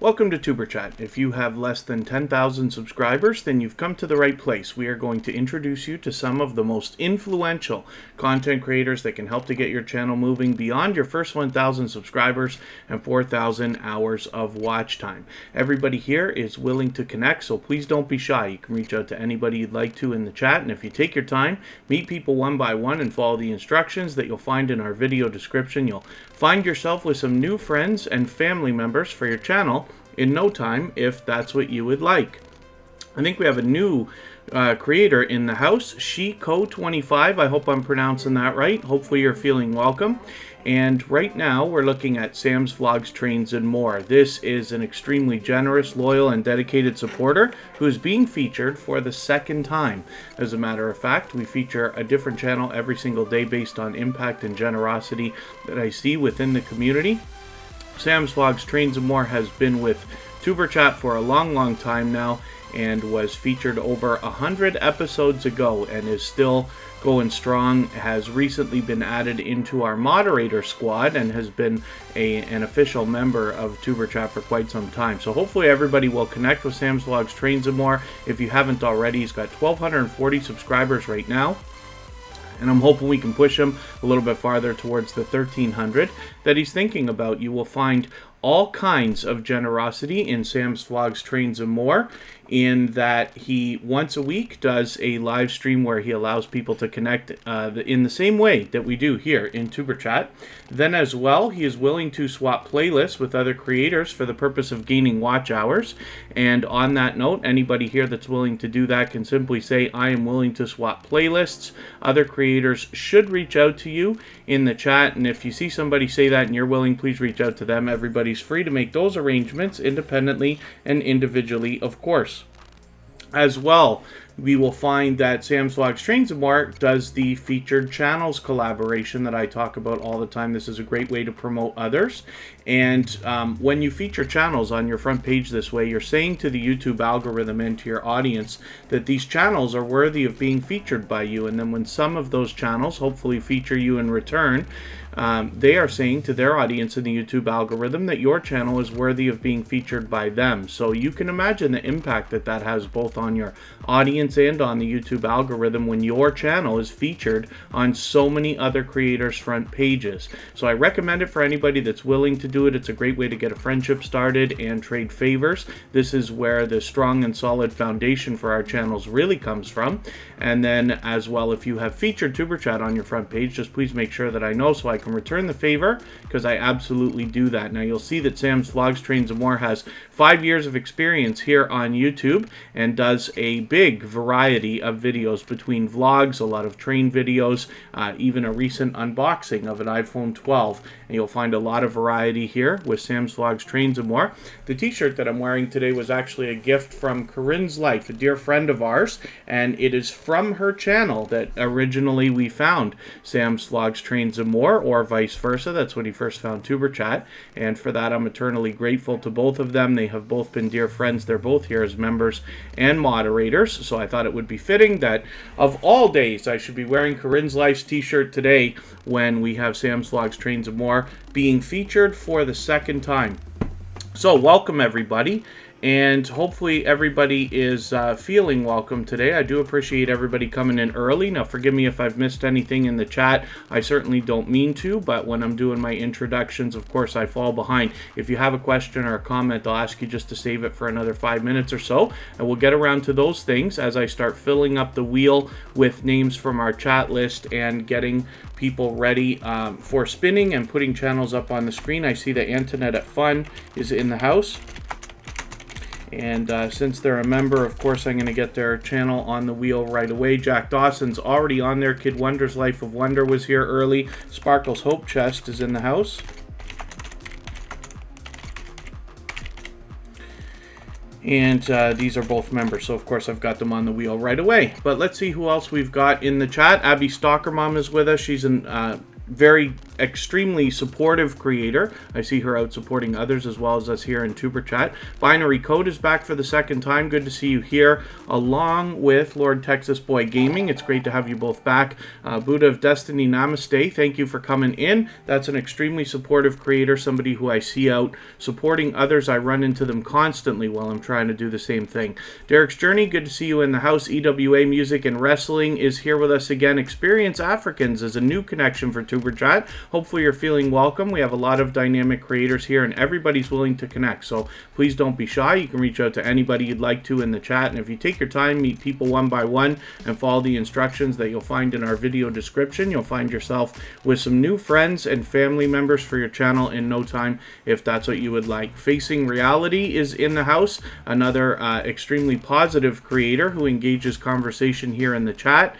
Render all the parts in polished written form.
Welcome to Superchat. If you have less than 10,000 subscribers, then you've come to the right place. We are going to introduce you to some of the most influential content creators that can help to get your channel moving beyond your first 1,000 subscribers and 4,000 hours of watch time. Everybody here is willing to connect, so please don't be shy. You can reach out to anybody you'd like to in the chat, and if you take your time, meet people one by one and follow the instructions that you'll find in our video description, you'll find yourself with some new friends and family members for your channel in no time, if that's what you would like. I think we have a new creator in the house, Shiko25. I hope I'm pronouncing that right. Hopefully you're feeling welcome. And right now we're looking at Sam's Vlogs, Trains, and More. This is an extremely generous, loyal, and dedicated supporter who is being featured for the second time. As a matter of fact, we feature a different channel every single day based on impact and generosity that I see within the community. Sam's Vlogs, Trains, and More has been with Superchat for a long time now and was featured over 100 episodes ago and is still going strong, has recently been added into our moderator squad and has been an official member of Superchat for quite some time. So hopefully everybody will connect with Sam's Vlogs, Trains, and More. If you haven't already, he's got 1,240 subscribers right now. And I'm hoping we can push him a little bit farther towards the 1,300 that he's thinking about. You will find all kinds of generosity in Sam's Vlogs, Trains, and More, in that he once a week does a live stream where he allows people to connect in the same way that we do here in Superchat. Then as well, he is willing to swap playlists with other creators for the purpose of gaining watch hours. And on that note, anybody here that's willing to do that can simply say, I am willing to swap playlists. Other creators should reach out to you in the chat, and if you see somebody say that and you're willing, please reach out to them. Everybody's free to make those arrangements independently and individually, of course. As well, we will find that Sam's Vlogs, Trains, and More does the featured channels collaboration that I talk about all the time. This is a great way to promote others. And when you feature channels on your front page this way, you're saying to the YouTube algorithm and to your audience that these channels are worthy of being featured by you. And then when some of those channels hopefully feature you in return, they are saying to their audience in the YouTube algorithm that your channel is worthy of being featured by them. So you can imagine the impact that that has both on your audience and on the YouTube algorithm when your channel is featured on so many other creators' front pages. So I recommend it for anybody that's willing to do it. It's a great way to get a friendship started and trade favors. This is where the strong and solid foundation for our channels really comes from. And then as well, if you have featured Superchat on your front page, just please make sure that I know so I can return the favor, because I absolutely do that. Now you'll see that Sam's Vlogs, Trains, and More has 5 years of experience here on YouTube and does a big variety of videos between vlogs, a lot of train videos, even a recent unboxing of an iPhone 12. And you'll find a lot of variety here with Sam's Vlogs, Trains, and More. The t-shirt that I'm wearing today was actually a gift from Corinne's Life, a dear friend of ours, and it is from her channel that originally we found Sam's Vlogs, Trains, and More, or vice versa. That's when he first found Tuberchat, and for that I'm eternally grateful to both of them. They have both been dear friends. They're both here as members and moderators, so I thought it would be fitting that of all days I should be wearing Corinne's Life's t-shirt today when we have Sam's Vlogs, Trains, and More being featured for the second time. So welcome everybody, and hopefully everybody is feeling welcome today. I do appreciate everybody coming in early. Now forgive me if I've missed anything in the chat. I certainly don't mean to, but when I'm doing my introductions, of course I fall behind. If you have a question or a comment, I'll ask you just to save it for another 5 minutes or so, and we'll get around to those things as I start filling up the wheel with names from our chat list and getting people ready for spinning and putting channels up on the screen. I see that Antoinette at Fun is in the house. And since they're a member, of course, I'm going to get their channel on the wheel right away. Jack Dawson's already on there. Kid Wonder's Life of Wonder was here early. Sparkle's Hope Chest is in the house. And these are both members, so of course I've got them on the wheel right away. But let's see who else we've got in the chat. Abby Stalker Mom is with us. She's a very extremely supportive creator. I see her out supporting others as well as us here in Tuber Chat. Binary Code is back for the second time. Good to see you here, along with Lord Texas Boy Gaming. It's great to have you both back. Buddha of Destiny, namaste. Thank you for coming in. That's an extremely supportive creator, somebody who I see out supporting others. I run into them constantly while I'm trying to do the same thing. Derek's Journey, good to see you in the house. EWA Music and Wrestling is here with us again. Experience Africans is a new connection for Tuber Chat. Hopefully you're feeling welcome. We have a lot of dynamic creators here and everybody's willing to connect, so please don't be shy. You can reach out to anybody you'd like to in the chat, and if you take your time, meet people one by one and follow the instructions that you'll find in our video description, you'll find yourself with some new friends and family members for your channel in no time, if that's what you would like. Facing Reality is in the house, another extremely positive creator who engages conversation here in the chat,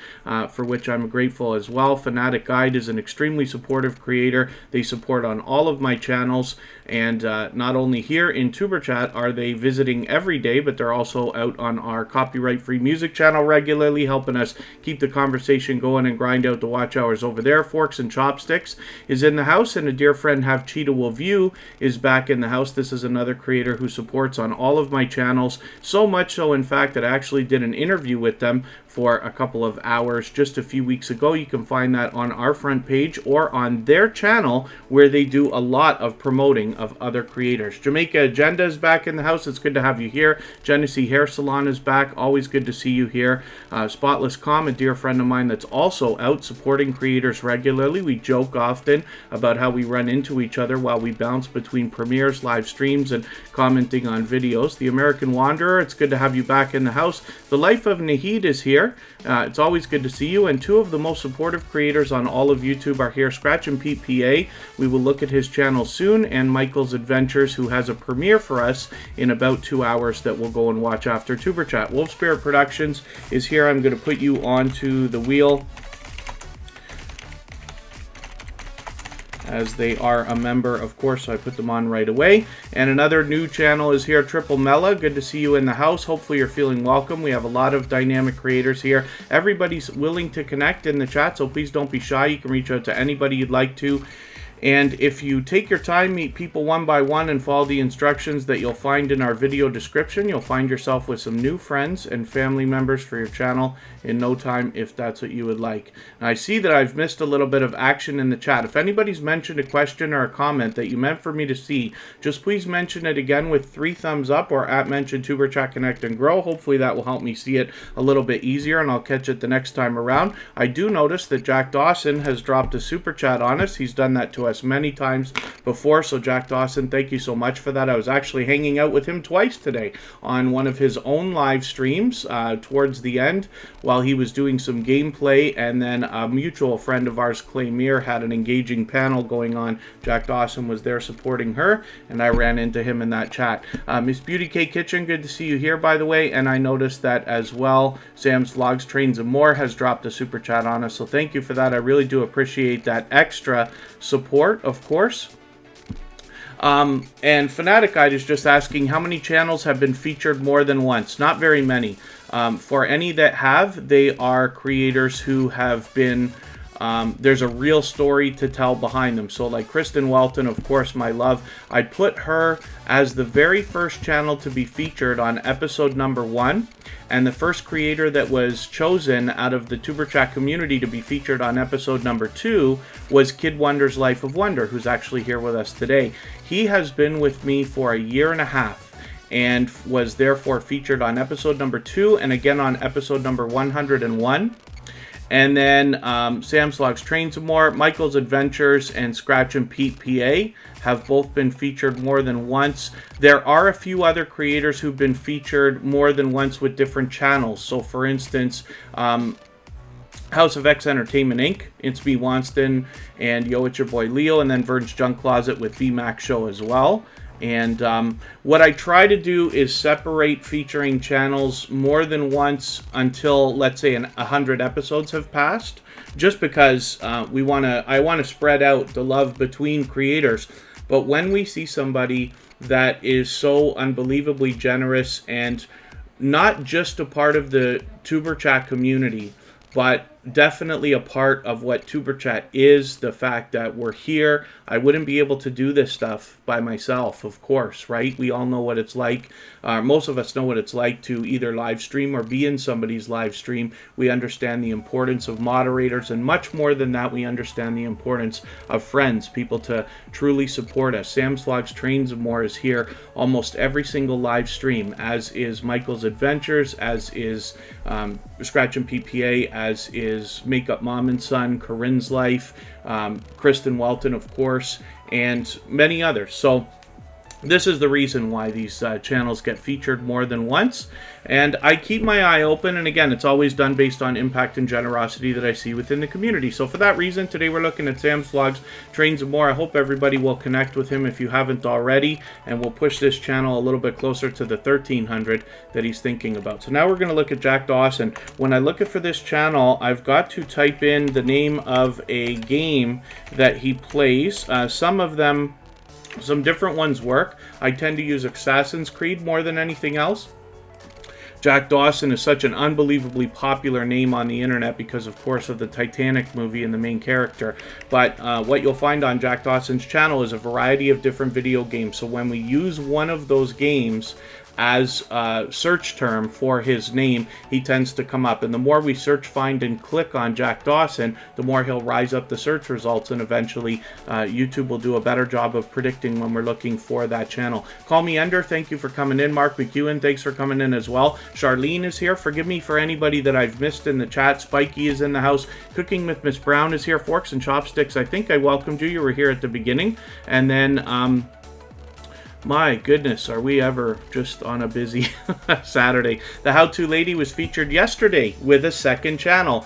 for which I'm grateful as well. Fanatic Guide is an extremely supportive creator. They support on all of my channels, and not only here in Tuber Chat are they visiting every day, but they're also out on our copyright-free music channel regularly, helping us keep the conversation going and grind out the watch hours over there. Forks and Chopsticks is in the house, and a dear friend, Have Cheetah Will View, is back in the house. This is another creator who supports on all of my channels, so much so, in fact, that I actually did an interview with them for a couple of hours just a few weeks ago. You can find that on our front page or on their channel, where they do a lot of promoting of other creators. Jamaica Agenda is back in the house. It's good to have you here. Genesee Hair Salon is back. Always good to see you here. Spotless Com, a dear friend of mine that's also out supporting creators regularly. We joke often about how we run into each other while we bounce between premieres, live streams, and commenting on videos. The American Wanderer, it's good to have you back in the house. The Life of Nahid is here. It's always good to see you, and two of the most supportive creators on all of YouTube are here. Scratch and Pete PA, we will look at his channel soon, and Michael's Adventures, who has a premiere for us in about 2 hours that we'll go and watch after Tuber Chat. Wolf Spirit Productions is here. I'm going to put you onto the wheel, as they are a member, of course, so I put them on right away. And another new channel is here, Triple Mela. Good to see you in the house. Hopefully you're feeling welcome. We have a lot of dynamic creators here. Everybody's willing to connect in the chat, so please don't be shy. You can reach out to anybody you'd like to. And if you take your time, meet people one by one, and follow the instructions that you'll find in our video description, you'll find yourself with some new friends and family members for your channel in no time, if that's what you would like. And I see that I've missed a little bit of action in the chat. If anybody's mentioned a question or a comment that you meant for me to see, just please mention it again with 3 thumbs up, or at mention Tuber Chat Connect and Grow. Hopefully that will help me see it a little bit easier, and I'll catch it the next time around. I do notice that Jack Dawson has dropped a super chat on us. He's done that to us many times before, so Jack Dawson, thank you so much for that. I was actually hanging out with him twice today on one of his own live streams towards the end while he was doing some gameplay, and then a mutual friend of ours, Clay Meir, had an engaging panel going on. Jack Dawson was there supporting her, and I ran into him in that chat. Miss Beauty K Kitchen, good to see you here, by the way, and I noticed that as well. Sam's Vlogs, Trains, and More has dropped a super chat on us, so thank you for that. I really do appreciate that extra support, of course. And Fanatic Guide is just asking how many channels have been featured more than once. Not very many. For any that have, they are creators who have been, there's a real story to tell behind them. So like Kristen Welton, of course, my love, I put her as the very first channel to be featured on episode number 1. And the first creator that was chosen out of the Tuber Chat community to be featured on episode number 2 was Kid Wonder's Life of Wonder, who's actually here with us today. He has been with me for a year and a half, and was therefore featured on episode number 2 and again on episode number 101. And then Sam's Vlogs, Trains, and More, Michael's Adventures, and Scratch and Pete PA have both been featured more than once. There are a few other creators who've been featured more than once with different channels. So for instance, House of X Entertainment Inc., It's Me Wanston, and Yo, It's Your Boy Leo, and then Vern's Junk Closet with VMAX Show as well. And what I try to do is separate featuring channels more than once until, let's say, 100 episodes have passed, just because I want to spread out the love between creators. But when we see somebody that is so unbelievably generous and not just a part of the Tuber Chat community, but definitely a part of what Superchat is, the fact that we're here. I wouldn't be able to do this stuff by myself, of course, right? We all know what it's like. Most of us know what it's like to either live stream or be in somebody's live stream. We understand the importance of moderators, and much more than that, we understand the importance of friends, people to truly support us. Sam's Vlogs, Trains and More is here almost every single live stream, as is Michael's Adventures, as is Scratch and PPA, as is Makeup Mom and Son, Corinne's Life, Kristen Welton, of course, and many others. So this is the reason why these channels get featured more than once. And I keep my eye open, and again, it's always done based on impact and generosity that I see within the community. So for that reason, today we're looking at Sam's Vlogs, Trains and More. I hope everybody will connect with him if you haven't already, and we'll push this channel a little bit closer to the 1,300 that he's thinking about. So now we're going to look at Jack Dawson. When I look at for this channel, I've got to type in the name of a game that he plays. Some of them, some different ones work. I tend to use Assassin's Creed more than anything else. Jack Dawson is such an unbelievably popular name on the internet because, of course, of the Titanic movie and the main character. But what you'll find on Jack Dawson's channel is a variety of different video games. So when we use one of those games as a search term for his name, he tends to come up. And the more we search, find, and click on Jack Dawson, the more he'll rise up the search results, and eventually YouTube will do a better job of predicting when we're looking for that channel. Call Me Ender, thank you for coming in. Mark McEwen, thanks for coming in as well. Charlene is here. Forgive me for anybody that I've missed in the chat. Spiky is in the house. Cooking with Miss Brown is here. Forks and Chopsticks, I think I welcomed you. You were here at the beginning. And then my goodness, are we ever just on a busy Saturday. The How To Lady was featured yesterday with a second channel,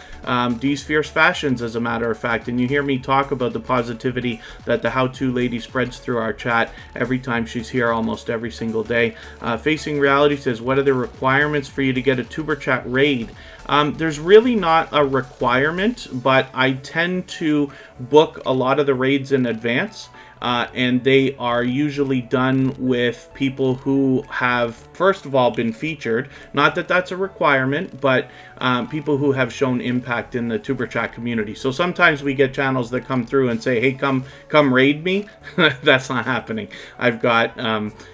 D's Fierce Fashions, as a matter of fact. And you hear me talk about the positivity that the How To Lady spreads through our chat every time she's here, almost every single day. Facing Reality says, what are the requirements for you to get a Tuber Chat raid? There's really not a requirement, but I tend to book a lot of the raids in advance. And they are usually done with people who have, first of all, been featured. Not that that's a requirement, but people who have shown impact in the Tuber Chat community. So sometimes we get channels that come through and say, hey, come raid me. That's not happening. I've got,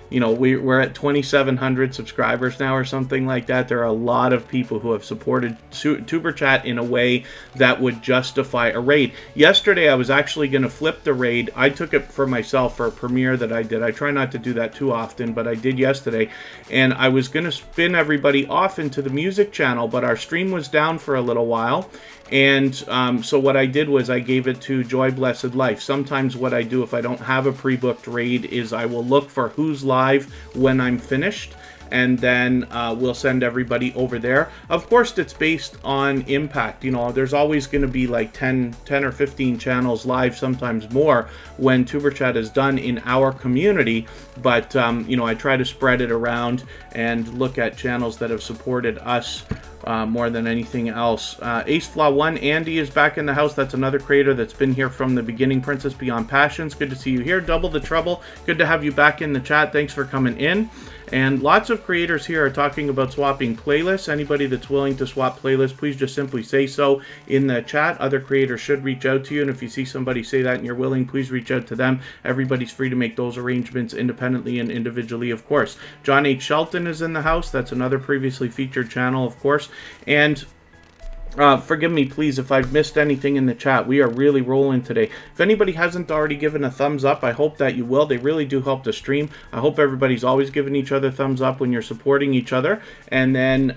you know, we're at 2,700 subscribers now or something like that. There are a lot of people who have supported Tuber Chat in a way that would justify a raid. Yesterday, I was actually going to flip the raid. I took it for myself for a premiere that I did. I try not to do that too often, but I did yesterday. And I was going to spin everybody off into the music channel, but our stream was down for a little while. And so what I did was I gave it to Joy Blessed Life. Sometimes what I do if I don't have a pre-booked raid is I will look for who's live when I'm finished, and then we'll send everybody over there. Of course, it's based on impact. You know, there's always going to be like 10 or 15 channels live, sometimes more, when Tuber Chat is done in our community. But, you know, I try to spread it around and look at channels that have supported us more than anything else. Ace Flaw 1, Andy is back in the house. That's another creator that's been here from the beginning. Princess Beyond Passions, good to see you here. Double the Trouble, good to have you back in the chat. Thanks for coming in. And lots of creators here are talking about swapping playlists. Anybody that's willing to swap playlists, please just simply say so in the chat. Other creators should reach out to you, and if you see somebody say that and you're willing, please reach out to them. Everybody's free to make those arrangements independently and individually, of course. John H. Shelton is in the house. That's another previously featured channel, of course. And forgive me, please, if I've missed anything in the chat. We are really rolling today. If anybody hasn't already given a thumbs up, I hope that you will. They really do help the stream. I hope everybody's always giving each other thumbs up when you're supporting each other. And then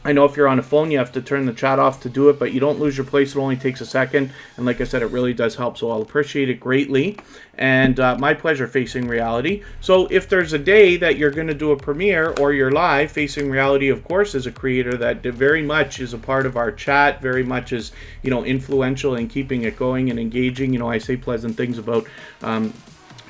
I know if you're on a phone, you have to turn the chat off to do it, but you don't lose your place. It only takes a second. And like I said, it really does help, so I'll appreciate it greatly. And my pleasure, Facing Reality. So if there's a day that you're going to do a premiere or you're live, Facing Reality, of course, is a creator that very much is a part of our chat, very much is, you know, influential in keeping it going and engaging. You know, I say pleasant things about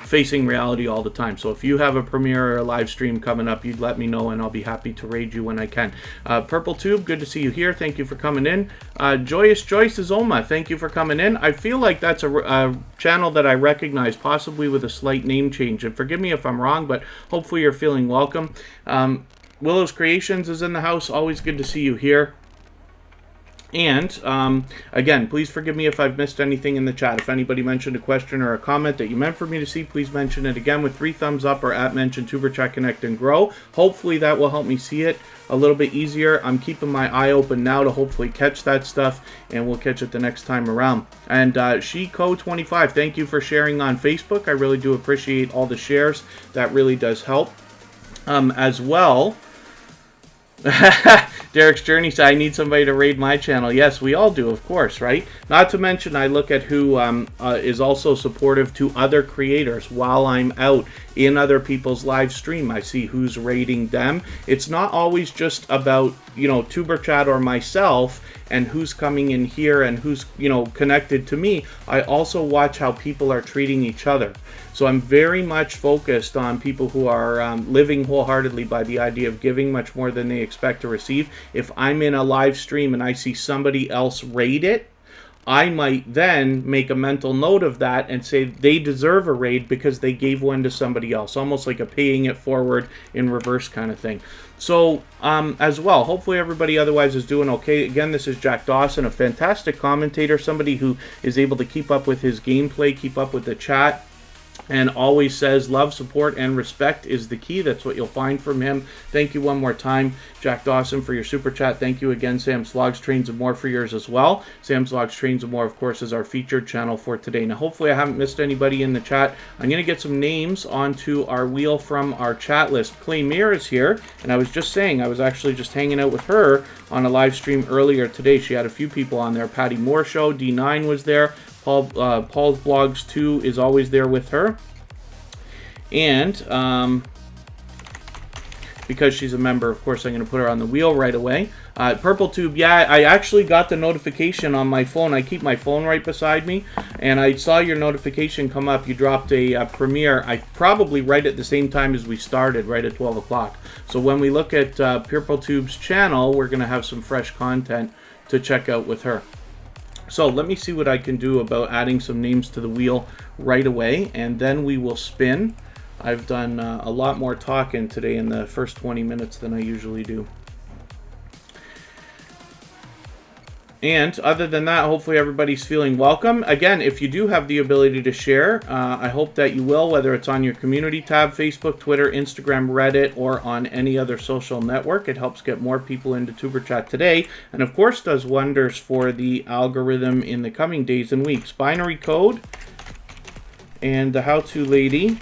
Facing Reality all the time. So if you have a premiere or a live stream coming up, you'd let me know and I'll be happy to raid you when I can. Purple Tube, good to see you here. Thank you for coming in. Joyous Joyce Izoma, thank you for coming in. I feel like that's a channel that I recognize, possibly with a slight name change. And forgive me if I'm wrong, but hopefully you're feeling welcome. Willow's Creations is in the house. Always good to see you here. And again, please forgive me if I've missed anything in the chat. If anybody mentioned a question or a comment that you meant for me to see, please mention it again with 3 thumbs up or at mention Superchat Connect and Grow. Hopefully that will help me see it a little bit easier. I'm keeping my eye open now to hopefully catch that stuff, and we'll catch it the next time around. And SheCo25, thank you for sharing on Facebook. I really do appreciate all the shares. That really does help. As well, Derek's Journey said, I need somebody to raid my channel. Yes, we all do, of course, right? Not to mention, I look at who is also supportive to other creators while I'm out in other people's live stream. I see who's raiding them. It's not always just about, you know, Tuberchat or myself and who's coming in here and who's, you know, connected to me. I also watch how people are treating each other. So I'm very much focused on people who are living wholeheartedly by the idea of giving much more than they expect to receive. If I'm in a live stream and I see somebody else raid it, I might then make a mental note of that and say they deserve a raid because they gave one to somebody else. Almost like a paying it forward in reverse kind of thing. So as well, hopefully everybody otherwise is doing okay. Again, this is Jack Dawson, a fantastic commentator, somebody who is able to keep up with his gameplay, keep up with the chat, and always says love, support, and respect is the key. That's what you'll find from him. Thank you one more time, Jack Dawson, for your super chat. Thank you again, Sam Slogs Trains and More, for yours as well. Sam Slogs Trains and More, of course, is our featured channel for today. Now, hopefully I haven't missed anybody in the chat. I'm going to get some names onto our wheel from our chat list. Clay Mir is here, and I was just saying, I was actually just hanging out with her on a live stream earlier today. She had a few people on there. Patty Moore Show, D9 was there. Paul's Blogs 2 is always there with her. And because she's a member, of course, I'm going to put her on the wheel right away. Purple Tube, yeah, I actually got the notification on my phone. I keep my phone right beside me, and I saw your notification come up. You dropped a premiere, probably right at the same time as we started, right at 12 o'clock. So when we look at Purple Tube's channel, we're going to have some fresh content to check out with her. So let me see what I can do about adding some names to the wheel right away, and then we will spin. I've done a lot more talking today in the first 20 minutes than I usually do. And other than that, hopefully everybody's feeling welcome. Again, if you do have the ability to share, I hope that you will, whether it's on your community tab, Facebook, Twitter, Instagram, Reddit, or on any other social network. It helps get more people into Tuberchat today, and of course does wonders for the algorithm in the coming days and weeks. Binary Code and the How-To Lady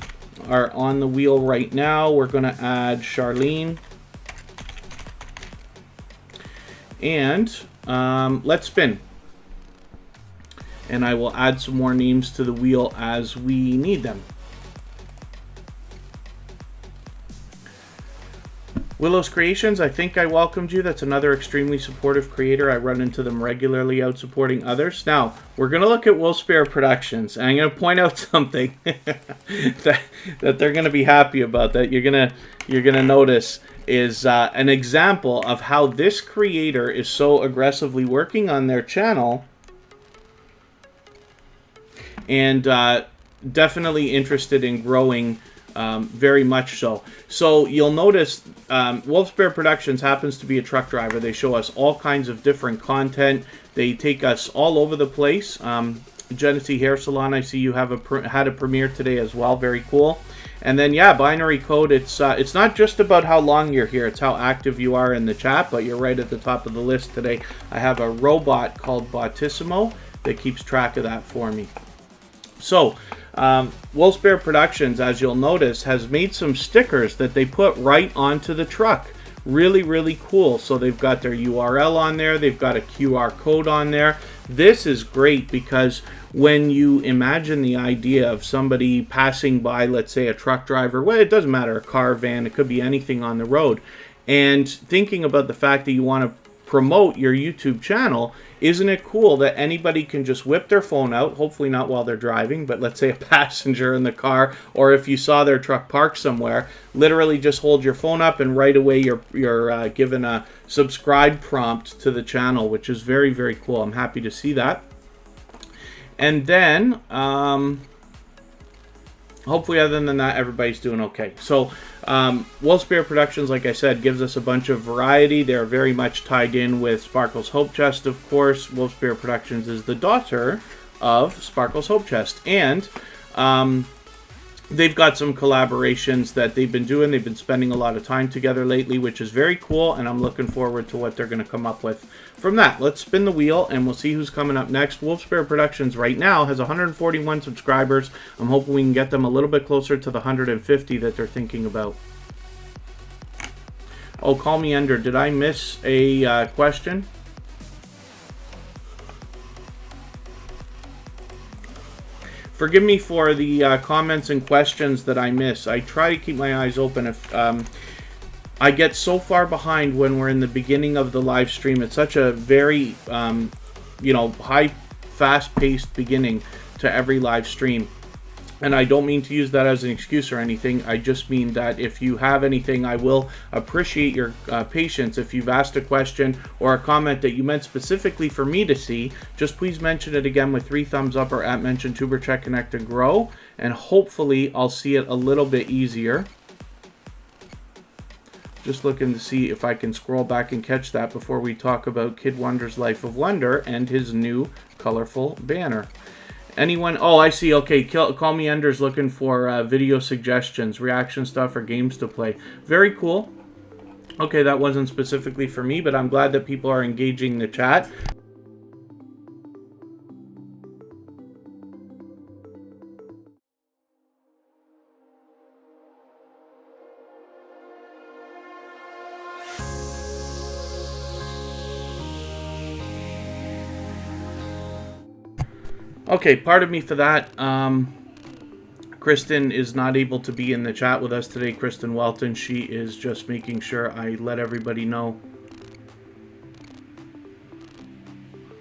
are on the wheel right now. We're going to add Charlene. And let's spin. And I will add some more names to the wheel as we need them. Willow's Creations, I think I welcomed you. That's another extremely supportive creator. I run into them regularly out supporting others. Now, we're going to look at Will Spare Productions, and I'm going to point out something that they're going to be happy about, that you're going to notice is an example of how this creator is so aggressively working on their channel and definitely interested in growing. Very much so. So you'll notice Wolf Spare Productions happens to be a truck driver. They show us all kinds of different content. They take us all over the place. Genesee Hair Salon, I see you have had a premiere today as well. Very cool. And then, yeah, Binary Code, it's not just about how long you're here. It's how active you are in the chat, but you're right at the top of the list today. I have a robot called Botissimo that keeps track of that for me. So, Will Spare Productions, as you'll notice, has made some stickers that they put right onto the truck. Really, really cool. So they've got their URL on there. They've got a QR code on there. This is great because when you imagine the idea of somebody passing by, let's say a truck driver, well, it doesn't matter, a car, van, it could be anything on the road, and thinking about the fact that you want to promote your YouTube channel, isn't it cool that anybody can just whip their phone out, hopefully not while they're driving, but let's say a passenger in the car, or if you saw their truck parked somewhere, literally just hold your phone up and right away you're given a subscribe prompt to the channel, which is very, very cool. I'm happy to see that. And then hopefully, other than that, everybody's doing okay. So Wolfspear Productions, like I said, gives us a bunch of variety. They're very much tied in with Sparkle's Hope Chest, of course. Wolfspear Productions is the daughter of Sparkle's Hope Chest. And they've got some collaborations that they've been doing. They've been spending a lot of time together lately, which is very cool, and I'm looking forward to what they're going to come up with from that. Let's spin the wheel, and we'll see who's coming up next. Wolfspear Productions right now has 141 subscribers. I'm hoping we can get them a little bit closer to the 150 that they're thinking about. Oh, call me Ender. Did I miss a question? Forgive me for the comments and questions that I miss. I try to keep my eyes open. If I get so far behind when we're in the beginning of the live stream. It's such a very, high, fast-paced beginning to every live stream. And I don't mean to use that as an excuse or anything. I just mean that if you have anything, I will appreciate your patience. If you've asked a question or a comment that you meant specifically for me to see, just please mention it again with 3 thumbs up or @ mention Tuberchat Connect to Grow, and hopefully I'll see it a little bit easier. Just looking to see if I can scroll back and catch that before we talk about Kid Wonder's Life of Wonder and his new colorful banner. Anyone? Oh, I see. Okay, Call Me Ender's looking for video suggestions, reaction stuff, or games to play. Very cool. Okay, that wasn't specifically for me, but I'm glad that people are engaging the chat. Okay, pardon me for that. Kristen is not able to be in the chat with us today. Kristen Welton, she is just making sure I let everybody know.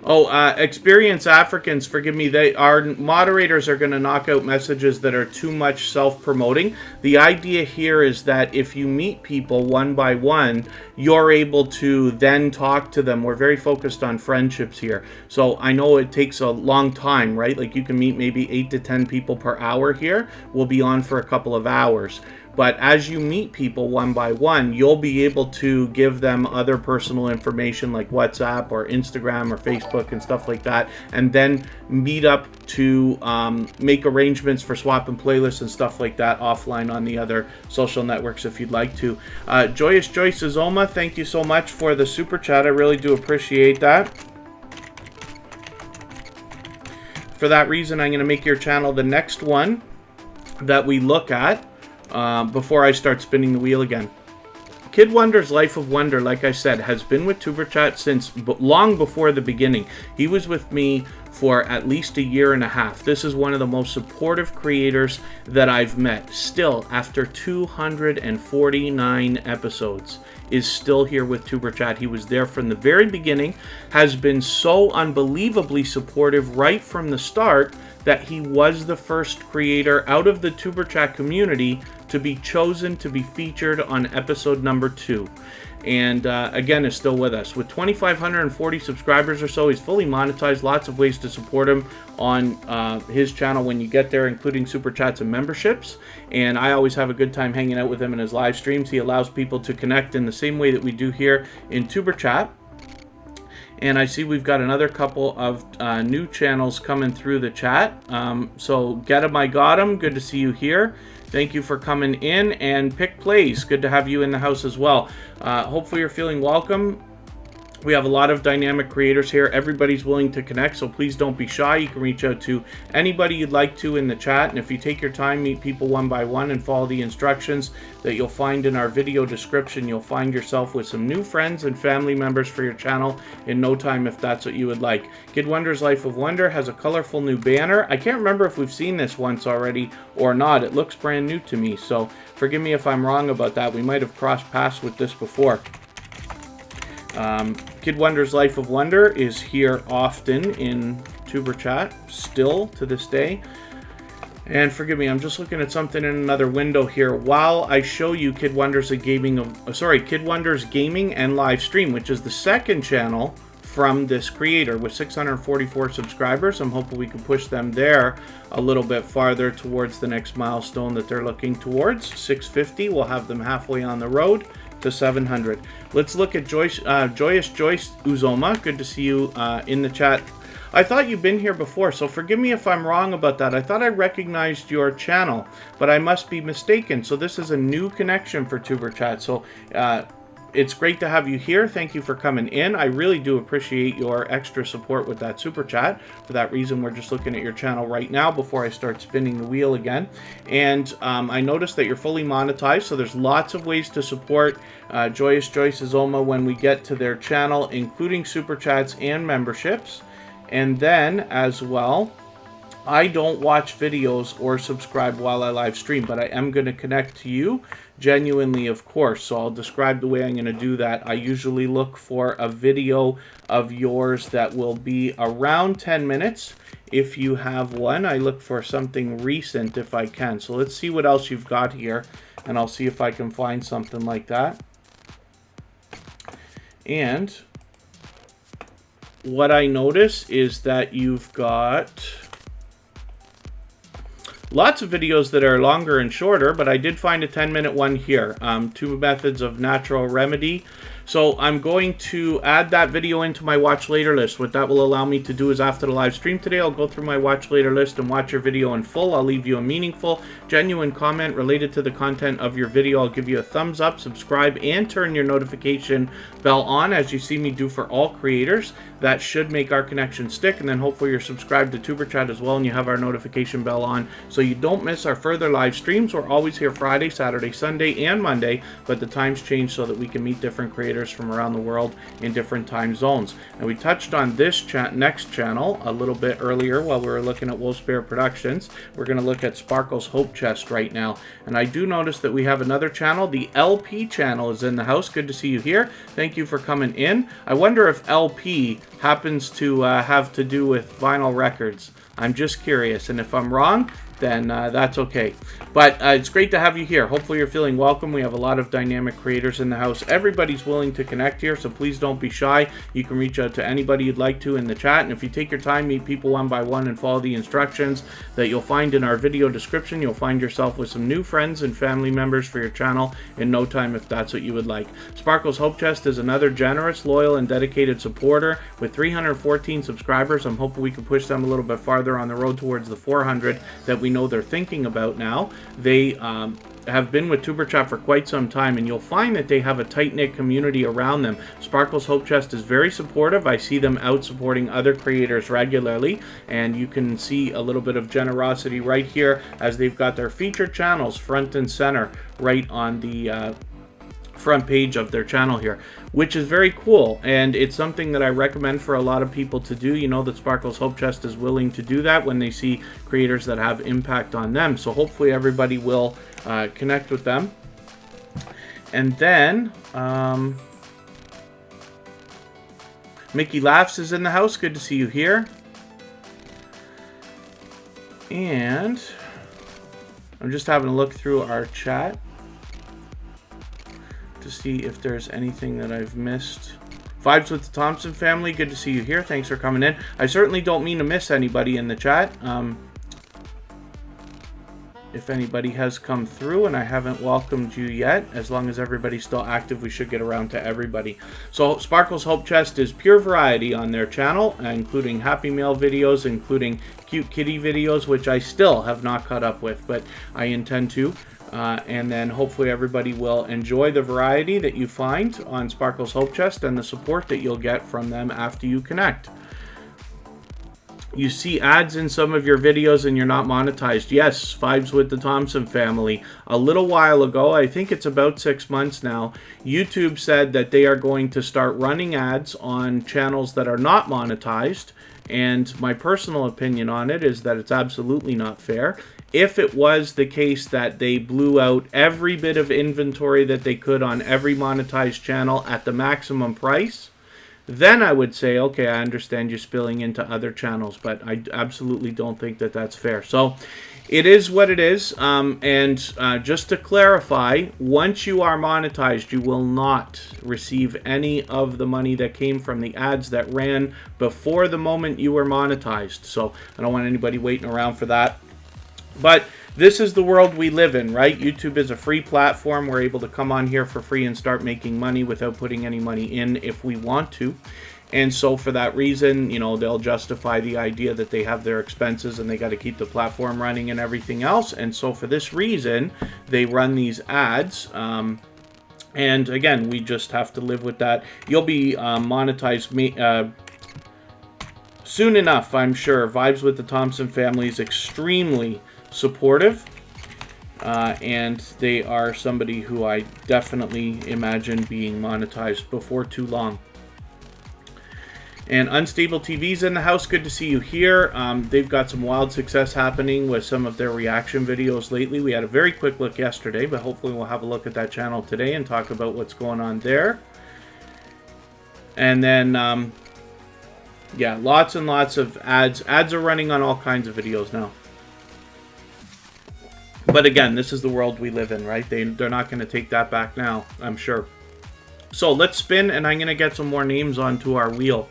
Oh, Experienced Africans, forgive me, our moderators are going to knock out messages that are too much self-promoting. The idea here is that if you meet people one by one, you're able to then talk to them. We're very focused on friendships here. So I know it takes a long time, right? Like you can meet maybe 8 to 10 people per hour here. We'll be on for a couple of hours. But as you meet people one by one, you'll be able to give them other personal information like WhatsApp or Instagram or Facebook and stuff like that, and then meet up to make arrangements for swapping playlists and stuff like that offline on the other social networks if you'd like to. Joyous Joyce Azoma, thank you so much for the super chat. I really do appreciate that. For that reason, I'm going to make your channel the next one that we look at. Before I start spinning the wheel again. Kid Wonder's Life of Wonder, like I said, has been with Tuberchat since long before the beginning. He was with me for at least 1.5 years. This is one of the most supportive creators that I've met. Still, after 249 episodes, is still here with Tuberchat. He was there from the very beginning, has been so unbelievably supportive right from the start that he was the first creator out of the Tuberchat community to be chosen to be featured on episode number 2. And again, is still with us. With 2,540 subscribers or so, he's fully monetized. Lots of ways to support him on his channel when you get there, including super chats and memberships. And I always have a good time hanging out with him in his live streams. He allows people to connect in the same way that we do here in Tuberchat. And I see we've got another couple of new channels coming through the chat. So Get 'em, I Got 'em. Good to see you here. Thank you for coming in. And Pick Plays. Good to have you in the house as well. Hopefully you're feeling welcome. We have a lot of dynamic creators here. Everybody's willing to connect, so please don't be shy. You can reach out to anybody you'd like to in the chat. And if you take your time, meet people one by one and follow the instructions that you'll find in our video description, you'll find yourself with some new friends and family members for your channel in no time if that's what you would like. Kid Wonder's Life of Wonder has a colorful new banner. I can't remember if we've seen this once already or not. It looks brand new to me, so forgive me if I'm wrong about that. We might have crossed paths with this before. Kid Wonder's Life of Wonder is here often in Tuberchat, still to this day. And forgive me, I'm just looking at something in another window here while I show you Kid Wonder's Gaming and Live Stream, which is the second channel from this creator. With 644 subscribers, I'm hoping we can push them there a little bit farther towards the next milestone that they're looking towards. 650, we'll have them halfway on the road to 700. Let's look at Joyous Joyce Uzoma. Good to see you in the chat. I thought you've been here before, so forgive me if I'm wrong about that. I thought I recognized your channel, but I must be mistaken. So this is a new connection for Tuber Chat. So it's great to have you here. Thank you for coming in. I really do appreciate your extra support with that super chat. For that reason, we're just looking at your channel right now before I start spinning the wheel again. And I noticed that you're fully monetized, so there's lots of ways to support Joyous Joyce Uzoma when we get to their channel, including super chats and memberships. And then as well, I don't watch videos or subscribe while I live stream, but I am going to connect to you genuinely, of course. So I'll describe the way I'm going to do that. I usually look for a video of yours that will be around 10 minutes. If you have one, I look for something recent if I can. So let's see what else you've got here, and I'll see if I can find something like that. And what I notice is that you've got lots of videos that are longer and shorter, but I did find a 10-minute one here. 2 methods of natural remedy. So I'm going to add that video into my watch later list. What that will allow me to do is after the live stream today, I'll go through my watch later list and watch your video in full. I'll leave you a meaningful, genuine comment related to the content of your video. I'll give you a thumbs up, subscribe, and turn your notification bell on, as you see me do for all creators. That should make our connection stick, and then hopefully you're subscribed to Tuber Chat as well and you have our notification bell on so you don't miss our further live streams. We're always here Friday, Saturday, Sunday, and Monday, but the times change so that we can meet different creators from around the world in different time zones. And we touched on this next channel a little bit earlier while we were looking at Wolfsbear Productions. We're going to look at Sparkle's Hope Chest right now. And I do notice that we have another channel. The LP channel is in the house. Good to see you here. Thank you for coming in. I wonder if LP happens to have to do with vinyl records. I'm just curious, and if I'm wrong, then that's okay. But it's great to have you here. Hopefully you're feeling welcome. We have a lot of dynamic creators in the house. Everybody's willing to connect here, so please don't be shy. You can reach out to anybody you'd like to in the chat, and if you take your time, meet people one by one and follow the instructions that you'll find in our video description, you'll find yourself with some new friends and family members for your channel in no time if that's what you would like. Sparkle's Hope Chest is another generous, loyal, and dedicated supporter with 314 subscribers. I'm hoping we can push them a little bit farther on the road towards the 400 that we know they're thinking about now. They have been with Tuber Chat for quite some time, and you'll find that they have a tight-knit community around them. Sparkle's Hope Chest is very supportive. I see them out supporting other creators regularly, and you can see a little bit of generosity right here as they've got their featured channels front and center right on the front page of their channel here, which is very cool, and it's something that I recommend for a lot of people to do. You know that Sparkle's Hope Chest is willing to do that when they see creators that have impact on them, so hopefully everybody will connect with them. And then Mickey Laughs is in the house. Good to see you here. And I'm just having a look through our chat to see if there's anything that I've missed. Vibes with the Thompson family, good to see you here. Thanks for coming in. I certainly don't mean to miss anybody in the chat. If anybody has come through and I haven't welcomed you yet, as long as everybody's still active, we should get around to everybody. So Sparkle's Hope Chest is pure variety on their channel, including Happy Meal videos, including cute kitty videos, which I still have not caught up with, but I intend to. And then hopefully everybody will enjoy the variety that you find on Sparkle's Hope Chest and the support that you'll get from them after you connect. You see ads in some of your videos and you're not monetized. Yes, Vibes with the Thompson family. A little while ago, I think it's about 6 months now, YouTube said that they are going to start running ads on channels that are not monetized. And my personal opinion on it is that it's absolutely not fair. If it was the case that they blew out every bit of inventory that they could on every monetized channel at the maximum price, then I would say, okay, I understand you spilling into other channels, but I absolutely don't think that that's fair. So it is what it is. Just to clarify, once you are monetized, you will not receive any of the money that came from the ads that ran before the moment you were monetized. So I don't want anybody waiting around for that. But this is the world we live in, right? YouTube is a free platform. We're able to come on here for free and start making money without putting any money in if we want to. And so for that reason, you know, they'll justify the idea that they have their expenses and they got to keep the platform running and everything else. And so for this reason, they run these ads. And again, we just have to live with that. You'll be monetized soon enough, I'm sure. Vibes with the Thompson family is extremely supportive. And they are somebody who I definitely imagine being monetized before too long. And Unstable TV's in the house. Good to see you here. They've got some wild success happening with some of their reaction videos lately. We had a very quick look yesterday, but hopefully we'll have a look at that channel today and talk about what's going on there. And then, yeah, lots and lots of ads. Ads are running on all kinds of videos now. But again, this is the world we live in, right? They're not going to take that back now, I'm sure. So let's spin, and I'm going to get some more names onto our wheel.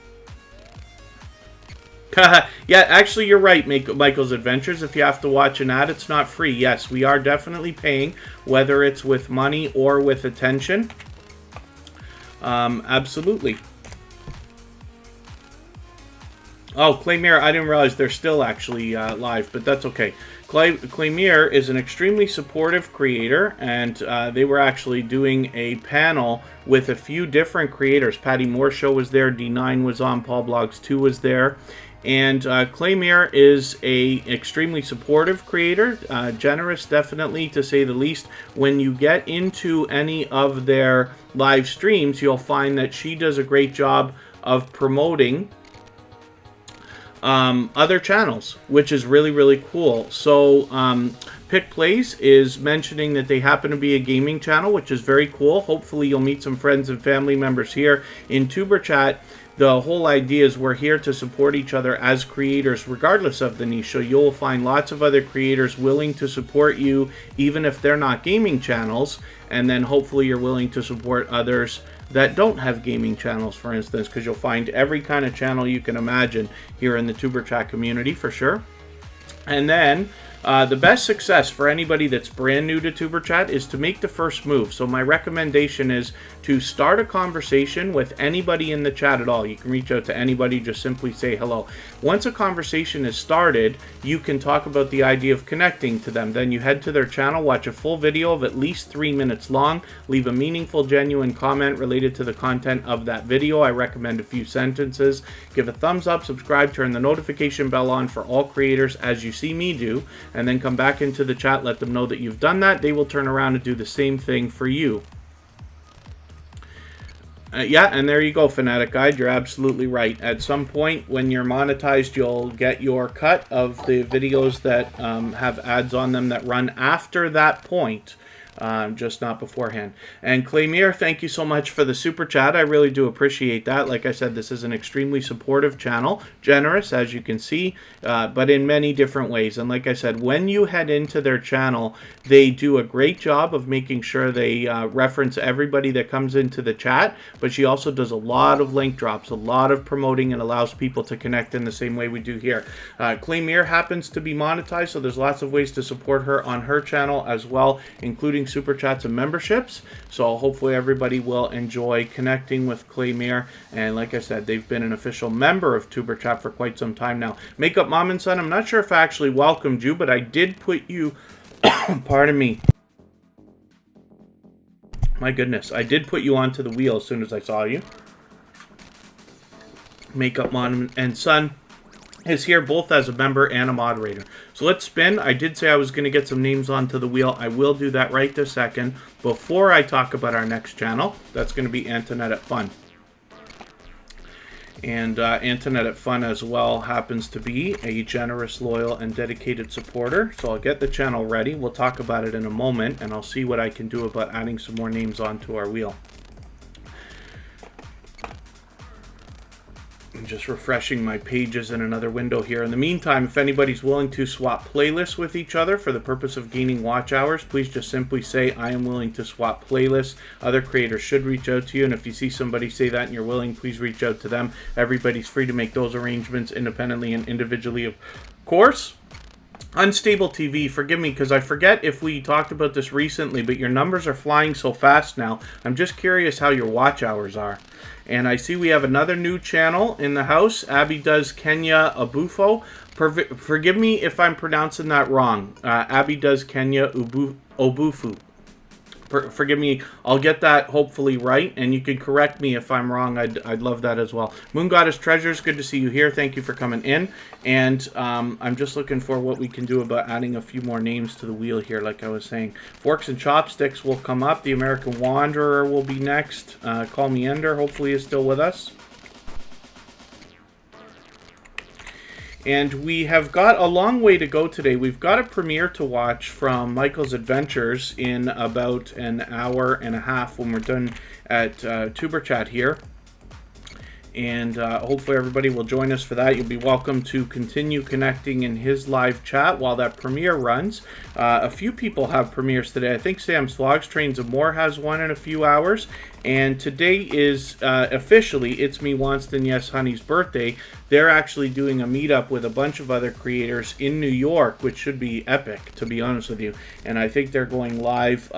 Yeah, actually, you're right, Michael's Adventures. If you have to watch an ad, it's not free. Yes, we are definitely paying, whether it's with money or with attention. Absolutely. Oh, Claymere, I didn't realize they're still actually live, but that's okay. Claymere is an extremely supportive creator, and they were actually doing a panel with a few different creators. Patty Moore Show was there, D9 was on, Paul Blogs 2 was there. And Claymere is a extremely supportive creator, generous definitely to say the least. When you get into any of their live streams, you'll find that she does a great job of promoting other channels, which is really, really cool. So Pick Place is mentioning that they happen to be a gaming channel, which is very cool. Hopefully you'll meet some friends and family members here in Superchat. The whole idea is we're here to support each other as creators regardless of the niche. So you'll find lots of other creators willing to support you even if they're not gaming channels. And then hopefully you're willing to support others that don't have gaming channels, for instance, because you'll find every kind of channel you can imagine here in the TuberChat community for sure. And then the best success for anybody that's brand new to TuberChat is to make the first move. So my recommendation is to start a conversation with anybody in the chat at all. You can reach out to anybody, just simply say hello. Once a conversation is started, you can talk about the idea of connecting to them. Then you head to their channel, watch a full video of at least 3 minutes long, leave a meaningful, genuine comment related to the content of that video. I recommend a few sentences. Give a thumbs up, subscribe, turn the notification bell on for all creators as you see me do, and then come back into the chat, let them know that you've done that. They will turn around and do the same thing for you. Yeah, and there you go, Fanatic Guide. You're absolutely right. At some point, when you're monetized, you'll get your cut of the videos that have ads on them that run after that point. Just not beforehand. And Claymere, thank you so much for the super chat. I really do appreciate that. Like I said, this is an extremely supportive channel, generous as you can see, but in many different ways. And like I said, when you head into their channel, they do a great job of making sure they reference everybody that comes into the chat, but she also does a lot of link drops, a lot of promoting, and allows people to connect in the same way we do here. Claymere happens to be monetized, so there's lots of ways to support her on her channel as well, including super chats and memberships. So hopefully everybody will enjoy connecting with Claymere. And like I said, they've been an official member of TuberChat for quite some time now. Makeup Mom and Son, I'm not sure if I actually welcomed you, but I did put you pardon me, my goodness, I did put you onto the wheel as soon as I saw you. Makeup Mom and Son is here both as a member and a moderator. So let's spin. I did say I was going to get some names onto the wheel. I will do that right this second before I talk about our next channel. That's going to be Antoinette at Fun. And Antoinette at Fun as well happens to be a generous, loyal, and dedicated supporter. So I'll get the channel ready. We'll talk about it in a moment, and I'll see what I can do about adding some more names onto our wheel. I'm just refreshing my pages in another window here. In the meantime, if anybody's willing to swap playlists with each other for the purpose of gaining watch hours, please just simply say, I am willing to swap playlists. Other creators should reach out to you, and if you see somebody say that and you're willing, please reach out to them. Everybody's free to make those arrangements independently and individually, of course. Unstable TV, forgive me because I forget if we talked about this recently, but your numbers are flying so fast now. I'm just curious how your watch hours are. And I see we have another new channel in the house. Abby does Kenya Obufo. Forgive me if I'm pronouncing that wrong. Abby does Kenya Obufu. Forgive me, I'll get that hopefully right, and you can correct me if I'm wrong. I'd love that as well. Moon Goddess Treasures, good to see you here. Thank you for coming in. And I'm just looking for what we can do about adding a few more names to the wheel here, like I was saying. Forks and Chopsticks will come up. The American Wanderer will be next. Call Me Ender, hopefully, is still with us. And we have got a long way to go today. We've got a premiere to watch from Michael's Adventures in about an hour and a half when we're done at Superchat here. And hopefully everybody will join us for that. You'll be welcome to continue connecting in his live chat while that premiere runs. A few people have premieres today. I think Sam's Vlogs Trains of More has one in a few hours. And today is officially It's Me Wanston Yes Honey's birthday. They're actually doing a meetup with a bunch of other creators in New York, which should be epic, to be honest with you. And I think they're going live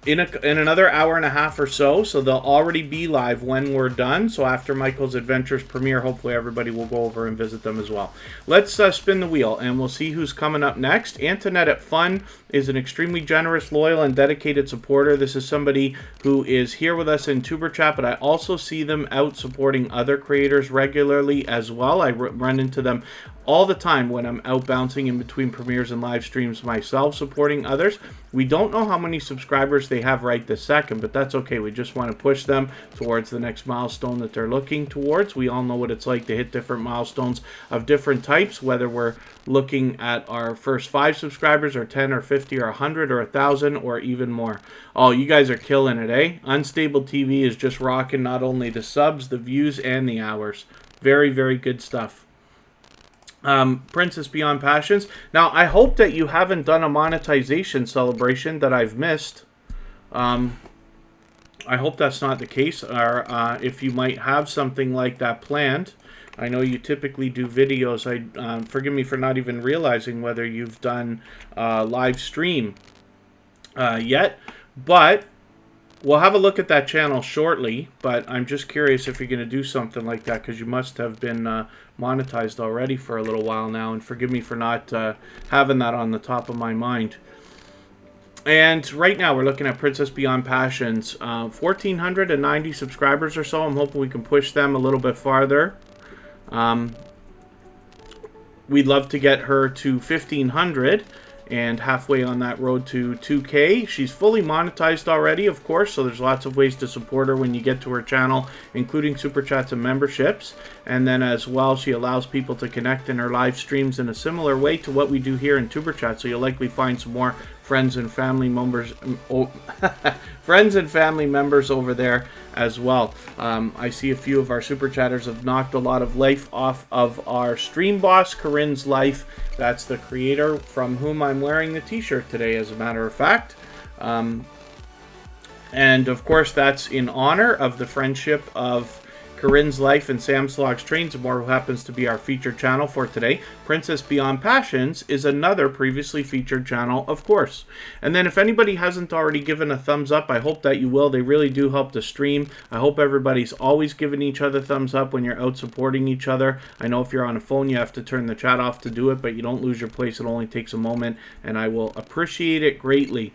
in another hour and a half or so, so they'll already be live when we're done. So after Michael's Adventures premiere, hopefully everybody will go over and visit them as well. Let's spin the wheel, and we'll see who's coming up next. Antoinette at Fun is an extremely generous, loyal, and dedicated supporter. This is somebody who is here with us in Tuberchat, but I also see them out supporting other creators regularly as well. I run into them all the time when I'm out bouncing in between premieres and live streams myself, supporting others. We don't know how many subscribers they have right this second, but that's okay. We just want to push them towards the next milestone that they're looking towards. We all know what it's like to hit different milestones of different types, whether we're looking at our first 5 subscribers or 10 or 50 or 100 or 1,000 or even more. Oh, you guys are killing it, eh? Unstable TV is just rocking not only the subs, the views, and the hours. Very, very good stuff. Princess Beyond Passions. Now, I hope that you haven't done a monetization celebration that I've missed. I hope that's not the case, or if you might have something like that planned. I know you typically do videos. Forgive me for not even realizing whether you've done live stream yet, but we'll have a look at that channel shortly. But I'm just curious if you're going to do something like that, because you must have been monetized already for a little while now, and forgive me for not having that on the top of my mind. And right now we're looking at Princess Beyond Passions, 1,490 subscribers or so. I'm hoping we can push them a little bit farther. We'd love to get her to 1,500 and halfway on that road to 2K. She's fully monetized already, of course, so there's lots of ways to support her when you get to her channel, including super chats and memberships. And then as well, she allows people to connect in her live streams in a similar way to what we do here in Tuberchat, so you'll likely find some more friends and family members friends and family members over there as well. I see a few of our super chatters have knocked a lot of life off of our stream boss, Corinne's Life. That's the creator from whom I'm wearing the t-shirt today, as a matter of fact. And of course, that's in honor of the friendship of Corinne's Life and Sam's Vlogs Trains More, who happens to be our featured channel for today. Princess Beyond Passions is another previously featured channel, of course. And then if anybody hasn't already given a thumbs up, I hope that you will. They really do help the stream. I hope everybody's always giving each other thumbs up when you're out supporting each other. I know if you're on a phone, you have to turn the chat off to do it, but you don't lose your place. It only takes a moment, and I will appreciate it greatly.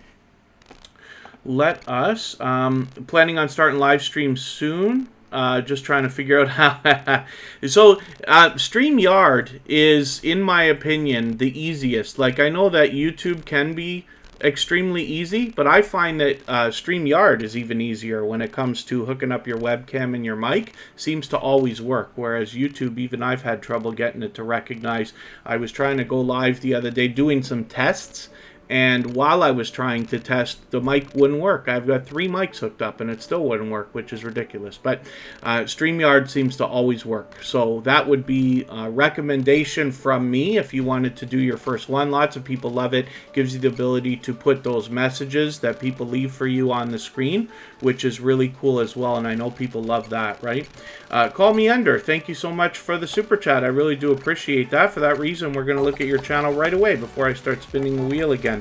Let us, planning on starting live streams soon. Just trying to figure out how. So, StreamYard is, in my opinion, the easiest. Like, I know that YouTube can be extremely easy, but I find that StreamYard is even easier when it comes to hooking up your webcam and your mic. Seems to always work, whereas YouTube, even I've had trouble getting it to recognize. I was trying to go live the other day doing some tests, And while I was trying to test, the mic wouldn't work. I've got 3 mics hooked up and it still wouldn't work, which is ridiculous. But StreamYard seems to always work. So that would be a recommendation from me if you wanted to do your first one. Lots of people love it. Gives you the ability to put those messages that people leave for you on the screen, which is really cool as well. And I know people love that, right? Call Me Under, thank you so much for the super chat. I really do appreciate that. For that reason, we're going to look at your channel right away before I start spinning the wheel again.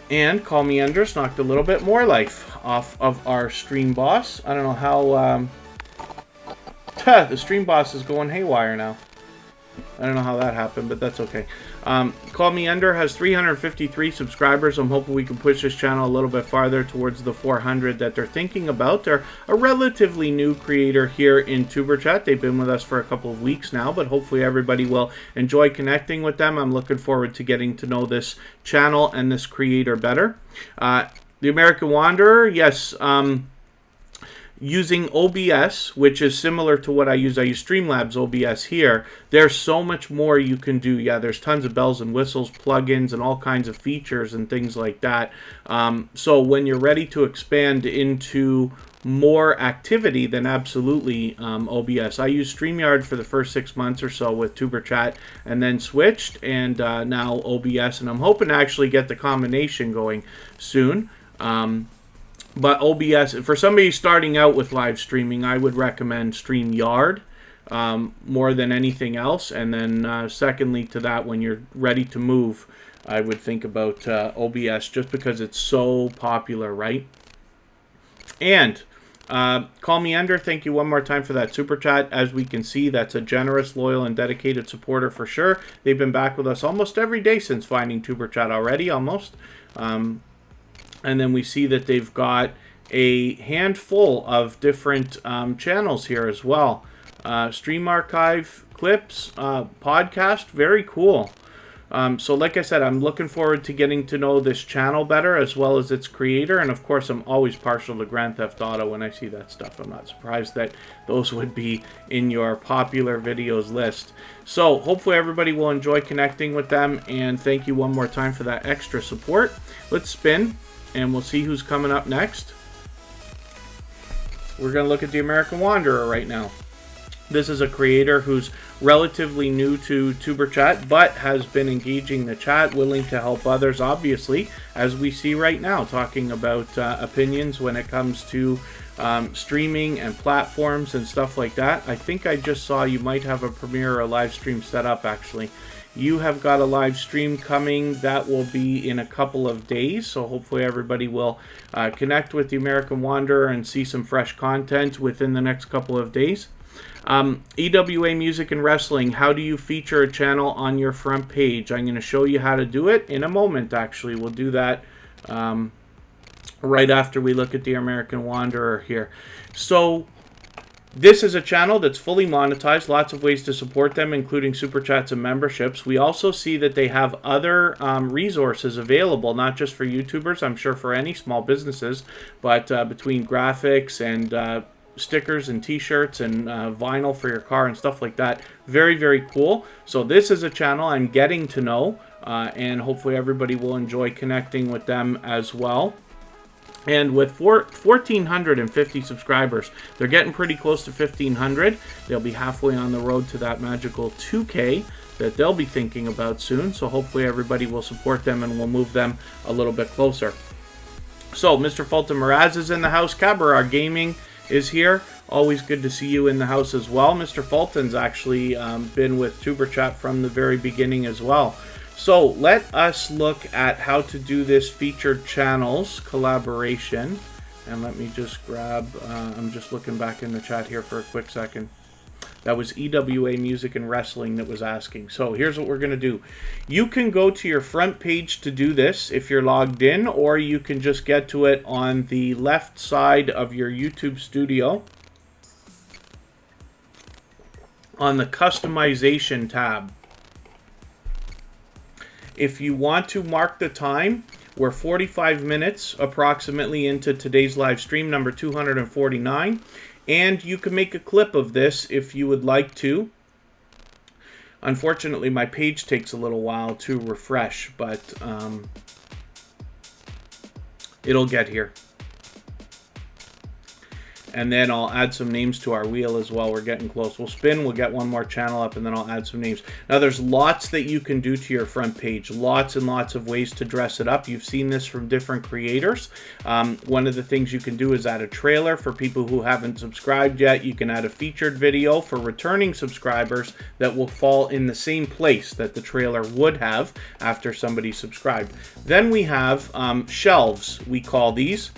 And Call Me Under's knocked a little bit more life off of our stream boss. I don't know how the stream boss is going haywire now. I don't know how that happened, but that's okay. Call Me Under has 353 subscribers. I'm hoping we can push this channel a little bit farther towards the 400 that they're thinking about. They're a relatively new creator here in Tuberchat. They've been with us for a couple of weeks now, but hopefully everybody will enjoy connecting with them. I'm looking forward to getting to know this channel and this creator better. The American Wanderer, yes, using OBS, which is similar to what I use Streamlabs OBS here. There's so much more you can do. Yeah, there's tons of bells and whistles, plugins, and all kinds of features and things like that. So when you're ready to expand into more activity, then absolutely OBS. I used StreamYard for the first 6 months or so with Tuberchat and then switched, and now OBS, and I'm hoping to actually get the combination going soon. But OBS, for somebody starting out with live streaming, I would recommend StreamYard more than anything else. And then secondly to that, when you're ready to move, I would think about OBS just because it's so popular, right? And Call Me Under, thank you one more time for that super chat. As we can see, that's a generous, loyal, and dedicated supporter for sure. They've been back with us almost every day since finding Tuberchat already, almost. And then we see that they've got a handful of different channels here as well. Stream archive, clips, podcast, very cool. So like I said, I'm looking forward to getting to know this channel better as well as its creator. And of course, I'm always partial to Grand Theft Auto when I see that stuff. I'm not surprised that those would be in your popular videos list. So hopefully everybody will enjoy connecting with them. And thank you one more time for that extra support. Let's spin. And we'll see who's coming up next. We're going to look at the American Wanderer right now. This is a creator who's relatively new to Tuberchat, but has been engaging the chat, willing to help others, obviously, as we see right now, talking about opinions when it comes to streaming and platforms and stuff like that. I think I just saw you might have a premiere or a live stream set up, actually. You have got a live stream coming that will be in a couple of days, so hopefully everybody will connect with the American Wanderer and see some fresh content within the next couple of days. EWA Music and Wrestling, how do you feature a channel on your front page? I'm going to show you how to do it in a moment, actually. We'll do that right after we look at the American Wanderer here. So this is a channel that's fully monetized, lots of ways to support them, including super chats and memberships. We also see that they have other resources available, not just for YouTubers, I'm sure for any small businesses, but between graphics and stickers and t-shirts and vinyl for your car and stuff like that. Very, very cool. So this is a channel I'm getting to know, and hopefully everybody will enjoy connecting with them as well. And with 1,450 subscribers, they're getting pretty close to 1,500. They'll be halfway on the road to that magical 2K that they'll be thinking about soon. So hopefully everybody will support them and we'll move them a little bit closer. So Mr. Fulton Miraz is in the house. Cabaret Gaming is here. Always good to see you in the house as well. Mr. Fulton's actually been with Tuberchat from the very beginning as well. So let us look at how to do this featured channels collaboration. And let me just grab, I'm just looking back in the chat here for a quick second. That was EWA Music and Wrestling that was asking. So here's what we're going to do. You can go to your front page to do this if you're logged in, or you can just get to it on the left side of your YouTube studio on the customization tab. If you want to mark the time, we're 45 minutes approximately into today's live stream, number 249. And you can make a clip of this if you would like to. Unfortunately, my page takes a little while to refresh, but it'll get here. And then I'll add some names to our wheel as well. We're getting close. We'll spin, we'll get one more channel up, and then I'll add some names. Now, there's lots that you can do to your front page. Lots and lots of ways to dress it up. You've seen this from different creators. One of the things you can do is add a trailer for people who haven't subscribed yet. You can add a featured video for returning subscribers that will fall in the same place that the trailer would have after somebody subscribed. Then we have shelves, we call these,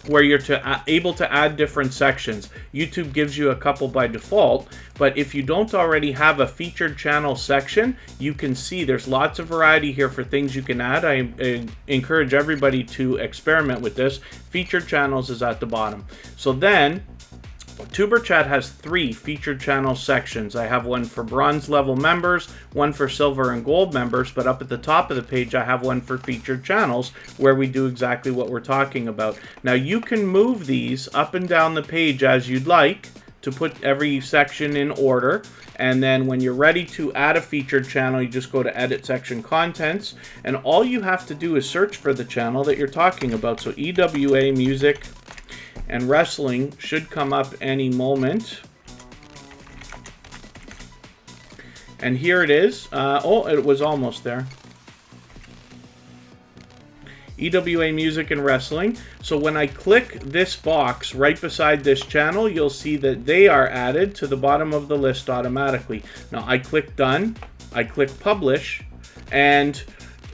where you're able to add different sections. YouTube gives you a couple by default, but if you don't already have a featured channel section, you can see there's lots of variety here for things you can add. I encourage everybody to experiment with this. Featured channels is at the bottom. So then, Superchat has 3 featured channel sections. I have one for bronze level members, one for silver and gold members, but up at the top of the page I have one for featured channels where we do exactly what we're talking about. Now you can move these up and down the page as you'd like to put every section in order, and then when you're ready to add a featured channel, you just go to edit section contents, and all you have to do is search for the channel that you're talking about. So EWA music and wrestling should come up any moment. And here it is. Oh, it was almost there. EWA music and wrestling. So when I click this box right beside this channel, you'll see that they are added to the bottom of the list automatically. Now I click done, I click publish, and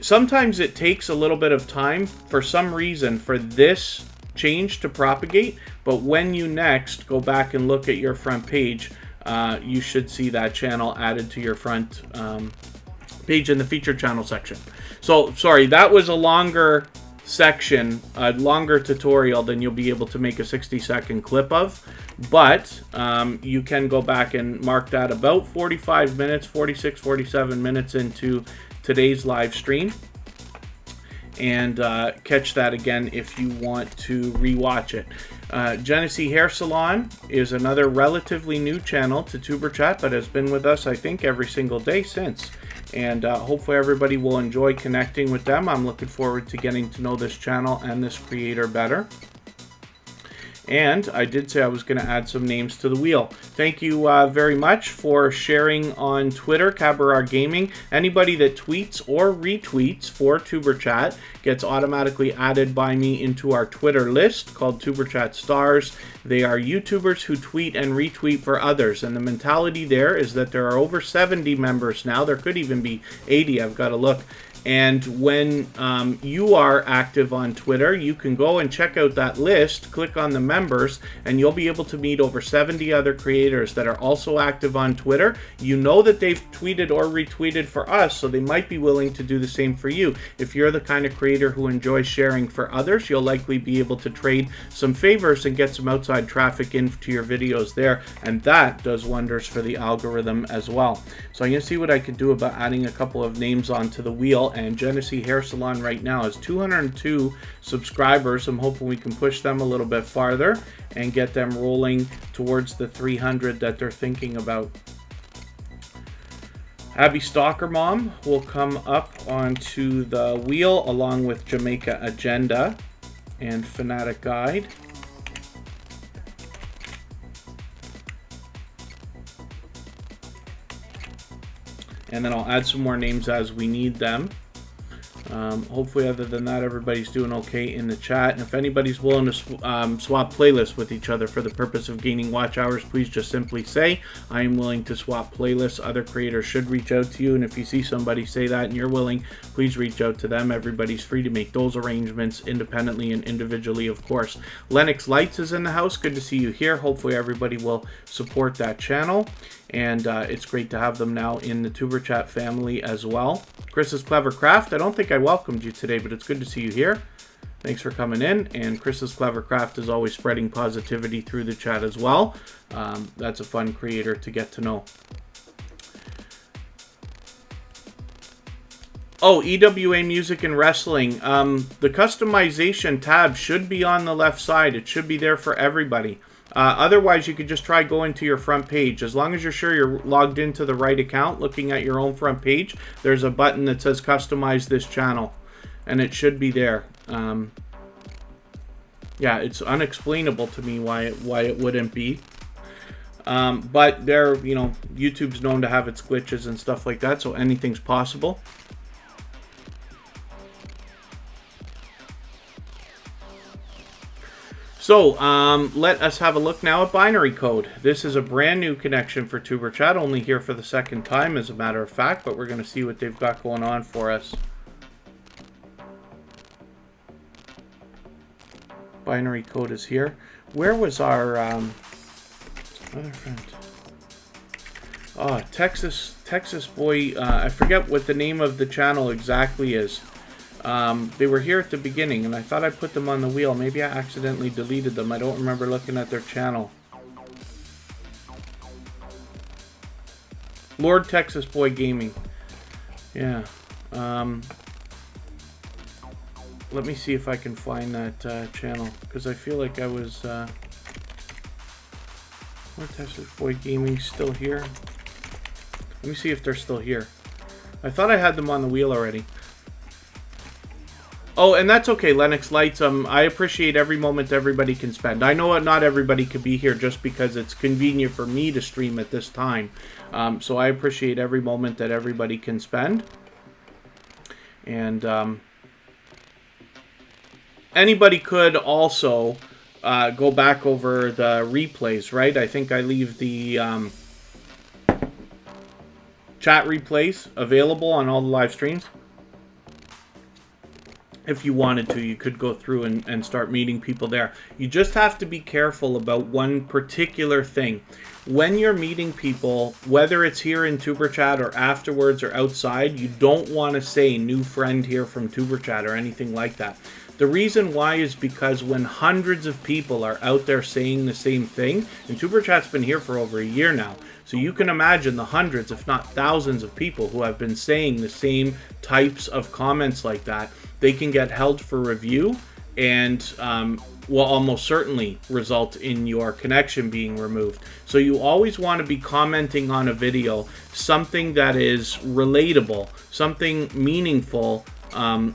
sometimes it takes a little bit of time for some reason for this change to propagate, but when you next go back and look at your front page, you should see that channel added to your front page in the featured channel section. So sorry, that was a longer section, a longer tutorial than you'll be able to make a 60-second clip of, but you can go back and mark that about 45 minutes, 46, 47 minutes into today's live stream, and catch that again if you want to rewatch it. Genesee Hair Salon is another relatively new channel to Superchat, but has been with us, I think, every single day since. And hopefully everybody will enjoy connecting with them. I'm looking forward to getting to know this channel and this creator better. And I did say I was going to add some names to the wheel. Thank you very much for sharing on Twitter, Cabarar Gaming. Anybody that tweets or retweets for TuberChat gets automatically added by me into our Twitter list called TuberChat Stars. They are YouTubers who tweet and retweet for others. And the mentality there is that there are over 70 members now. There could even be 80. I've got to look. And when you are active on Twitter, you can go and check out that list, click on the members, and you'll be able to meet over 70 other creators that are also active on Twitter. You know that they've tweeted or retweeted for us, so they might be willing to do the same for you. If you're the kind of creator who enjoys sharing for others, you'll likely be able to trade some favors and get some outside traffic into your videos there, and that does wonders for the algorithm as well. So I'm going to see what I could do about adding a couple of names onto the wheel. And Genesee Hair Salon right now has 202 subscribers. I'm hoping we can push them a little bit farther and get them rolling towards the 300 that they're thinking about. Abby Stalker Mom will come up onto the wheel along with Jamaica Agenda and Fanatic Guide. And then I'll add some more names as we need them. Hopefully, other than that, everybody's doing okay in the chat. And if anybody's willing to swap playlists with each other for the purpose of gaining watch hours, please just simply say, I am willing to swap playlists. Other creators should reach out to you. And if you see somebody say that and you're willing, please reach out to them. Everybody's free to make those arrangements independently and individually, of course. Lennox Lights is in the house. Good to see you here. Hopefully, everybody will support that channel. And it's great to have them now in the TuberChat family as well. Chris's Clever Craft, I don't think I welcomed you today, but it's good to see you here. Thanks for coming in. And Chris's Clever Craft is always spreading positivity through the chat as well. That's a fun creator to get to know. Oh, EWA Music and Wrestling. The customization tab should be on the left side. It should be there for everybody. Otherwise, you could just try going to your front page. As long as you're sure you're logged into the right account, looking at your own front page, there's a button that says customize this channel, and it should be there. Yeah, it's unexplainable to me why it wouldn't be. But there, you know, YouTube's known to have its glitches and stuff like that, so anything's possible. So, let us have a look now at binary code. This is a brand new connection for Superchat, only here for the second time as a matter of fact, but we're going to see what they've got going on for us. Binary code is here. Where was our other friend? Oh, Texas boy. I forget what the name of the channel exactly is. They were here at the beginning, and I thought I put them on the wheel. Maybe I accidentally deleted them. I don't remember looking at their channel. Lord Texas Boy Gaming. Yeah. Let me see if I can find that channel, because I feel like I was... Lord Texas Boy Gaming still here. Let me see if they're still here. I thought I had them on the wheel already. Oh, and that's okay, Lennox Lights. I appreciate every moment everybody can spend. I know not everybody could be here just because it's convenient for me to stream at this time. So I appreciate every moment that everybody can spend. And anybody could also go back over the replays, right? I think I leave the chat replays available on all the live streams. If you wanted to, you could go through and start meeting people there. You just have to be careful about one particular thing. When you're meeting people, whether it's here in Superchat or afterwards or outside, you don't want to say new friend here from Superchat or anything like that. The reason why is because when hundreds of people are out there saying the same thing, and Superchat's been here for over a year now, so you can imagine the hundreds, if not thousands of people who have been saying the same types of comments like that, they can get held for review and will almost certainly result in your connection being removed. So you always want to be commenting on a video something that is relatable, something meaningful,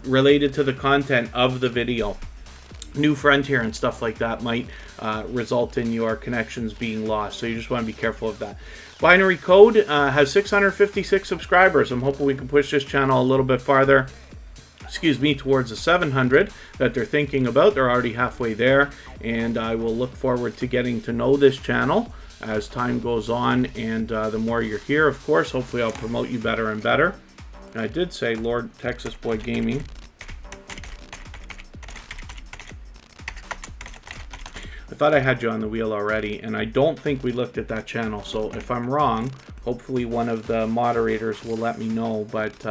related to the content of the video. New friend here and stuff like that might result in your connections being lost, so you just want to be careful of that. Binary Code has 656 subscribers. I'm hoping we can push this channel a little bit farther, towards the 700 that they're thinking about. They're already halfway there, and I will look forward to getting to know this channel as time goes on, and the more you're here, of course, hopefully I'll promote you better and better. And I did say Lord Texas Boy Gaming. I thought I had you on the wheel already, and I don't think we looked at that channel, so if I'm wrong, hopefully one of the moderators will let me know, but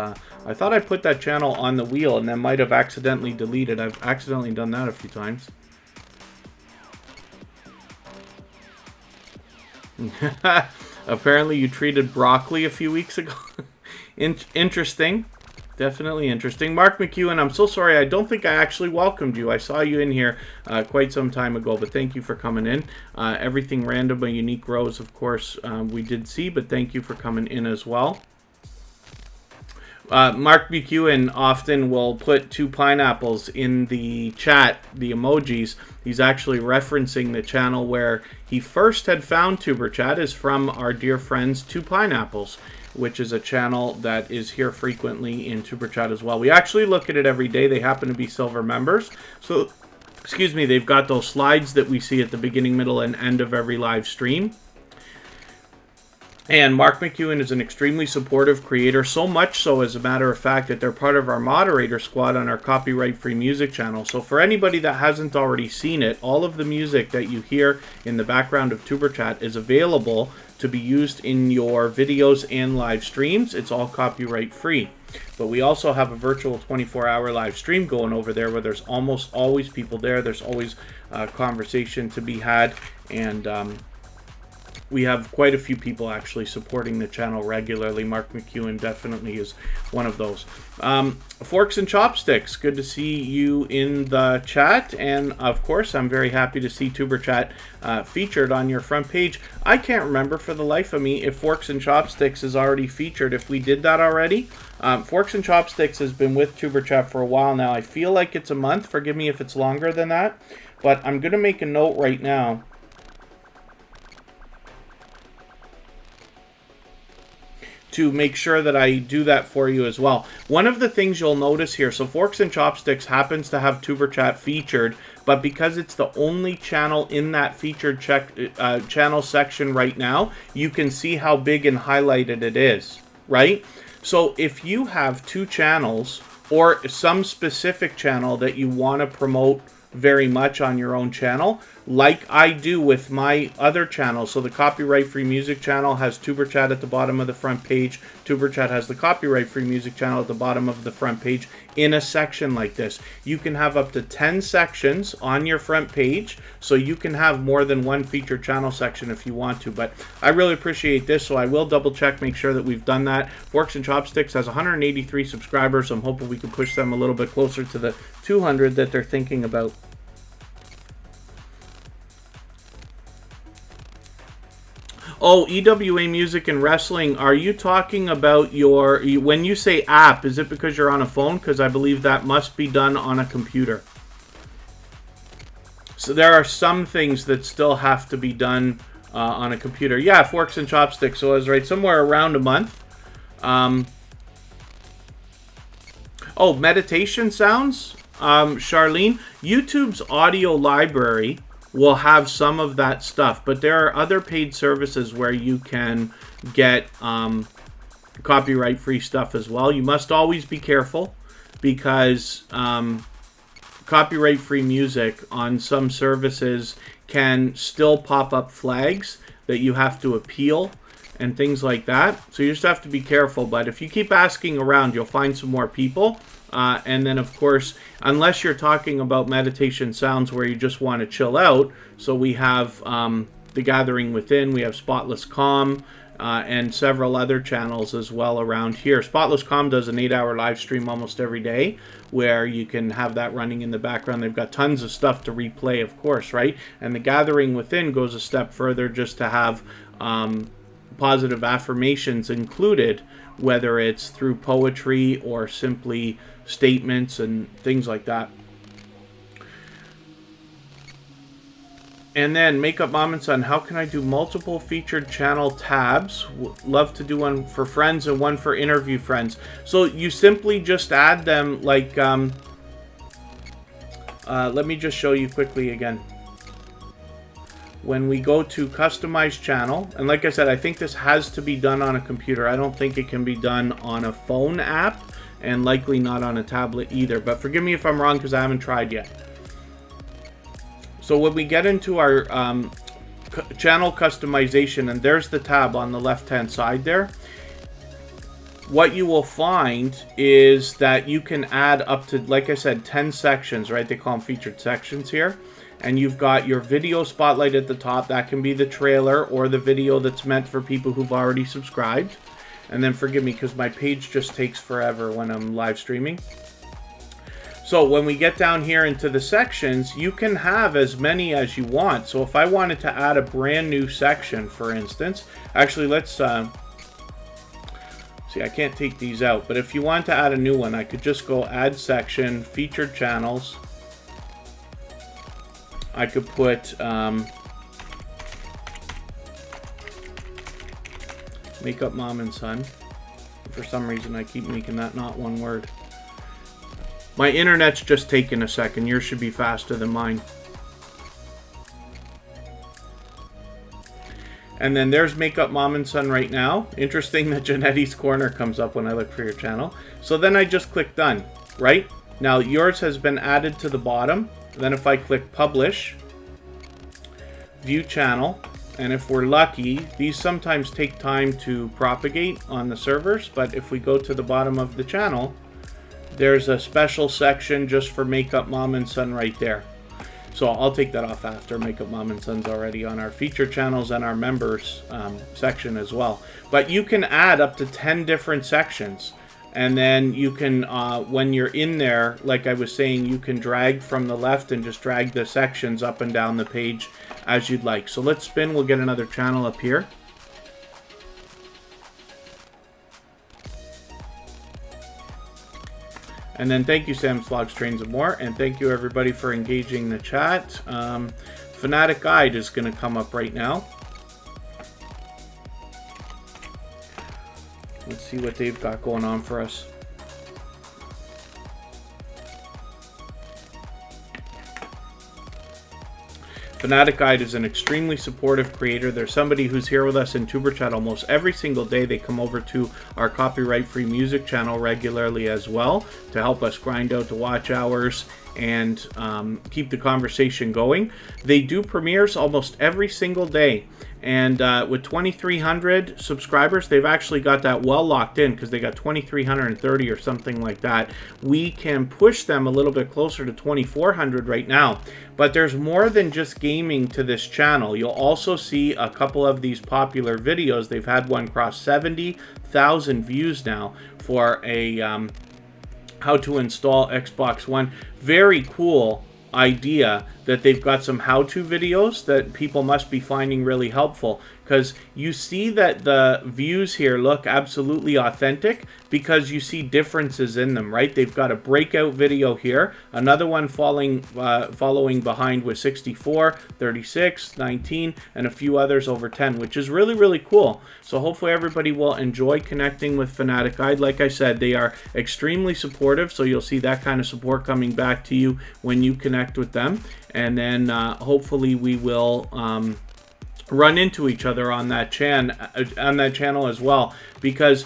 I thought I put that channel on the wheel and then might have accidentally deleted. I've accidentally done that a few times. Apparently you treated broccoli a few weeks ago. Interesting. Definitely interesting. Mark McEwen, I'm so sorry. I don't think I actually welcomed you. I saw you in here quite some time ago, but thank you for coming in. Everything random and unique rows, of course, we did see, but thank you for coming in as well. Mark McEwen often will put 2 pineapples in the chat, the emojis. He's actually referencing the channel where he first had found Superchat is from our dear friends 2 Pineapples, which is a channel that is here frequently in Superchat as well. We actually look at it every day. They happen to be silver members. So, excuse me, they've got those slides that we see at the beginning, middle, and end of every live stream. And Mark McEwen is an extremely supportive creator, so much so, as a matter of fact, that they're part of our moderator squad on our copyright-free music channel. So for anybody that hasn't already seen it, all of the music that you hear in the background of Superchat is available to be used in your videos and live streams. It's all copyright-free. But we also have a virtual 24-hour live stream going over there where there's almost always people there. There's always conversation to be had, and we have quite a few people actually supporting the channel regularly. Mark McEwen definitely is one of those. Forks and Chopsticks, good to see you in the chat. And of course, I'm very happy to see Superchat featured on your front page. I can't remember for the life of me if Forks and Chopsticks is already featured, if we did that already. Forks and Chopsticks has been with Superchat for a while now. I feel like it's a month. Forgive me if it's longer than that. But I'm going to make a note right now to make sure that I do that for you as well. One of the things you'll notice here, so Forks and Chopsticks happens to have Superchat featured, but because it's the only channel in that featured channel section right now, you can see how big and highlighted it is, right? So if you have two channels or some specific channel that you want to promote very much on your own channel, like I do with my other channel. So the copyright-free music channel has Tuberchat at the bottom of the front page. Tuberchat has the copyright-free music channel at the bottom of the front page in a section like this. You can have up to 10 sections on your front page, so you can have more than one featured channel section if you want to. But I really appreciate this, so I will double check, make sure that we've done that. Forks and Chopsticks has 183 subscribers. I'm hoping we can push them a little bit closer to the 200 that they're thinking about. Oh, EWA Music and Wrestling, are you talking about your, when you say app, is it because you're on a phone? Because I believe that must be done on a computer. So there are some things that still have to be done on a computer. Yeah, Forks and Chopsticks, so I was right, somewhere around a month. Oh, meditation sounds? Charlene, YouTube's audio library will have some of that stuff, but there are other paid services where you can get copyright-free stuff as well. You must always be careful because copyright-free music on some services can still pop up flags that you have to appeal and things like that. So you just have to be careful, but if you keep asking around, you'll find some more people. And then, of course, unless you're talking about meditation sounds where you just want to chill out, so we have The Gathering Within, we have Spotless Calm, and several other channels as well around here. Spotless Calm does an 8-hour live stream almost every day where you can have that running in the background. They've got tons of stuff to replay, of course, right? And The Gathering Within goes a step further just to have positive affirmations included, whether it's through poetry or simply statements and things like that. And then Makeup Mom and Son, how can I do multiple featured channel tabs? Love to do one for friends and one for interview friends. So you simply just add them like, let me just show you quickly again. When we go to customize channel, and like I said, I think this has to be done on a computer. I don't think it can be done on a phone app, and likely not on a tablet either. But forgive me if I'm wrong because I haven't tried yet. So when we get into our channel customization, and there's the tab on the left-hand side there, what you will find is that you can add up to, like I said, 10 sections, right? They call them featured sections here. And you've got your video spotlight at the top. That can be the trailer or the video that's meant for people who've already subscribed. And then forgive me because my page just takes forever when I'm live streaming. So when we get down here into the sections, you can have as many as you want. So if I wanted to add a brand new section, for instance, actually let's see, I can't take these out, but if you want to add a new one, I could just go add section, featured channels. I could put Makeup Mom and Son. For some reason, I keep making that not one word. My internet's just taking a second. Yours should be faster than mine. And then there's Makeup Mom and Son right now. Interesting that Janetti's Corner comes up when I look for your channel. So then I just click Done, right? Now yours has been added to the bottom. Then if I click Publish, View Channel, and if we're lucky, these sometimes take time to propagate on the servers, but if we go to the bottom of the channel, there's a special section just for Makeup Mom and Son right there. So I'll take that off after. Makeup Mom and Sons already on our feature channels and our members section as well. But you can add up to 10 different sections. And then you can, when you're in there, like I was saying, you can drag from the left and just drag the sections up and down the page as you'd like. So let's spin. We'll get another channel up here. And then thank you, Sam's Vlogs, Trains, and More. And thank you, everybody, for engaging the chat. Fanatic Guide is going to come up right now. Let's see what they've got going on for us. Fanatic Guide is an extremely supportive creator. They're somebody who's here with us in Tuber Chat almost every single day. They come over to our copyright-free music channel regularly as well to help us grind out the watch hours and keep the conversation going. They do premieres almost every single day. And with 2,300 subscribers, they've actually got that well locked in because they got 2,330 or something like that. We can push them a little bit closer to 2,400 right now. But there's more than just gaming to this channel. You'll also see a couple of these popular videos. They've had one cross 70,000 views now for a how to install Xbox One. Very cool idea that they've got some how-to videos that people must be finding really helpful, because you see that the views here look absolutely authentic because you see differences in them, right? They've got a breakout video here, another one following behind with 64, 36, 19, and a few others over 10, which is really, really cool. So hopefully everybody will enjoy connecting with Fanatic Guide. Like I said, they are extremely supportive, so you'll see that kind of support coming back to you when you connect with them. And then hopefully we will run into each other on that channel as well, because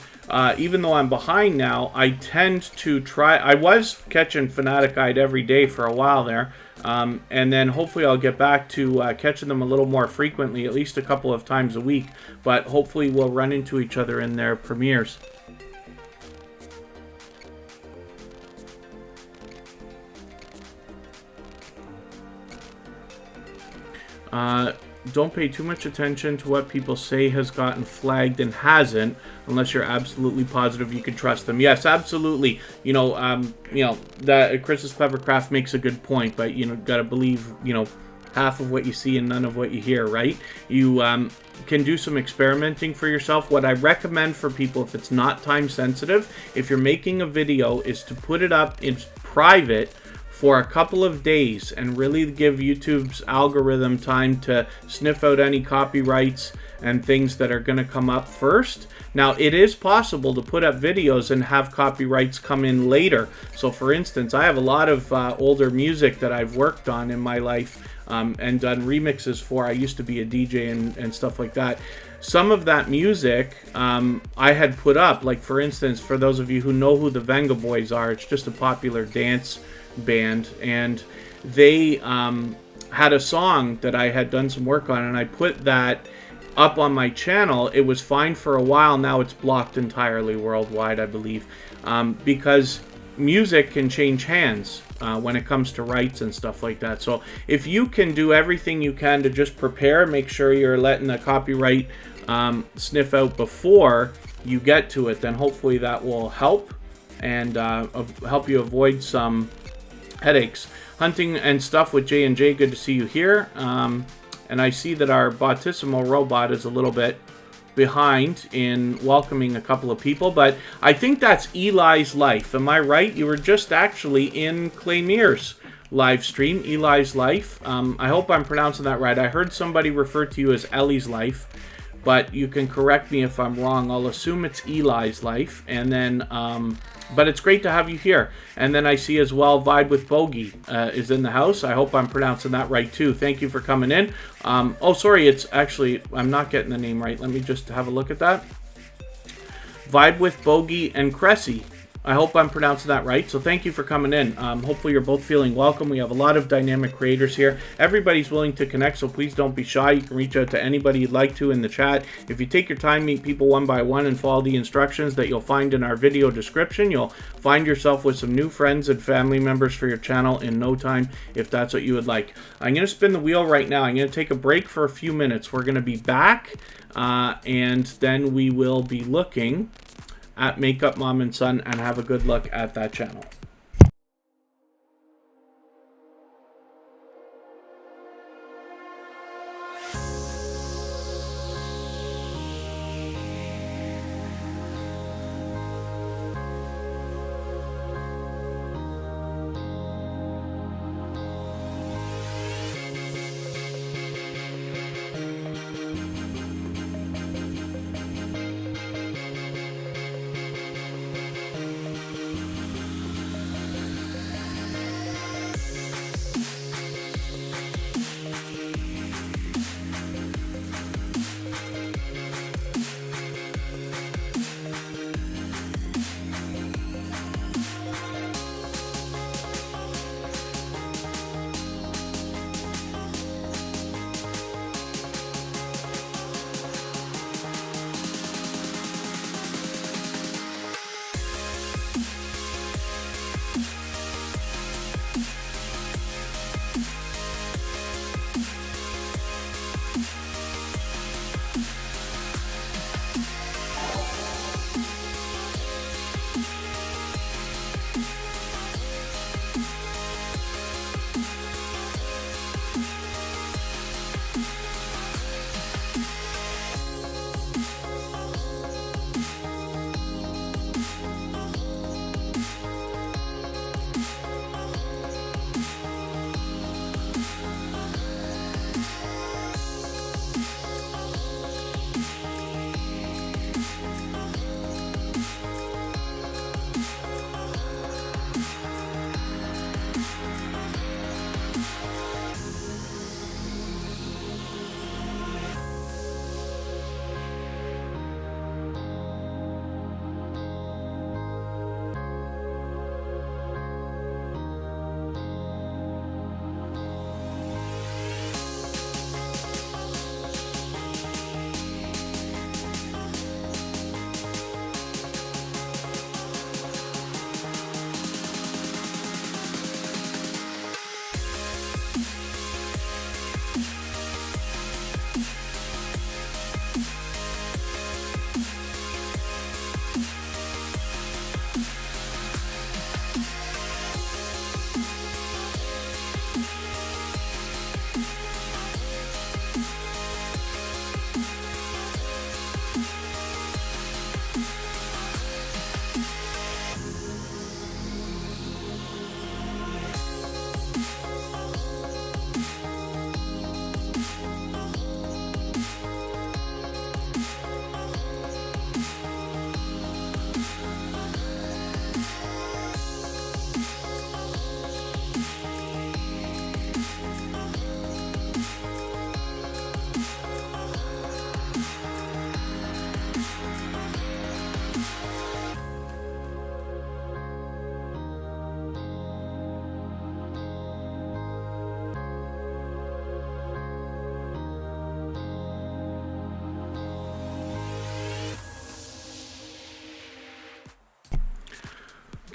even though I'm behind now, I tend to try. I was catching Fanatic Guide every day for a while there, and then hopefully I'll get back to catching them a little more frequently, at least a couple of times a week. But hopefully we'll run into each other in their premieres. Don't pay too much attention to what people say has gotten flagged and hasn't, unless you're absolutely positive you can trust them. Yes, absolutely. That Chris's Clever Craft makes a good point, but gotta believe half of what you see and none of what you hear, right? You can do some experimenting for yourself. What I recommend for people, if it's not time sensitive, if you're making a video, is to put it up in private for a couple of days and really give YouTube's algorithm time to sniff out any copyrights and things that are going to come up first. Now, it is possible to put up videos and have copyrights come in later. So for instance, I have a lot of older music that I've worked on in my life and done remixes for. I used to be a DJ and stuff like that. Some of that music I had put up, like for instance, for those of you who know who the Venga Boys are, it's just a popular dance band, and they had a song that I had done some work on, and I put that up on my channel. It was fine for a while. Now it's blocked entirely worldwide, I believe, because music can change hands when it comes to rights and stuff like that. So if you can do everything you can to just prepare, make sure you're letting the copyright sniff out before you get to it, then hopefully that will help and help you avoid some headaches. Hunting and Stuff with J&J, good to see you here. And I see that our Bautissimo robot is a little bit behind in welcoming a couple of people, but I think that's Eli's Life. Am I right? You were just actually in Claymere's live stream, Eli's Life. I hope I'm pronouncing that right. I heard somebody refer to you as Ellie's Life, but you can correct me if I'm wrong. I'll assume it's Eli's Life. And then, but it's great to have you here. And then I see as well Vibe with Bogey is in the house. I hope I'm pronouncing that right too. Thank you for coming in. Oh, sorry, it's actually, I'm not getting the name right. Let me just have a look at that. Vibe with Bogey and Cressy I hope I'm pronouncing that right. So thank you for coming in. Hopefully you're both feeling welcome. We have a lot of dynamic creators here. Everybody's willing to connect, so please don't be shy. You can reach out to anybody you'd like to in the chat. If you take your time, meet people one by one, and follow the instructions that you'll find in our video description, you'll find yourself with some new friends and family members for your channel in no time, if that's what you would like. I'm going to spin the wheel right now. I'm going to take a break for a few minutes. We're going to be back, and then we will be looking at Makeup Mom and Son and have a good look at that channel.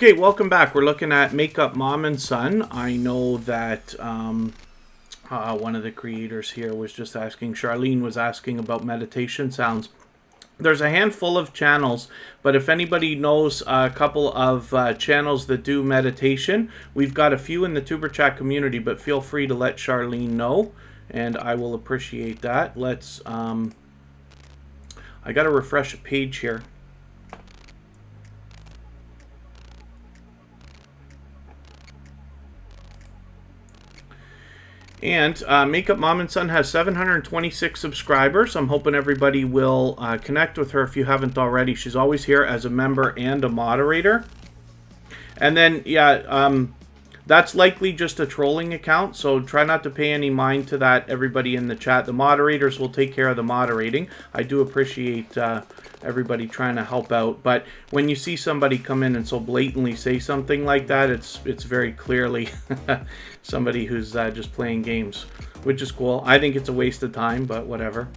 Okay, welcome back. We're looking at Makeup Mom and Son. I know that one of the creators here was just asking, Charlene was asking about meditation sounds. There's a handful of channels, but if anybody knows a couple of channels that do meditation, we've got a few in the Tuber Chat community, but feel free to let Charlene know, and I will appreciate that. Let's, I got to refresh a page here. And Makeup Mom and Son has 726 subscribers. I'm hoping everybody will connect with her if you haven't already. She's always here as a member and a moderator. And then, yeah, That's likely just a trolling account, so try not to pay any mind to that, everybody in the chat. The moderators will take care of the moderating. I do appreciate everybody trying to help out, but when you see somebody come in and so blatantly say something like that, it's very clearly somebody who's just playing games, which is cool. I think it's a waste of time, but whatever.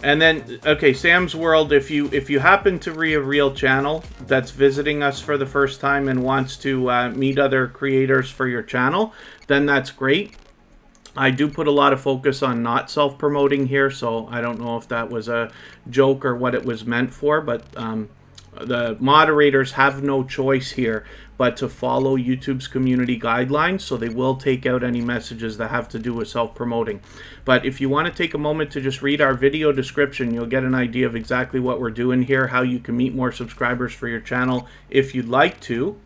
And then okay, Sam's World, if you happen to be a real channel that's visiting us for the first time and wants to meet other creators for your channel, then that's great. I do put a lot of focus on not self-promoting here, so I don't know if that was a joke or what it was meant for, but the moderators have no choice here but to follow YouTube's community guidelines, so they will take out any messages that have to do with self-promoting. But if you want to take a moment to just read our video description, you'll get an idea of exactly what we're doing here, how you can meet more subscribers for your channel if you'd like to,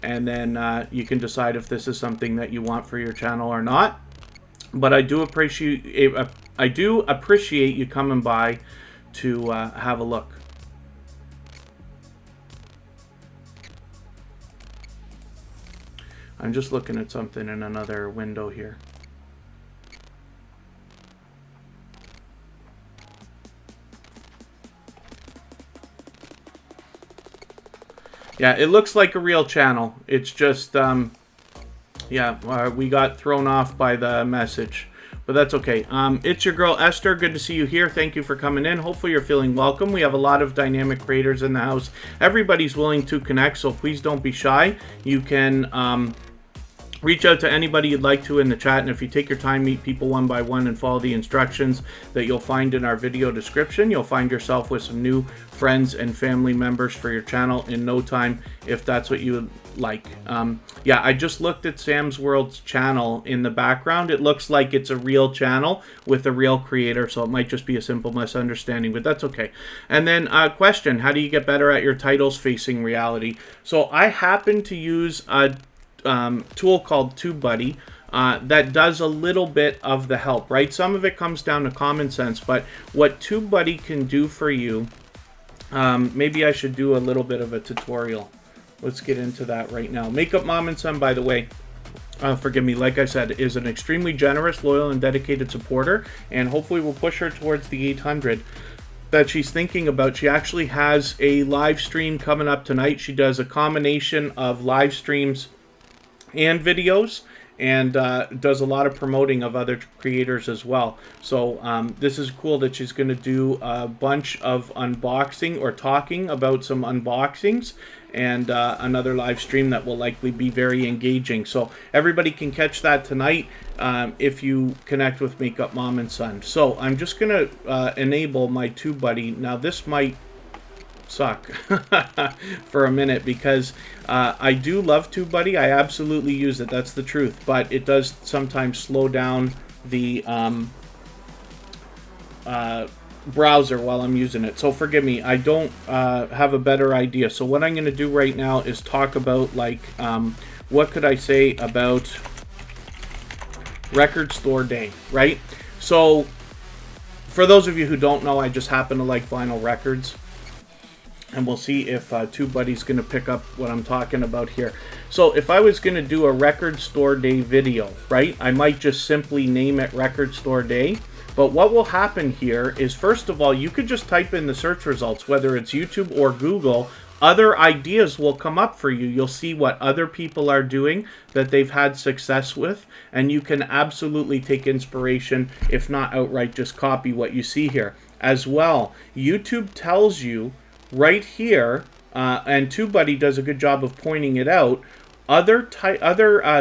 and then you can decide if this is something that you want for your channel or not. But I do appreciate you coming by to have a look. I'm just looking at something in another window here. Yeah, it looks like a real channel. It's just, yeah, we got thrown off by the message. But that's okay. It's your girl Esther. Good to see you here. Thank you for coming in. Hopefully you're feeling welcome. We have a lot of dynamic creators in the house. Everybody's willing to connect, so please don't be shy. You can reach out to anybody you'd like to in the chat, and if you take your time, meet people one by one and follow the instructions that you'll find in our video description, you'll find yourself with some new friends and family members for your channel in no time, if that's what you would like. Yeah, I just looked at Sam's World's channel in the background. It looks like it's a real channel with a real creator, so it might just be a simple misunderstanding, but that's okay. And then question, how do you get better at your titles facing reality? So I happen to use a tool called Tubebuddy that does a little bit of the help, right? Some of it comes down to common sense, but what Tubebuddy can do for you, maybe I should do a little bit of a tutorial. Let's get into that right now. Makeup Mom and Son, by the way, forgive me, like I said, is an extremely generous, loyal, and dedicated supporter, and hopefully we'll push her towards the 800 that she's thinking about. She actually has a live stream coming up tonight. She does a combination of live streams and videos, and does a lot of promoting of other creators as well. So this is cool that she's going to do a bunch of unboxing or talking about some unboxings, and another live stream that will likely be very engaging. So everybody can catch that tonight if you connect with Makeup Mom and Son. So I'm just going to enable my Tubebuddy. Now this might suck for a minute, because I do love Tubebuddy. I absolutely use it, that's the truth, but it does sometimes slow down the browser while I'm using it, so forgive me. I don't have a better idea. So what I'm going to do right now is talk about, like, what could I say about Record Store Day, right? So for those of you who don't know, I just happen to like vinyl records, and we'll see if Tubebuddy's going to pick up what I'm talking about here. So if I was going to do a Record Store Day video, right, I might just simply name it Record Store Day. But what will happen here is, first of all, you could just type in the search results, whether it's YouTube or Google. Other ideas will come up for you. You'll see what other people are doing that they've had success with, and you can absolutely take inspiration, if not outright just copy what you see here. As well, YouTube tells you right here, and Tubebuddy does a good job of pointing it out, other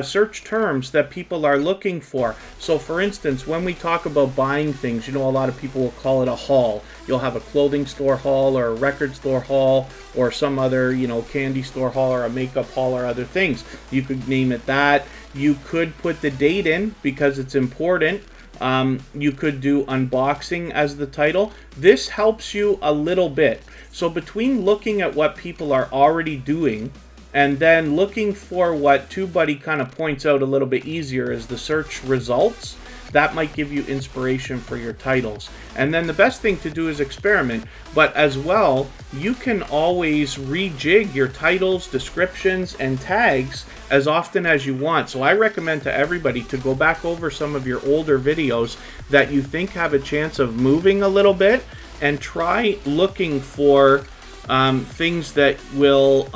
search terms that people are looking for. So for instance, when we talk about buying things, you know, a lot of people will call it a haul. You'll have a clothing store haul or a record store haul or some other, you know, candy store haul or a makeup haul or other things. You could name it that. You could put the date in because it's important. You could do unboxing as the title. This helps you a little bit. So between looking at what people are already doing and then looking for what Tubebuddy kind of points out a little bit easier is the search results. That might give you inspiration for your titles. And then the best thing to do is experiment, but as well, you can always rejig your titles, descriptions, and tags as often as you want. So I recommend to everybody to go back over some of your older videos that you think have a chance of moving a little bit and try looking for things that will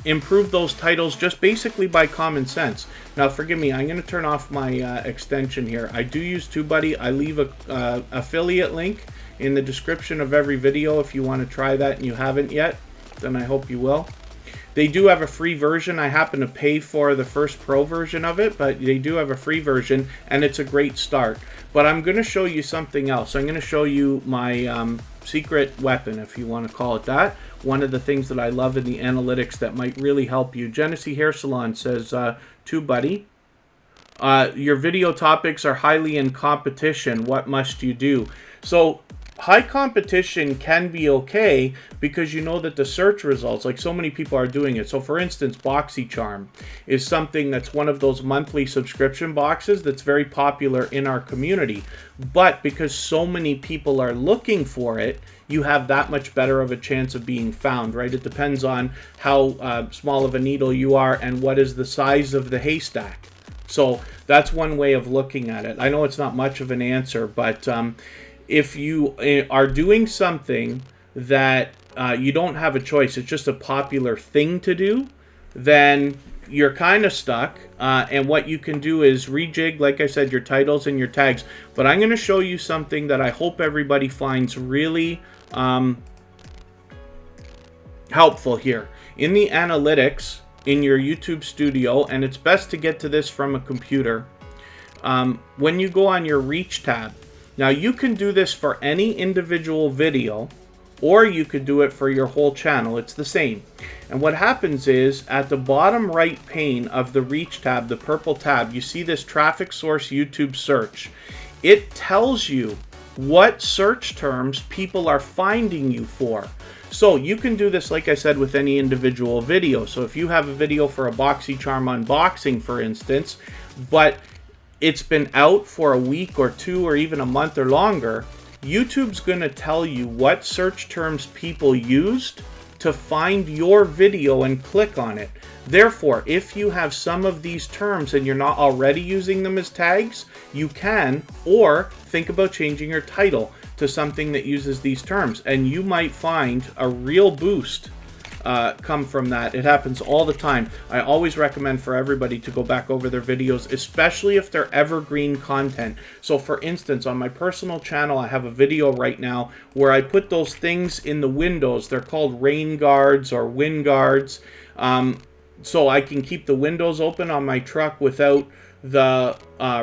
improve those titles just basically by common sense. Now forgive me, I'm going to turn off my extension here. I do use Tubebuddy. I leave a affiliate link in the description of every video if you want to try that and you haven't yet, then I hope you will. They do have a free version. I happen to pay for the first pro version of it, but they do have a free version and it's a great start. But I'm going to show you something else. I'm going to show you my secret weapon, if you want to call it that. One of the things that I love in the analytics that might really help you. Genesee Hair Salon says, Tubebuddy, your video topics are highly in competition. What must you do? So high competition can be okay because you know that the search results, like so many people are doing it. So for instance, BoxyCharm is something that's one of those monthly subscription boxes that's very popular in our community. But because so many people are looking for it, you have that much better of a chance of being found, right? It depends on how small of a needle you are and what is the size of the haystack. So that's one way of looking at it. I know it's not much of an answer, but if you are doing something that you don't have a choice, it's just a popular thing to do, then you're kind of stuck. And what you can do is rejig, like I said, your titles and your tags. But I'm going to show you something that I hope everybody finds really helpful here. In the analytics, in your YouTube studio, and it's best to get to this from a computer, when you go on your reach tab, now you can do this for any individual video, or you could do it for your whole channel. It's the same. And what happens is at the bottom right pane of the reach tab, the purple tab, you see this traffic source YouTube search. It tells you what search terms people are finding you for. So you can do this, like I said, with any individual video. So if you have a video for a BoxyCharm unboxing, for instance, but it's been out for a week or two or even a month or longer, YouTube's going to tell you what search terms people used to find your video and click on it. Therefore, if you have some of these terms and you're not already using them as tags, you can, or think about changing your title to something that uses these terms, and you might find a real boost come from that. It happens all the time. I always recommend for everybody to go back over their videos, especially if they're evergreen content. So for instance, on my personal channel, I have a video right now where I put those things in the windows. They're called rain guards or wind guards. So I can keep the windows open on my truck without the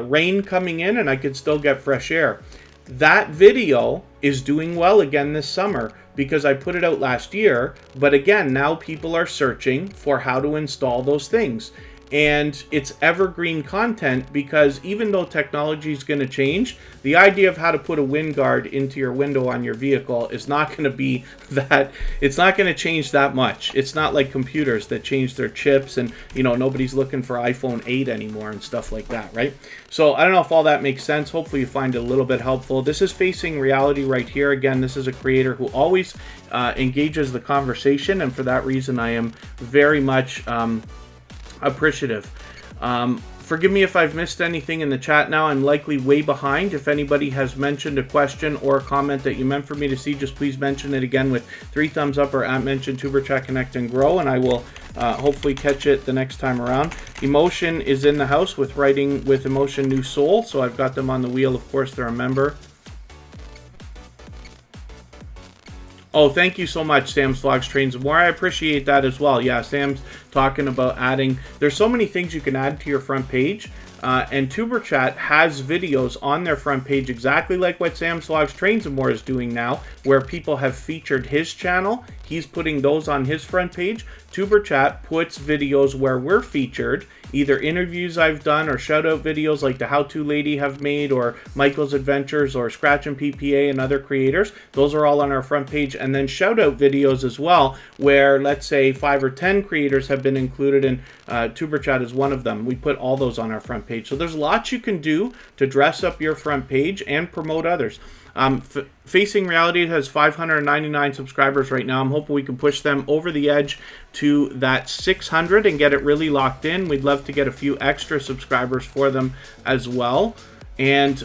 rain coming in, and I can still get fresh air. That video is doing well again this summer because I put it out last year, but again, now people are searching for how to install those things. And it's evergreen content because even though technology is going to change, the idea of how to put a wind guard into your window on your vehicle is not going to be that, it's not going to change that much. It's not like computers that change their chips and, you know, nobody's looking for iPhone 8 anymore and stuff like that, right? So I don't know if all that makes sense. Hopefully you find it a little bit helpful. This is Facing Reality right here. Again, this is a creator who always engages the conversation, and for that reason I am very much appreciative. Forgive me if I've missed anything in the chat now. I'm likely way behind. If anybody has mentioned a question or a comment that you meant for me to see, just please mention it again with 3 thumbs up or @mention Superchat Connect and Grow, and I will hopefully catch it the next time around. Emotion is in the house with Writing with Emotion New Soul, so I've got them on the wheel. Of course, they're a member. Oh, thank you so much, Sam's Vlogs, Trains, and More. I appreciate that as well. Yeah, Sam's talking about adding. There's so many things you can add to your front page, and Tuberchat has videos on their front page exactly like what Sam's Vlogs, Trains, and More is doing now, where people have featured his channel. He's putting those on his front page. Tuberchat puts videos where we're featured either interviews I've done or shout out videos like the How To Lady have made, or Michael's Adventures, or Scratch and PPA and other creators. Those are all on our front page. And then shout out videos as well, where let's say 5 or 10 creators have been included, and Superchat is one of them. We put all those on our front page. So there's lots you can do to dress up your front page and promote others. Facing Reality has 599 subscribers right now. I'm hoping we can push them over the edge to that 600 and get it really locked in. We'd love to get a few extra subscribers for them as well. And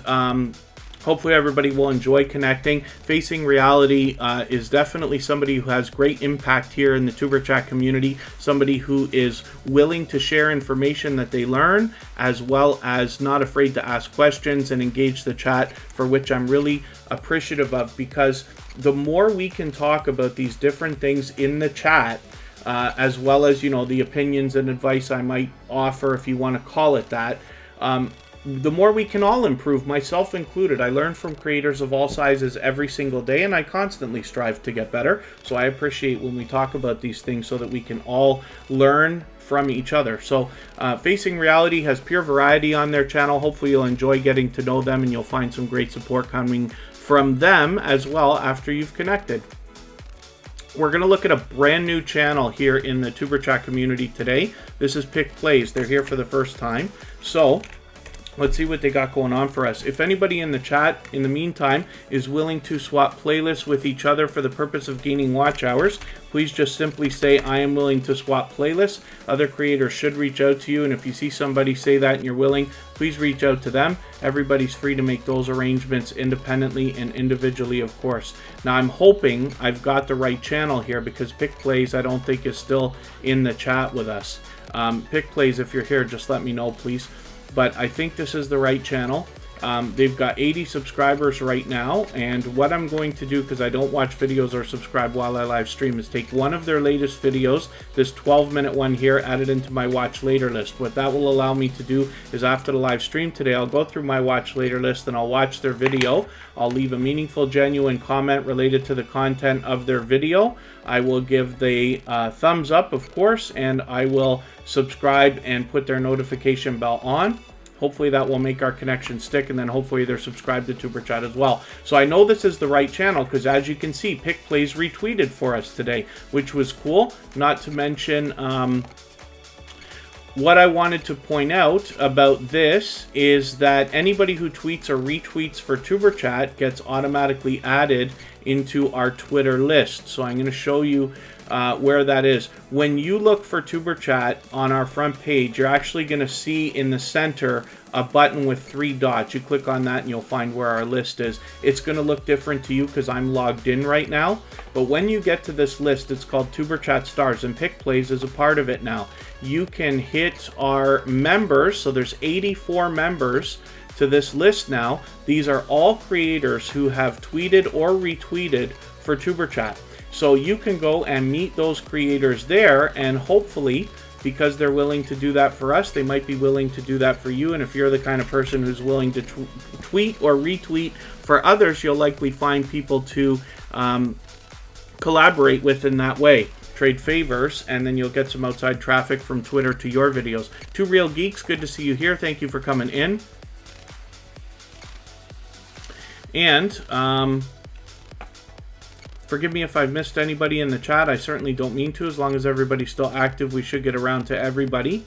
hopefully everybody will enjoy connecting. Facing Reality is definitely somebody who has great impact here in the Superchat community, somebody who is willing to share information that they learn, as well as not afraid to ask questions and engage the chat, for which I'm really appreciative of, because the more we can talk about these different things in the chat, as well as, you know, the opinions and advice I might offer, if you want to call it that, the more we can all improve, myself included. I learn from creators of all sizes every single day, and I constantly strive to get better. So I appreciate when we talk about these things so that we can all learn from each other. So Facing Reality has pure variety on their channel. Hopefully you'll enjoy getting to know them, and you'll find some great support coming from them as well after you've connected. We're going to look at a brand new channel here in the Superchat community today. This is Pick Plays. They're here for the first time. So let's see what they got going on for us. If anybody in the chat, in the meantime, is willing to swap playlists with each other for the purpose of gaining watch hours, please just simply say, I am willing to swap playlists. Other creators should reach out to you, and if you see somebody say that and you're willing, please reach out to them. Everybody's free to make those arrangements independently and individually, of course. Now, I'm hoping I've got the right channel here, because Pick Plays, I don't think, is still in the chat with us. Pick Plays, if you're here, just let me know, please. But I think this is the right channel. They've got 80 subscribers right now, and what I'm going to do, because I don't watch videos or subscribe while I live stream, is take one of their latest videos, this 12-minute one here, add it into my watch later list. What that will allow me to do is, after the live stream today, I'll go through my watch later list and I'll watch their video. I'll leave a meaningful, genuine comment related to the content of their video. I will give the thumbs up, of course, and I will subscribe and put their notification bell on. Hopefully that will make our connection stick, and then hopefully they're subscribed to Superchat as well. So I know this is the right channel, because as you can see, Pick Plays retweeted for us today, which was cool. Not to mention, what I wanted to point out about this is that anybody who tweets or retweets for Superchat gets automatically added into our Twitter list. So I'm going to show you where that is. When you look for Superchat on our front page, you're actually going to see in the center a button with 3 dots. You click on that and you'll find where our list is. It's going to look different to you because I'm logged in right now. But when you get to this list, it's called Superchat Stars, and Pick Plays is a part of it now. You can hit our members. So there's 84 members to this list now. These are all creators who have tweeted or retweeted for Superchat. So you can go and meet those creators there, and hopefully, because they're willing to do that for us, they might be willing to do that for you. And if you're the kind of person who's willing to tweet or retweet for others, you'll likely find people to collaborate with in that way. Trade favors, and then you'll get some outside traffic from Twitter to your videos. Two Real Geeks, good to see you here. Thank you for coming in. And forgive me if I've missed anybody in the chat. I certainly don't mean to. As long as everybody's still active, we should get around to everybody.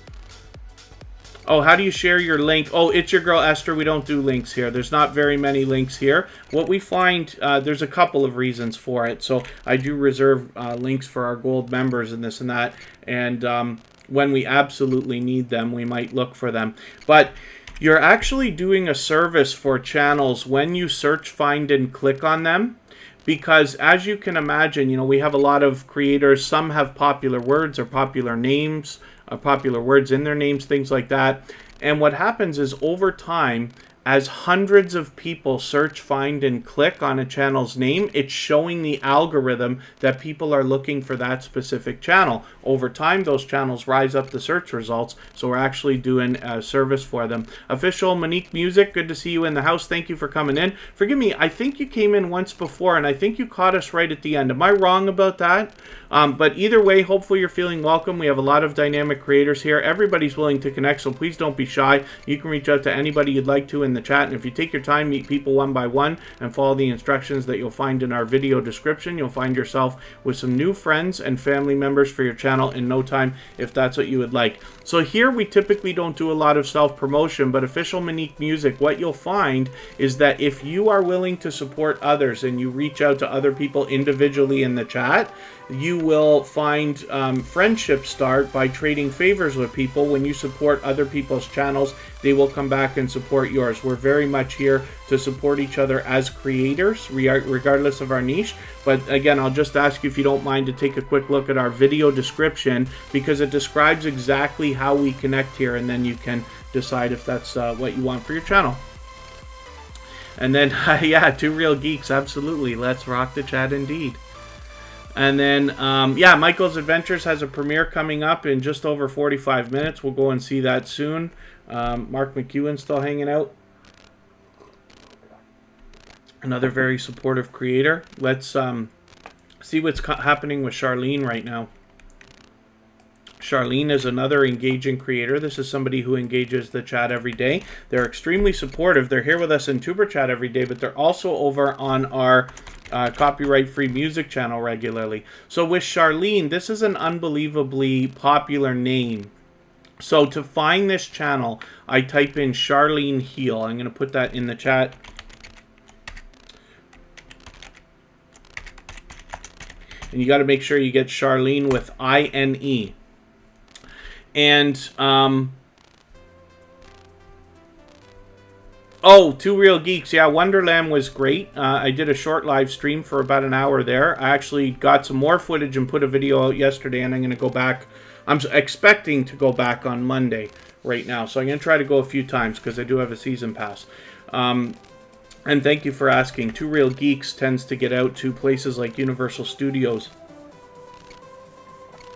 Oh, how do you share your link? Oh, it's your girl Esther. We don't do links here. There's not very many links here. What we find, there's a couple of reasons for it. So I do reserve links for our gold members and this and that. And when we absolutely need them, we might look for them. But you're actually doing a service for channels when you search, find, and click on them. Because as you can imagine, you know, we have a lot of creators. Some have popular words or popular names, popular words in their names, things like that. And what happens is over time, as hundreds of people search, find, and click on a channel's name, it's showing the algorithm that people are looking for that specific channel. Over time, those channels rise up the search results, so we're actually doing a service for them. Official Monique Music, good to see you in the house. Thank you for coming in. Forgive me, I think you came in once before, and I think you caught us right at the end. Am I wrong about that? But either way, hopefully you're feeling welcome. We have a lot of dynamic creators here. Everybody's willing to connect, so please don't be shy. You can reach out to anybody you'd like to in the chat, and if you take your time, meet people one by one, and follow the instructions that you'll find in our video description, you'll find yourself with some new friends and family members for your channel in no time, if that's what you would like. So here we typically don't do a lot of self-promotion, but Official Monique Music, what you'll find is that if you are willing to support others and you reach out to other people individually in the chat, you will find friendships start by trading favors with people. When you support other people's channels, they will come back and support yours. We're very much here to support each other as creators, regardless of our niche. But again, I'll just ask you if you don't mind to take a quick look at our video description, because it describes exactly how we connect here, and then you can decide if that's what you want for your channel. And then, yeah, Two Real Geeks, absolutely. Let's rock the chat indeed. And then, yeah, Michael's Adventures has a premiere coming up in just over 45 minutes. We'll go and see that soon. Mark McEwen's still hanging out. Another very supportive creator. Let's see what's happening with Charlene right now. Charlene is another engaging creator. This is somebody who engages the chat every day. They're extremely supportive. They're here with us in Tuber Chat every day, but they're also over on our copyright-free music channel regularly. So with Charlene, this is an unbelievably popular name. So to find this channel, I type in Charlene Heal. I'm going to put that in the chat. And you got to make sure you get Charlene with I-N-E. And, oh, Two Real Geeks. Yeah, Wonderland was great. I did a short live stream for about an hour there. I actually got some more footage and put a video out yesterday, and I'm going to go back. I'm expecting to go back on Monday right now. So I'm going to try to go a few times because I do have a season pass. And thank you for asking. Two Real Geeks tends to get out to places like Universal Studios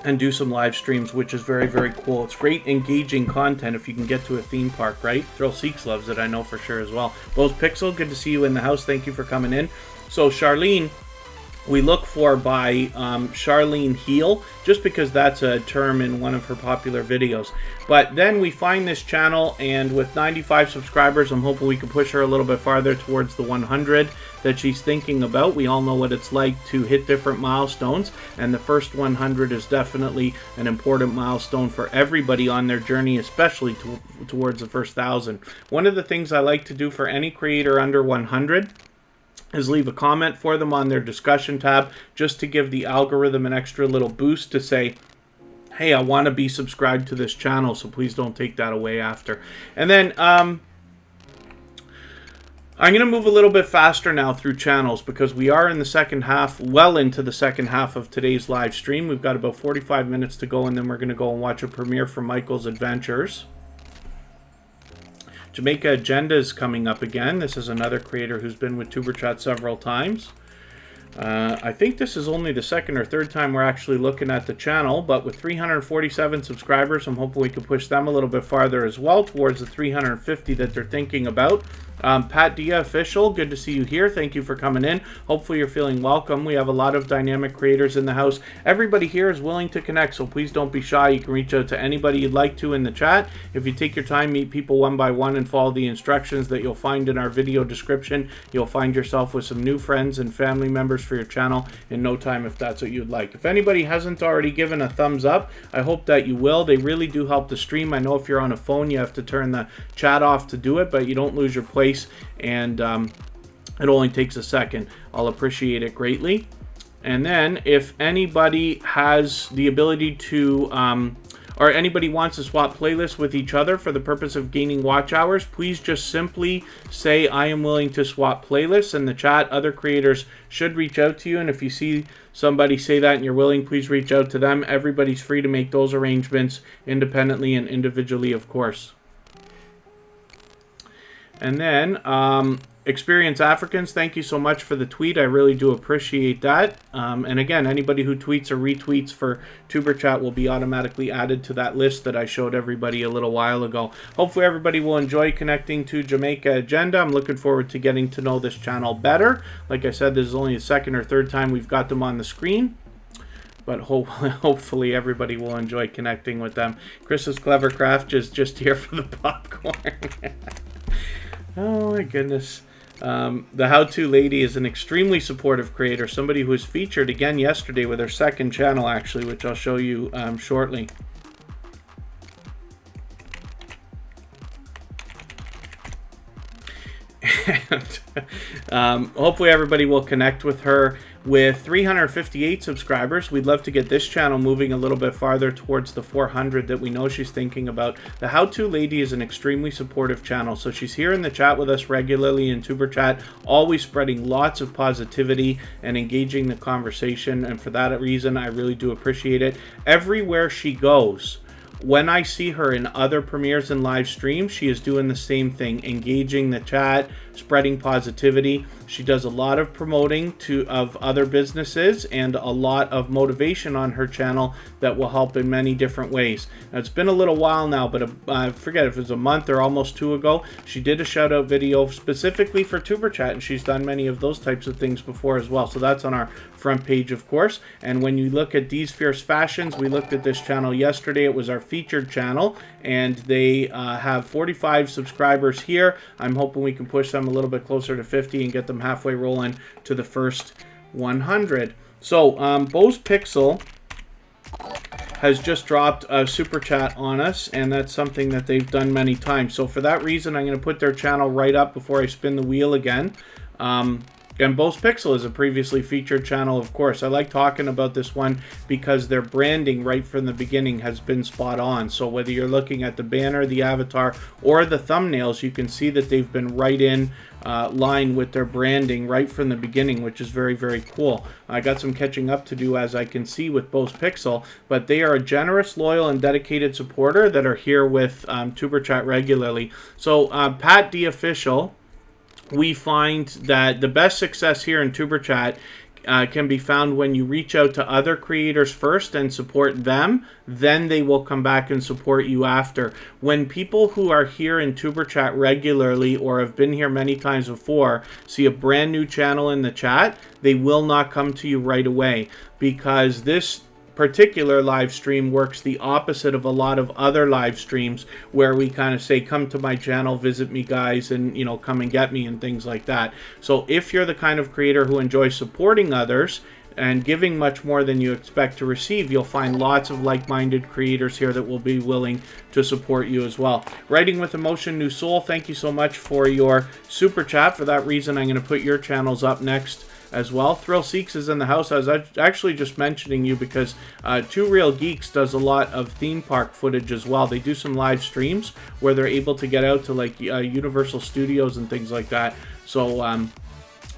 and do some live streams, which is very, very cool. It's great engaging content if you can get to a theme park, right? Thrill Seeks loves it, I know for sure as well. Bose Pixel, good to see you in the house. Thank you for coming in. So Charlene, we look for by Charlene Heal, just because that's a term in one of her popular videos. But then we find this channel, and with 95 subscribers, I'm hoping we can push her a little bit farther towards the 100 that she's thinking about. We all know what it's like to hit different milestones, and the first 100 is definitely an important milestone for everybody on their journey, especially towards the first 1,000. One of the things I like to do for any creator under 100 is leave a comment for them on their discussion tab, just to give the algorithm an extra little boost to say, hey, I want to be subscribed to this channel, so please don't take that away after. And then I'm going to move a little bit faster now through channels, because we are in the second half, well into the second half of today's live stream. We've got about 45 minutes to go, and then we're going to go and watch a premiere for Michael's Adventures. Jamaica Agenda is coming up again. This is another creator who's been with Tuber Chat several times. I think this is only the second or third time we're actually looking at the channel, but with 347 subscribers, I'm hoping we can push them a little bit farther as well, towards the 350 that they're thinking about. Pat Dia Official, good to see you here. Thank you for coming in. Hopefully you're feeling welcome. We have a lot of dynamic creators in the house. Everybody here is willing to connect, so please don't be shy. You can reach out to anybody you'd like to in the chat. If you take your time, meet people one by one, and follow the instructions that you'll find in our video description, you'll find yourself with some new friends and family members for your channel in no time, if that's what you'd like. If anybody hasn't already given a thumbs up, I hope that you will. They really do help the stream. I know if you're on a phone, you have to turn the chat off to do it, but you don't lose your place, and it only takes a second. I'll appreciate it greatly. And then if anybody has the ability to or anybody wants to swap playlists with each other for the purpose of gaining watch hours, please just simply say, I am willing to swap playlists in the chat. Other creators should reach out to you, and if you see somebody say that and you're willing, please reach out to them. Everybody's free to make those arrangements independently and individually, of course. And then Experience Africans, thank you so much for the tweet. I really do appreciate that. And again, anybody who tweets or retweets for Tuber Chat will be automatically added to that list that I showed everybody a little while ago. Hopefully everybody will enjoy connecting to Jamaica Agenda. I'm looking forward to getting to know this channel better. Like I said, this is only the second or third time we've got them on the screen. But hopefully everybody will enjoy connecting with them. Chris's Clever Craft is just here for the popcorn. Oh my goodness. The How-To Lady is an extremely supportive creator, somebody who was featured again yesterday with her second channel, actually, which I'll show you shortly. And hopefully everybody will connect with her. With 358 subscribers, we'd love to get this channel moving a little bit farther towards the 400 that we know she's thinking about. The How-To Lady is an extremely supportive channel, so she's here in the chat with us regularly in Tuber Chat, always spreading lots of positivity and engaging the conversation, and for that reason I really do appreciate it. Everywhere she goes, when I see her in other premieres and live streams, she is doing the same thing, engaging the chat, spreading positivity. She does a lot of promoting of other businesses and a lot of motivation on her channel that will help in many different ways. Now, it's been a little while now, but I forget if it was a month or almost 2 ago, she did a shout out video specifically for Tuber Chat, and she's done many of those types of things before as well. So that's on our front page, of course. And when you look at These Fierce Fashions, we looked at this channel yesterday. It was our featured channel, and they have 45 subscribers here. I'm hoping we can push them a little bit closer to 50 and get them halfway rolling to the first 100. So Bose Pixel has just dropped a super chat on us, and that's something that they've done many times. So for that reason, I'm going to put their channel right up before I spin the wheel again. And Bose Pixel is a previously featured channel, of course. I like talking about this one because their branding right from the beginning has been spot on. So whether you're looking at the banner, the avatar, or the thumbnails, you can see that they've been right in line with their branding right from the beginning, which is very, very cool. I got some catching up to do, as I can see, with Bose Pixel, but they are a generous, loyal, and dedicated supporter that are here with Tuber Chat regularly. So Pat D Official, we find that the best success here in Tuber Chat can be found when you reach out to other creators first and support them, then they will come back and support you after. When people who are here in Tuber Chat regularly or have been here many times before see a brand new channel in the chat, they will not come to you right away, because this particular live stream works the opposite of a lot of other live streams where we kind of say, come to my channel, visit me guys, and you know, come and get me and things like that. So if you're the kind of creator who enjoys supporting others and giving much more than you expect to receive, you'll find lots of like-minded creators here that will be willing to support you as well. Writing with Emotion New Soul, thank you so much for your super chat. For that reason, I'm going to put your channels up next as well. Thrill Seeks is in the house. I was actually just mentioning you because Two Real Geeks does a lot of theme park footage as well. They do some live streams where they're able to get out to like Universal Studios and things like that. So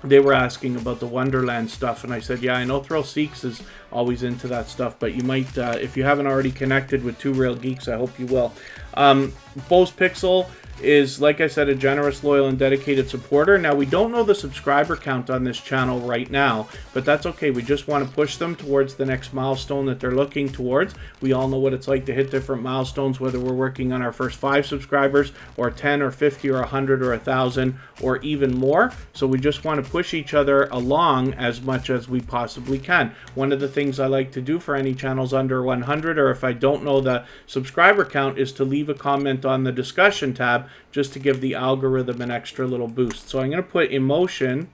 they were asking about the Wonderland stuff, and I said, yeah, I know Thrill Seeks is always into that stuff, but you might, if you haven't already connected with Two Real Geeks, I hope you will. Bose Pixel is, like I said, a generous, loyal, and dedicated supporter. Now, we don't know the subscriber count on this channel right now, but that's okay. We just want to push them towards the next milestone that they're looking towards. We all know what it's like to hit different milestones, whether we're working on our first 5 subscribers, or 10, or 50, or 100, or 1,000, or even more. So we just want to push each other along as much as we possibly can. One of the things I like to do for any channels under 100, or if I don't know the subscriber count, is to leave a comment on the discussion tab just to give the algorithm an extra little boost. So I'm going to put Emotion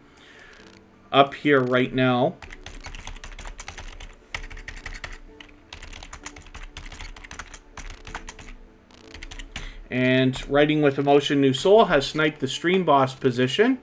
up here right now. And Writing with Emotion New Soul has sniped the Stream Boss position.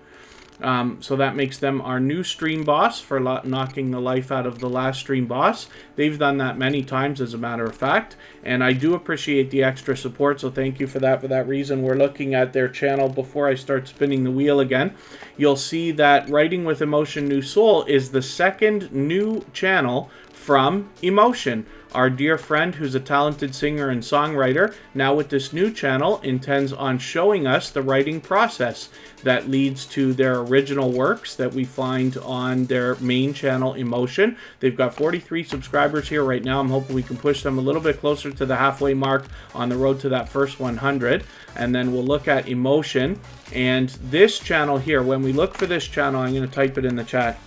So that makes them our new Stream Boss for knocking the life out of the last Stream Boss. They've done that many times, as a matter of fact, and I do appreciate the extra support, so thank you for that. For that reason, we're looking at their channel before I start spinning the wheel again. You'll see that Writing with Emotion New Soul is the second new channel from Emotion, our dear friend who's a talented singer and songwriter. Now with this new channel, intends on showing us the writing process that leads to their original works that we find on their main channel, Emotion. They've got 43 subscribers here right now. I'm hoping we can push them a little bit closer to the halfway mark on the road to that first 100. And then we'll look at Emotion. And this channel here, when we look for this channel, I'm going to type it in the chat.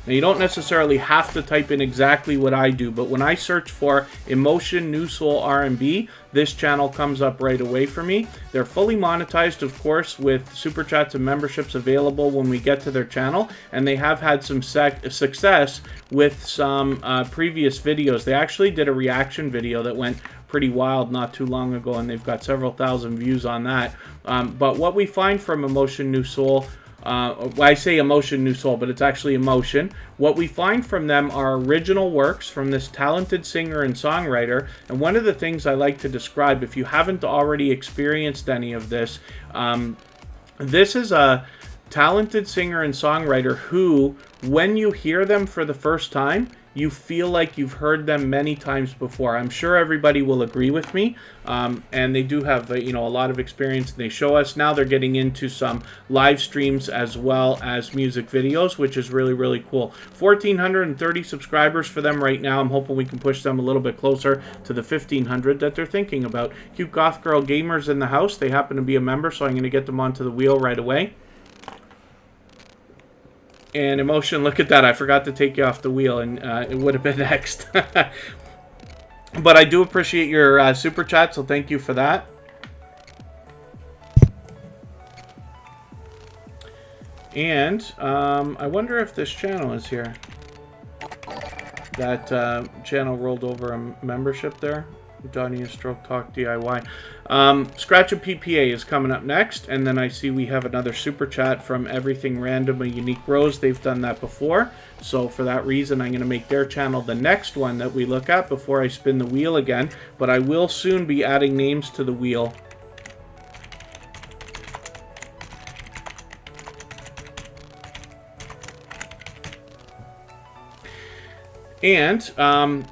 Now, you don't necessarily have to type in exactly what I do, but when I search for Emotion New Soul R&B, this channel comes up right away for me. They're fully monetized, of course, with super chats and memberships available when we get to their channel, and they have had some success with some previous videos. They actually did a reaction video that went pretty wild not too long ago, and they've got several thousand views on that. But what we find from Emotion New Soul, I say Emotion New Soul, but it's actually Emotion. What we find from them are original works from this talented singer and songwriter. And one of the things I like to describe, if you haven't already experienced any of this, this is a talented singer and songwriter who, when you hear them for the first time, you feel like you've heard them many times before. I'm sure everybody will agree with me, and they do have a lot of experience. They show us now they're getting into some live streams as well as music videos, which is really, really cool. 1,430 subscribers for them right now. I'm hoping we can push them a little bit closer to the 1,500 that they're thinking about. Cute Goth Girl Gamers in the house. They happen to be a member, so I'm going to get them onto the wheel right away. And Emotion, look at that. I forgot to take you off the wheel, and it would have been next. But I do appreciate your super chat, so thank you for that. And I wonder if this channel is here. That channel rolled over a membership there. Donnie and Stroke Talk DIY. Scratch and PPA is coming up next, and then I see we have another super chat from Everything Random, a Unique Rose. They've done that before, so for that reason I'm going to make their channel the next one that we look at before I spin the wheel again. But I will soon be adding names to the wheel. And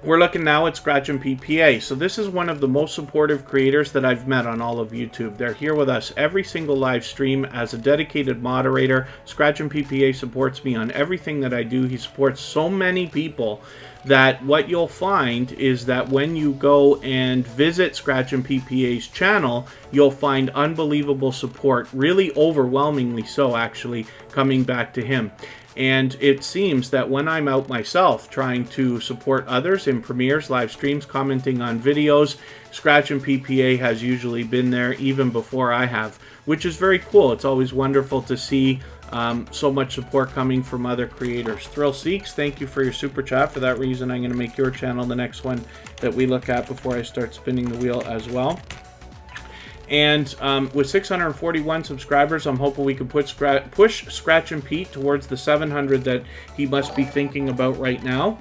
we're looking now at Scratch and PPA. So this is one of the most supportive creators that I've met on all of YouTube. They're here with us every single live stream as a dedicated moderator. Scratch and PPA supports me on everything that I do. He supports so many people that what you'll find is that when you go and visit Scratch and PPA's channel, you'll find unbelievable support, really overwhelmingly so actually, coming back to him. And it seems that when I'm out myself trying to support others in premieres, live streams, commenting on videos, Scratch and PPA has usually been there even before I have, which is very cool. It's always wonderful to see so much support coming from other creators. Thrill Seeks, thank you for your super chat. For that reason, I'm going to make your channel the next one that we look at before I start spinning the wheel as well. And with 641 subscribers, I'm hoping we can push Scratch and Pete towards the 700 that he must be thinking about right now.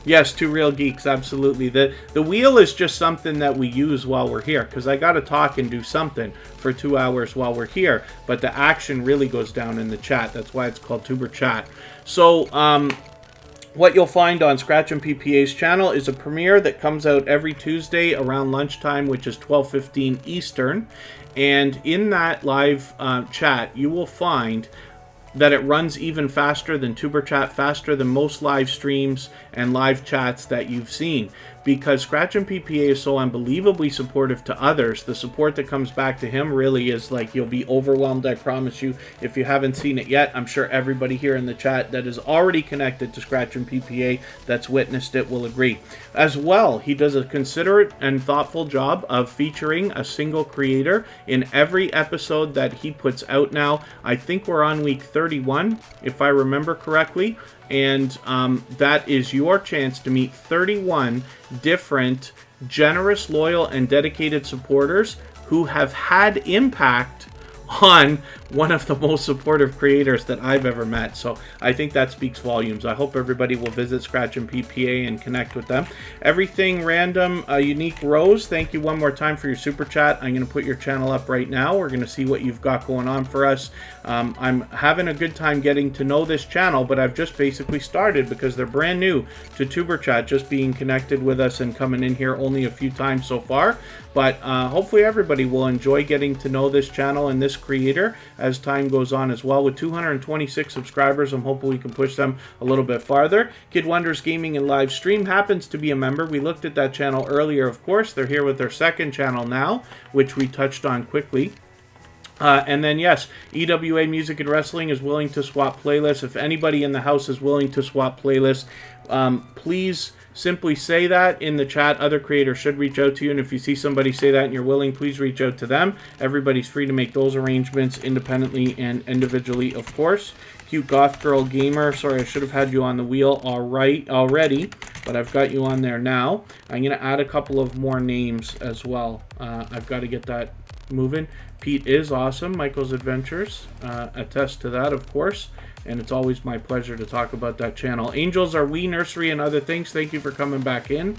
Yes, Two Real Geeks, absolutely. The wheel is just something that we use while we're here, because I got to talk and do something for 2 hours while we're here, but the action really goes down in the chat. That's why it's called Tuber Chat. So, what you'll find on Scratch and PPA's channel is a premiere that comes out every Tuesday around lunchtime, which is 12:15 Eastern. And in that live chat, you will find that it runs even faster than Tuber Chat, faster than most live streams and live chats that you've seen. Because Scratch and PPA is so unbelievably supportive to others, the support that comes back to him really is like, you'll be overwhelmed, I promise you. If you haven't seen it yet, I'm sure everybody here in the chat that is already connected to Scratch and PPA that's witnessed it will agree. As well, he does a considerate and thoughtful job of featuring a single creator in every episode that he puts out now. I think we're on week 31, if I remember correctly. And that is your chance to meet 31 different generous, loyal, and dedicated supporters who have had impact on one of the most supportive creators that I've ever met. So I think that speaks volumes. I hope everybody will visit Scratch and PPA and connect with them. Everything Random, Unique Rose, thank you one more time for your super chat. I'm going to put your channel up right now. We're going to see what you've got going on for us. I'm having a good time getting to know this channel, but I've just basically started because they're brand new to Tuber just being connected with us and coming in here only a few times so far. But hopefully everybody will enjoy getting to know this channel and this creator as time goes on as well. With 226 subscribers, I'm hoping we can push them a little bit farther. Kid Wonders Gaming and Live Stream happens to be a member. We looked at that channel earlier, of course. They're here with their second channel now, which we touched on quickly. And then, yes, EWA Music and Wrestling is willing to swap playlists. If anybody in the house is willing to swap playlists, please simply say that in the chat. Other creators should reach out to you, and if you see somebody say that and you're willing, please reach out to them. Everybody's free to make those arrangements independently and individually, of course. Cute Goth Girl Gamer, sorry, I should have had you on the wheel already, but I've got you on there now. I'm going to add a couple of more names as well. I've got to get that moving. Pete is awesome. Michael's Adventures attest to that, of course. And it's always my pleasure to talk about that channel. Angels Are We Nursery and Other Things. Thank you for coming back in.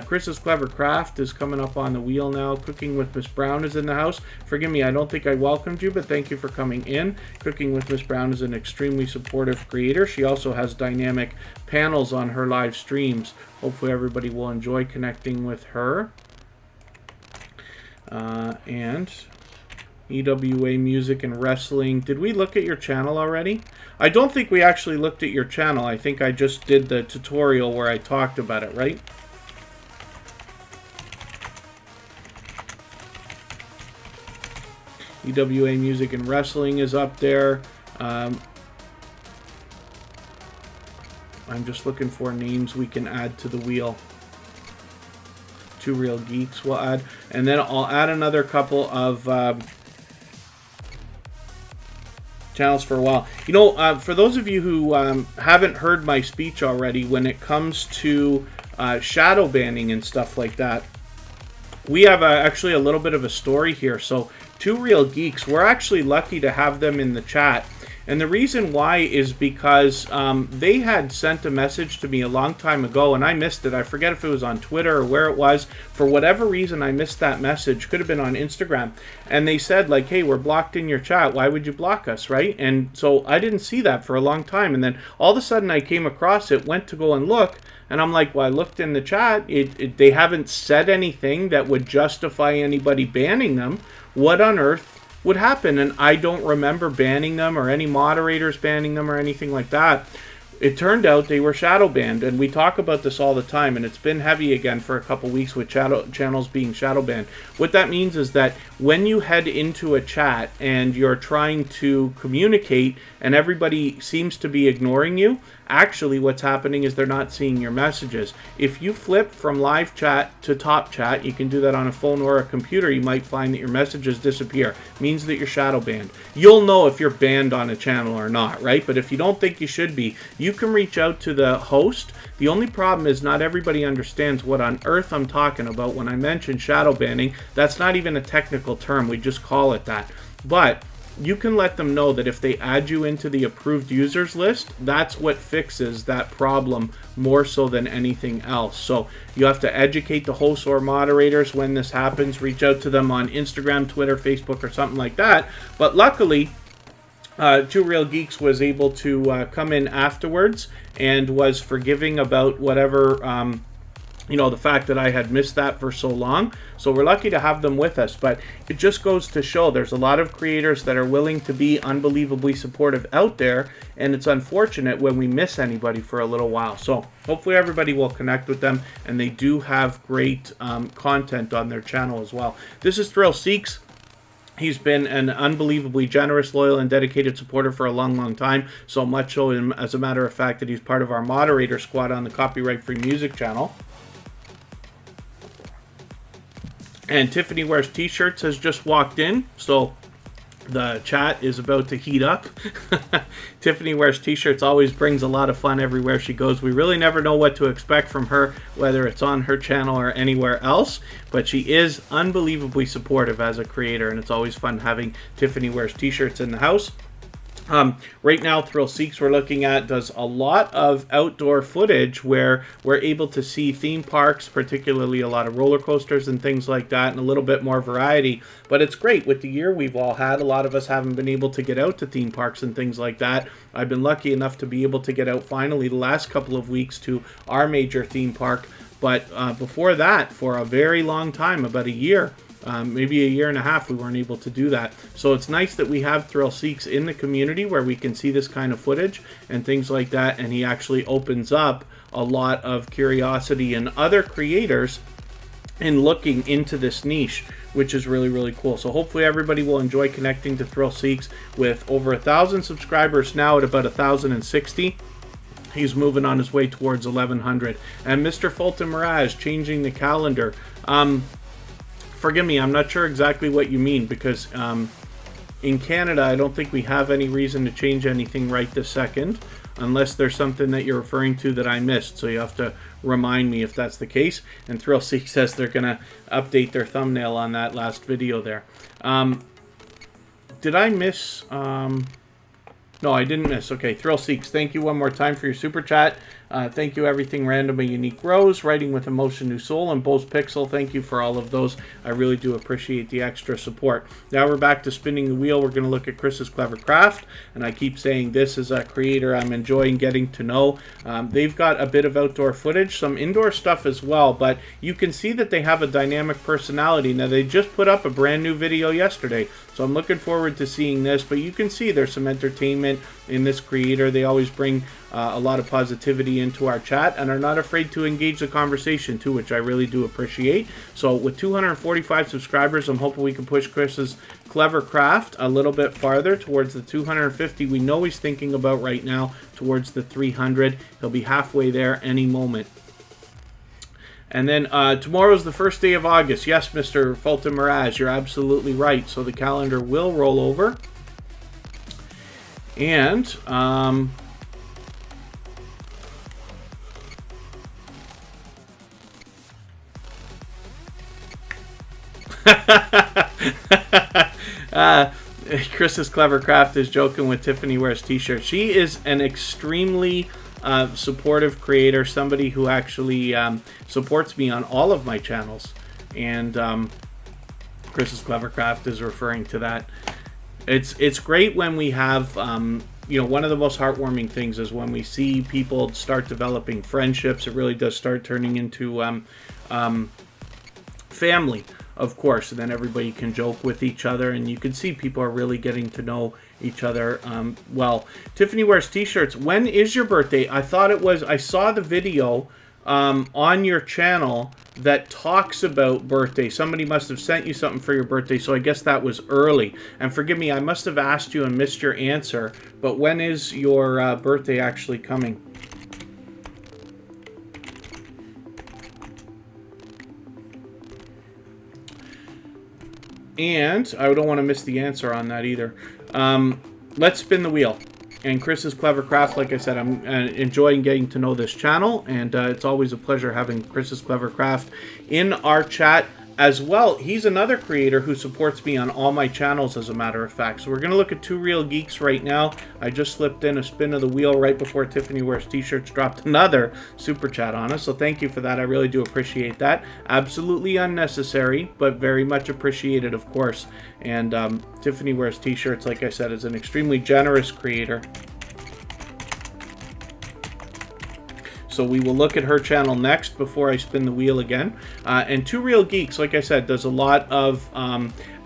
Chris's Clever Craft is coming up on the wheel now. Cooking with Miss Brown is in the house. Forgive me, I don't think I welcomed you, but thank you for coming in. Cooking with Miss Brown is an extremely supportive creator. She also has dynamic panels on her live streams. Hopefully everybody will enjoy connecting with her. And EWA Music and Wrestling. Did we look at your channel already? I don't think we actually looked at your channel. I think I just did the tutorial where I talked about it, right? EWA Music and Wrestling is up there. I'm just looking for names we can add to the wheel. Two Real Geeks we'll add. And then I'll add another couple of channels for a while. You know, for those of you who haven't heard my speech already, when it comes to shadow banning and stuff like that, we have actually a little bit of a story here. So, Two Real Geeks, we're actually lucky to have them in the chat. And the reason why is because they had sent a message to me a long time ago, and I missed it. I forget if it was on Twitter or where it was. For whatever reason, I missed that message. Could have been on Instagram. And they said, like, hey, we're blocked in your chat. Why would you block us, right? And so I didn't see that for a long time. And then all of a sudden I came across it, went to go and look, and I'm like, well, I looked in the chat. They haven't said anything that would justify anybody banning them. What on earth would happen? And I don't remember banning them or any moderators banning them or anything like that. It turned out they were shadow banned, and we talk about this all the time, and it's been heavy again for a couple weeks with channels being shadow banned. What that means is that when you head into a chat and you're trying to communicate and everybody seems to be ignoring you, actually what's happening is they're not seeing your messages. If you flip from live chat to top chat, you can do that on a phone or a computer, you might find that your messages disappear. Means that you're shadow banned. You'll know if you're banned on a channel or not, right? But if you don't think you should be, you can reach out to the host. The only problem is not everybody understands what on earth I'm talking about when I mention shadow banning. That's not even a technical term, we just call it that. But you can let them know that if they add you into the approved users list, that's what fixes that problem more so than anything else. So you have to educate the hosts or moderators when this happens. Reach out to them on Instagram, Twitter, Facebook, or something like that. But luckily, Two Real Geeks was able to come in afterwards and was forgiving about whatever you know, the fact that I had missed that for so long. So we're lucky to have them with us. But it just goes to show there's a lot of creators that are willing to be unbelievably supportive out there. And it's unfortunate when we miss anybody for a little while. So hopefully everybody will connect with them. And they do have great content on their channel as well. This is Thrill Seeks. He's been an unbelievably generous, loyal, and dedicated supporter for a long, long time. So much so, as a matter of fact, that he's part of our moderator squad on the Copyright Free Music channel. And Tiffany Wears T-Shirts has just walked in. So The chat is about to heat up. Tiffany Wears T-shirts always brings a lot of fun everywhere she goes. We really never know what to expect from her, whether it's on her channel or anywhere else, but she is unbelievably supportive as a creator, and it's always fun having Tiffany Wears T-shirts in the house. Right now, Thrill Seeks we're looking at does a lot of outdoor footage where we're able to see theme parks, particularly a lot of roller coasters and things like that, and a little bit more variety. But it's great. With the year we've all had, a lot of us haven't been able to get out to theme parks and things like that. I've been lucky enough to be able to get out finally the last couple of weeks to our major theme park. But before that, for a very long time, about a year, maybe a year and a half, we weren't able to do that. So it's nice that we have Thrill Seeks in the community where we can see this kind of footage and things like that, and he actually opens up a lot of curiosity in other creators in looking into this niche, which is really, really cool. So hopefully everybody will enjoy connecting to Thrill Seeks. With over 1,000 subscribers now, at about 1,060. He's moving on his way towards 1,100. And Mr. Fulton Mirage changing the calendar. Forgive me, I'm not sure exactly what you mean, because in Canada, I don't think we have any reason to change anything right this second, unless there's something that you're referring to that I missed. So you have to remind me if that's the case. And ThrillSeek says they're going to update their thumbnail on that last video there. Did I miss... No, I didn't miss. Okay, ThrillSeeks, thank you one more time for your super chat. Thank you, Everything Random and Unique Rose, Writing with Emotion New Soul, and Bose Pixel. Thank you for all of those. I really do appreciate the extra support. Now we're back to spinning the wheel. We're going to look at Chris's Clever Craft, and I keep saying this is a creator I'm enjoying getting to know. They've got a bit of outdoor footage, some indoor stuff as well, but you can see that they have a dynamic personality. Now, they just put up a brand new video yesterday, so I'm looking forward to seeing this, but you can see there's some entertainment in this creator. They always bring a lot of positivity into our chat and are not afraid to engage the conversation too, which I really do appreciate. So with 245 subscribers, I'm hoping we can push Chris's Clever Craft a little bit farther towards the 250 we know he's thinking about right now, towards the 300. He'll be halfway there any moment. And then tomorrow's the first day of August. Yes, Mr. Fulton Mirage, you're absolutely right. So the calendar will roll over. And Chris's Clever Craft is joking with Tiffany Wears T-shirts. She is an extremely supportive creator, somebody who actually supports me on all of my channels. And Chris's Clever Craft is referring to that. It's great when we have, you know, one of the most heartwarming things is when we see people start developing friendships. It really does start turning into family, of course, and then everybody can joke with each other, and you can see people are really getting to know each other well. Tiffany Wears T-shirts. When is your birthday? I thought it was, I saw the video on your channel that talks about birthday. Somebody must have sent you something for your birthday, so I guess that was early. And forgive me, I must have asked you and missed your answer, but when is your birthday actually coming? And I don't want to miss the answer on that either. Let's spin the wheel. And Chris's Clever Craft, like I said, I'm enjoying getting to know this channel, and it's always a pleasure having Chris's Clever Craft in our chat as well. He's another creator who supports me on all my channels, as a matter of fact. So we're going to look at Two Real Geeks right now. I just slipped in a spin of the wheel right before Tiffany Wears T-shirts dropped another super chat on us. So thank you for that. I really do appreciate that. Absolutely unnecessary, but very much appreciated, of course. And Tiffany Wears T-shirts, like I said, is an extremely generous creator. So we will look at her channel next before I spin the wheel again. And Two Real Geeks, like I said, does a lot of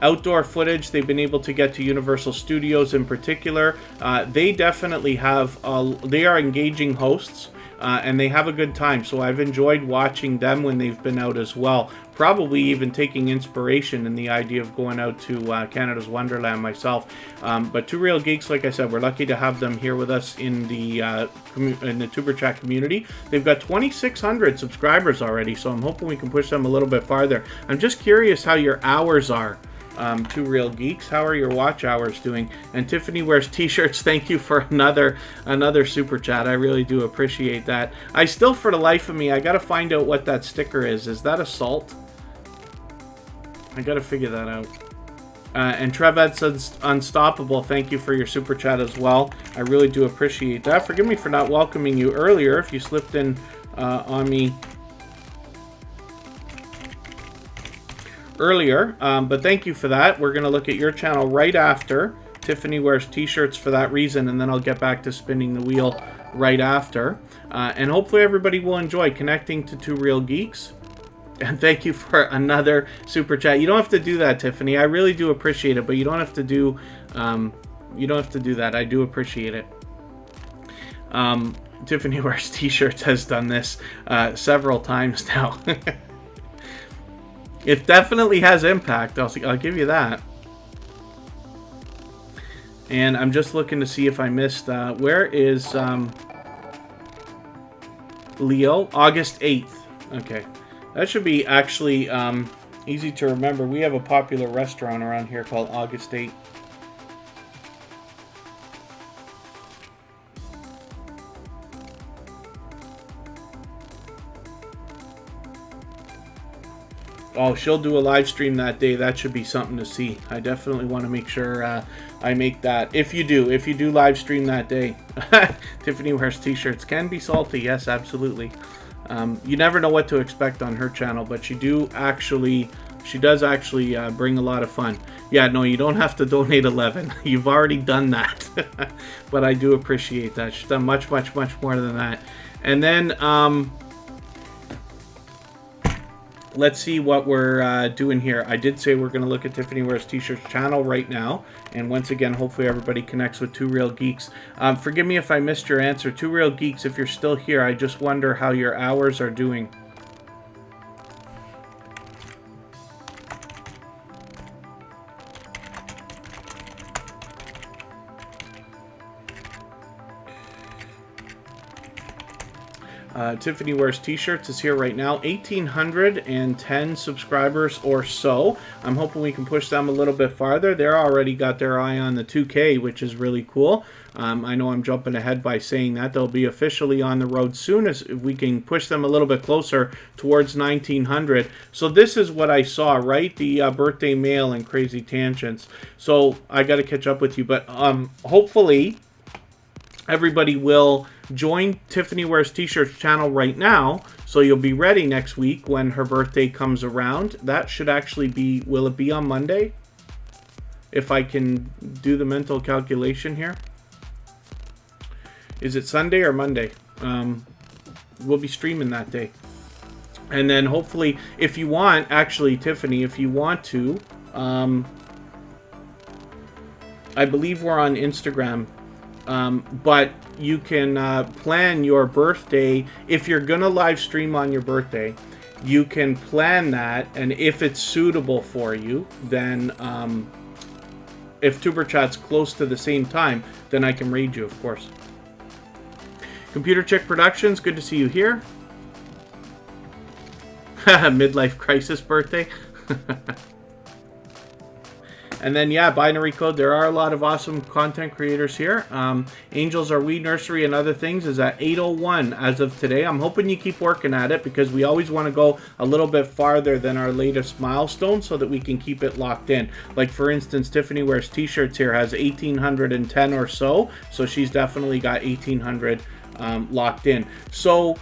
outdoor footage. They've been able to get to Universal Studios in particular. They definitely have, they are engaging hosts. And they have a good time, so I've enjoyed watching them when they've been out as well. Probably even taking inspiration in the idea of going out to Canada's Wonderland myself. But Two Real Geeks, like I said, we're lucky to have them here with us in the Tuber Chat community. They've got 2,600 subscribers already, so I'm hoping we can push them a little bit farther. I'm just curious how your hours are Two Real Geeks. How are your watch hours doing? And Tiffany Wears T-shirts. Thank you for another super chat. I really do appreciate that. I still, for the life of me, I gotta find out what that sticker is. Is that a salt? I gotta figure that out. And Trevet's Unstoppable, thank you for your super chat as well. I really do appreciate that. Forgive me for not welcoming you earlier if you slipped in on me earlier, but thank you for that. We're going to look at your channel right after. Tiffany Wears T-shirts for that reason, and then I'll get back to spinning the wheel right after. And hopefully everybody will enjoy connecting to Two Real Geeks. And thank you for another super chat. You don't have to do that, Tiffany. I really do appreciate it, but you don't have to do that. I do appreciate it. Tiffany Wears T-shirts has done this several times now. It definitely has impact. I'll give you that. And I'm just looking to see if I missed. Where is Leo? August 8th. Okay. That should be actually easy to remember. We have a popular restaurant around here called August 8th. Oh, she'll do a live stream that day. That should be something to see. I definitely want to make sure I make that. If you do live stream that day. Tiffany Wears T-shirts can be salty. Yes, absolutely. You never know what to expect on her channel, but she does actually bring a lot of fun. Yeah, no, you don't have to donate 11. You've already done that. But I do appreciate that. She's done much, much, much more than that. And then let's see what we're doing here. I did say we're going to look at Tiffany Wears T-shirts channel right now. And once again, hopefully everybody connects with Two Real Geeks. Forgive me if I missed your answer. Two Real Geeks, if you're still here, I just wonder how your hours are doing. Tiffany Wears T-shirts is here right now. 1,810 subscribers or so. I'm hoping we can push them a little bit farther. They're already got their eye on the 2K, which is really cool. I know I'm jumping ahead by saying that. They'll be officially on the road soon as if we can push them a little bit closer towards 1,900. So this is what I saw, right? The birthday mail and crazy tangents. So I got to catch up with you. But hopefully everybody will join Tiffany Wears T-shirts channel right now, so you'll be ready next week when her birthday comes around. That should actually be, will it be on Monday? If I can do the mental calculation here. Is it Sunday or Monday? We'll be streaming that day. And then hopefully, if you want, actually, Tiffany, if you want to, I believe we're on Instagram. But you can plan your birthday. If you're going to live stream on your birthday, you can plan that. And if it's suitable for you, then if Superchat's close to the same time, then I can raid you, of course. Computer Chick Productions, good to see you here. Midlife Crisis birthday. And then, yeah, Binary Code. There are a lot of awesome content creators here. Angels Are We Nursery and Other Things is at 8:01 as of today. I'm hoping you keep working at it because we always want to go a little bit farther than our latest milestone so that we can keep it locked in. Like, for instance, Tiffany Wears T-shirts here has 1,810 or so. So she's definitely got 1,800 locked in. So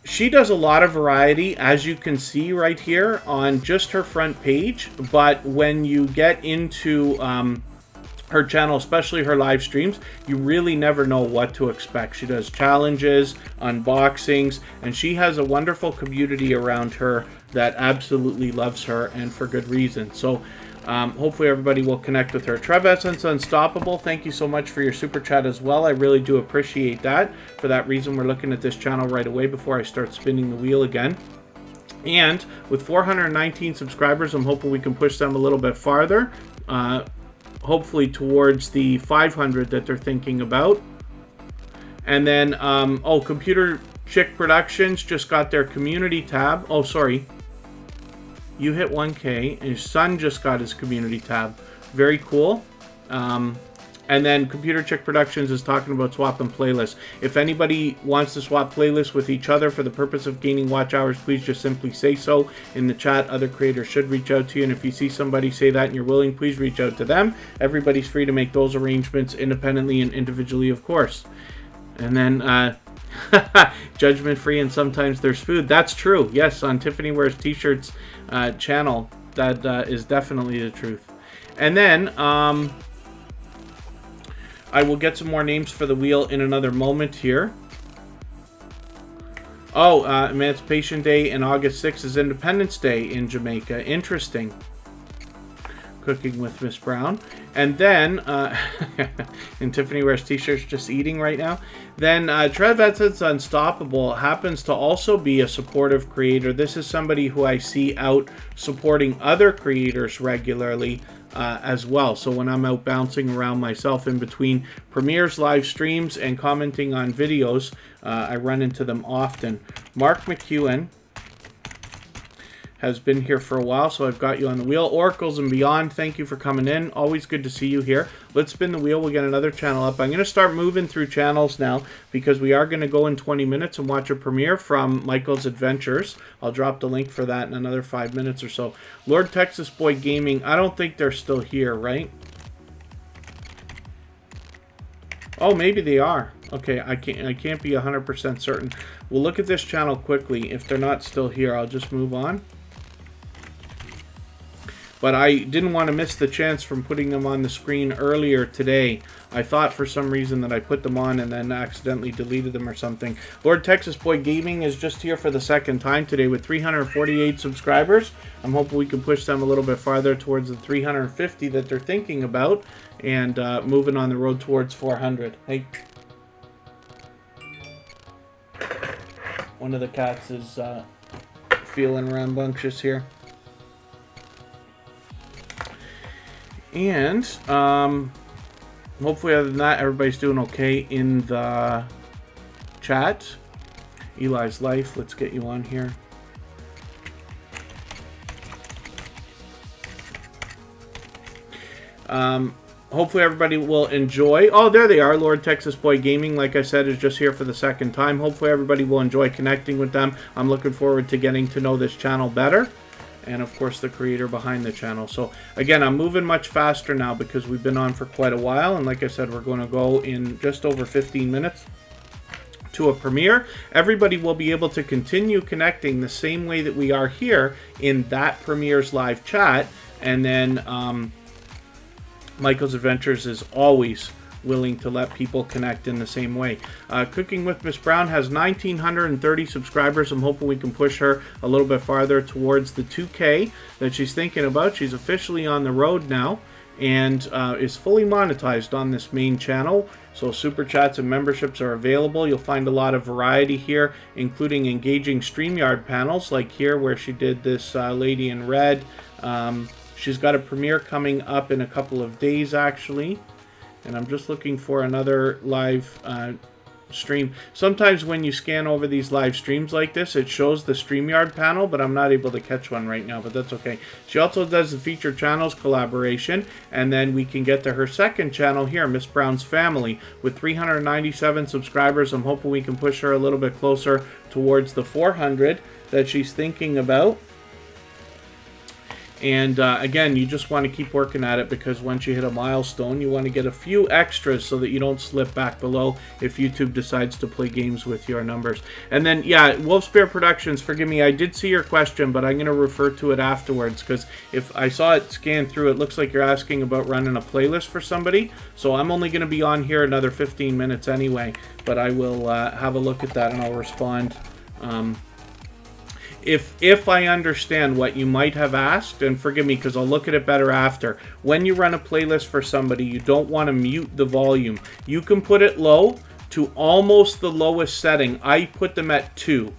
she does a lot of variety, as you can see right here on just her front page. But when you get into her channel, especially her live streams, you really never know what to expect. She does challenges, unboxings, and she has a wonderful community around her that absolutely loves her, and for good reason. So hopefully everybody will connect with her. Trevet's Unstoppable, thank you so much for your super chat as well. I really do appreciate that. For that reason, we're looking at this channel right away before I start spinning the wheel again. And with 419 subscribers, I'm hoping we can push them a little bit farther. Hopefully towards the 500 that they're thinking about. And then, Computer Chick Productions just got their community tab. Oh, sorry. You hit 1K, and your son just got his community tab. Very cool. And then Computer Chick Productions is talking about swapping playlists. If anybody wants to swap playlists with each other for the purpose of gaining watch hours, please just simply say so in the chat. Other creators should reach out to you. And if you see somebody say that and you're willing, please reach out to them. Everybody's free to make those arrangements independently and individually, of course. And then judgment free, and sometimes there's food. That's true. Yes, on Tiffany Wears T-Shirts channel, that is definitely the truth. And then I will get some more names for the wheel in another moment here. Oh, Emancipation Day and August 6th is Independence Day in Jamaica. Interesting. Cooking with Miss Brown. And then, and Tiffany Wears T-Shirts just eating right now. Then Trev Edson's Unstoppable happens to also be a supportive creator. This is somebody who I see out supporting other creators regularly as well. So when I'm out bouncing around myself in between premieres, live streams, and commenting on videos, I run into them often. Mark McEwen has been here for a while, so I've got you on the wheel. Oracles and Beyond, thank you for coming in. Always good to see you here. Let's spin the wheel. We'll get another channel up. I'm going to start moving through channels now because we are going to go in 20 minutes and watch a premiere from Michael's Adventures. I'll drop the link for that in another 5 minutes or so. Lord Texas Boy Gaming, I don't think they're still here, right? Oh, maybe they are. Okay, I can't be 100% certain. We'll look at this channel quickly. If they're not still here, I'll just move on. But I didn't want to miss the chance from putting them on the screen earlier today. I thought for some reason that I put them on and then accidentally deleted them or something. Lord Texas Boy Gaming is just here for the second time today with 348 subscribers. I'm hoping we can push them a little bit farther towards the 350 that they're thinking about, and moving on the road towards 400. Hey. One of the cats is feeling rambunctious here. And hopefully other than that, everybody's doing okay in the chat. Eli's Life, let's get you on here. Hopefully everybody will enjoy. Oh, there they are. Lord Texas Boy Gaming, like I said, is just here for the second time. Hopefully everybody will enjoy connecting with them. I'm looking forward to getting to know this channel better. And of course the creator behind the channel. So again, I'm moving much faster now because we've been on for quite a while, and like I said, we're going to go in just over 15 minutes to a premiere. Everybody will be able to continue connecting the same way that we are here in that premiere's live chat, and then Michael's Adventures is always willing to let people connect in the same way. Cooking with Miss Brown has 1,930 subscribers. I'm hoping we can push her a little bit farther towards the 2K that she's thinking about. She's officially on the road now and is fully monetized on this main channel. So super chats and memberships are available. You'll find a lot of variety here, including engaging StreamYard panels like here where she did this lady in red. She's got a premiere coming up in a couple of days actually. And I'm just looking for another live stream. Sometimes when you scan over these live streams like this, it shows the StreamYard panel, but I'm not able to catch one right now, but that's okay. She also does the featured channels collaboration, and then we can get to her second channel here, Miss Brown's Family, with 397 subscribers. I'm hoping we can push her a little bit closer towards the 400 that she's thinking about. And again, you just want to keep working at it because once you hit a milestone, you want to get a few extras so that you don't slip back below if YouTube decides to play games with your numbers. And then, yeah, Wolfspear Productions, forgive me, I did see your question, but I'm going to refer to it afterwards because if I saw it scan through, it looks like you're asking about running a playlist for somebody. So I'm only going to be on here another 15 minutes anyway, but I will have a look at that and I'll respond. If I understand what you might have asked, and forgive me because I'll look at it better after, when you run a playlist for somebody, you don't want to mute the volume. You can put it low to almost the lowest setting. I put them at 2.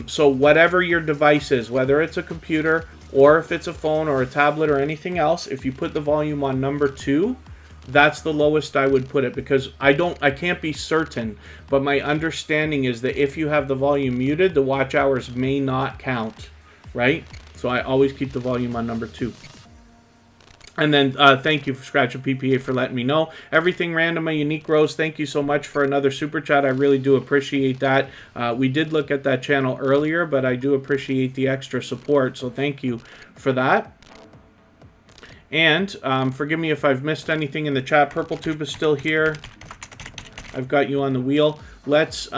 So whatever your device is, whether it's a computer or if it's a phone or a tablet or anything else, if you put the volume on number 2, that's the lowest I would put it because I can't be certain, but my understanding is that if you have the volume muted, the watch hours may not count, right? So I always keep the volume on number 2. And then thank you, Scratch and PPA, for letting me know. Everything Random, a Unique Rose, thank you so much for another super chat. I really do appreciate that. We did look at that channel earlier, but I do appreciate the extra support, so thank you for that. And forgive me if I've missed anything in the chat. Purple Tube is still here. I've got you on the wheel. Let's...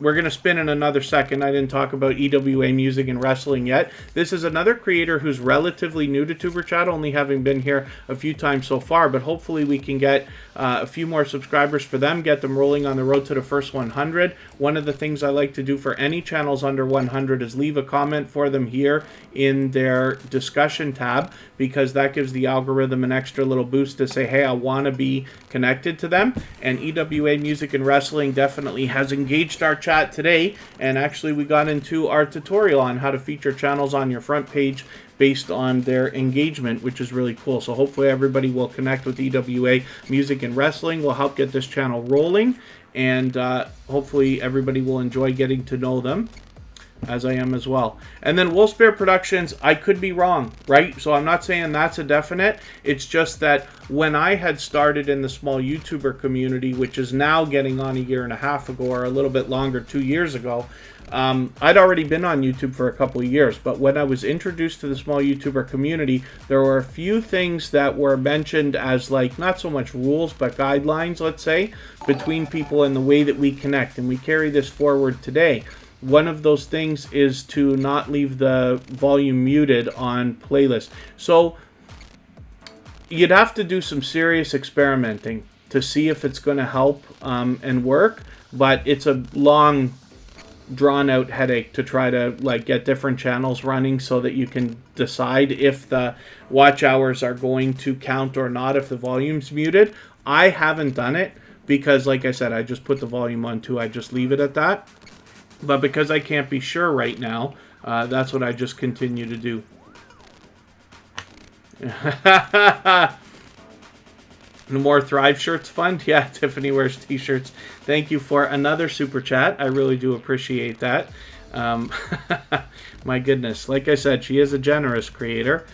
we're going to spin in another second. I didn't talk about EWA Music and Wrestling yet. This is another creator who's relatively new to Superchat, only having been here a few times so far, but hopefully we can get a few more subscribers for them, get them rolling on the road to the first 100. One of the things I like to do for any channels under 100 is leave a comment for them here in their discussion tab, because that gives the algorithm an extra little boost to say, hey, I want to be connected to them. And EWA Music and Wrestling definitely has engaged our chat today, and actually we got into our tutorial on how to feature channels on your front page based on their engagement, which is really cool. So hopefully everybody will connect with EWA Music and Wrestling. We'll help get this channel rolling, and hopefully everybody will enjoy getting to know them, as I am as well. And then Wolfsbear Productions, I could be wrong, right? So I'm not saying that's a definite. It's just that when I had started in the small YouTuber community, which is now getting on a year and a half ago, or a little bit longer, 2 years ago, I'd already been on YouTube for a couple of years, but when I was introduced to the small YouTuber community, there were a few things that were mentioned as, like, not so much rules, but guidelines, let's say, between people and the way that we connect, and we carry this forward today. One of those things is to not leave the volume muted on playlists. So you'd have to do some serious experimenting to see if it's going to help and work, but it's a long, drawn-out headache to try to, like, get different channels running so that you can decide if the watch hours are going to count or not if the volume's muted. I haven't done it because, like I said, I just put the volume on 2. I just leave it at that. But because I can't be sure right now, that's what I just continue to do. The more Thrive shirts fund? Yeah, Tiffany wears t-shirts. Thank you for another super chat. I really do appreciate that. My goodness. Like I said, she is a generous creator.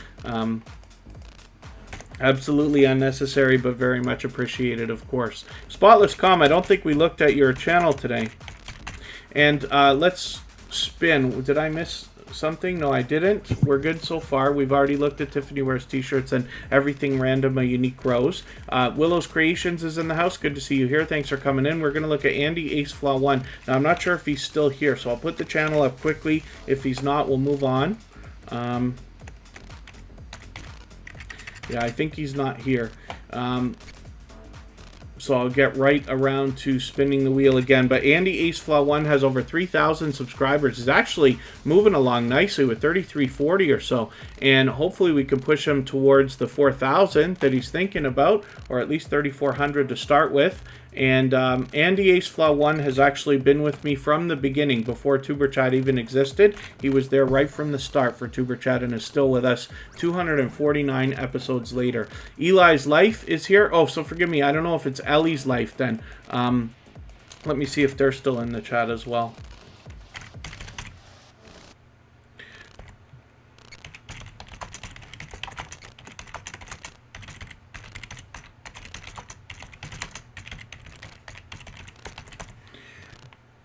Absolutely unnecessary, but very much appreciated, of course. Spotless Com, I don't think we looked at your channel today. And let's spin. Did I miss something? No, I didn't. We're good so far. We've already looked at Tiffany Wears T-shirts and Everything Random, a Unique Rose. Willow's Creations is in the house. Good to see you here. Thanks for coming in. We're going to look at Andy Ace Flaw 1. Now, I'm not sure if he's still here, so I'll put the channel up quickly. If he's not, we'll move on. Yeah, I think he's not here. So I'll get right around to spinning the wheel again. But Andy Ace Flaw 1 has over 3,000 subscribers. He's actually moving along nicely with 3,340 or so. And hopefully we can push him towards the 4,000 that he's thinking about, or at least 3,400 to start with. And Andy Ace Flaw 1 has actually been with me from the beginning, before Tuberchat even existed. He was there right from the start for Tuberchat and is still with us 249 episodes later. Eli's Life is here. Oh, so forgive me. I don't know if it's Ellie's Life then. Let me see if they're still in the chat as well.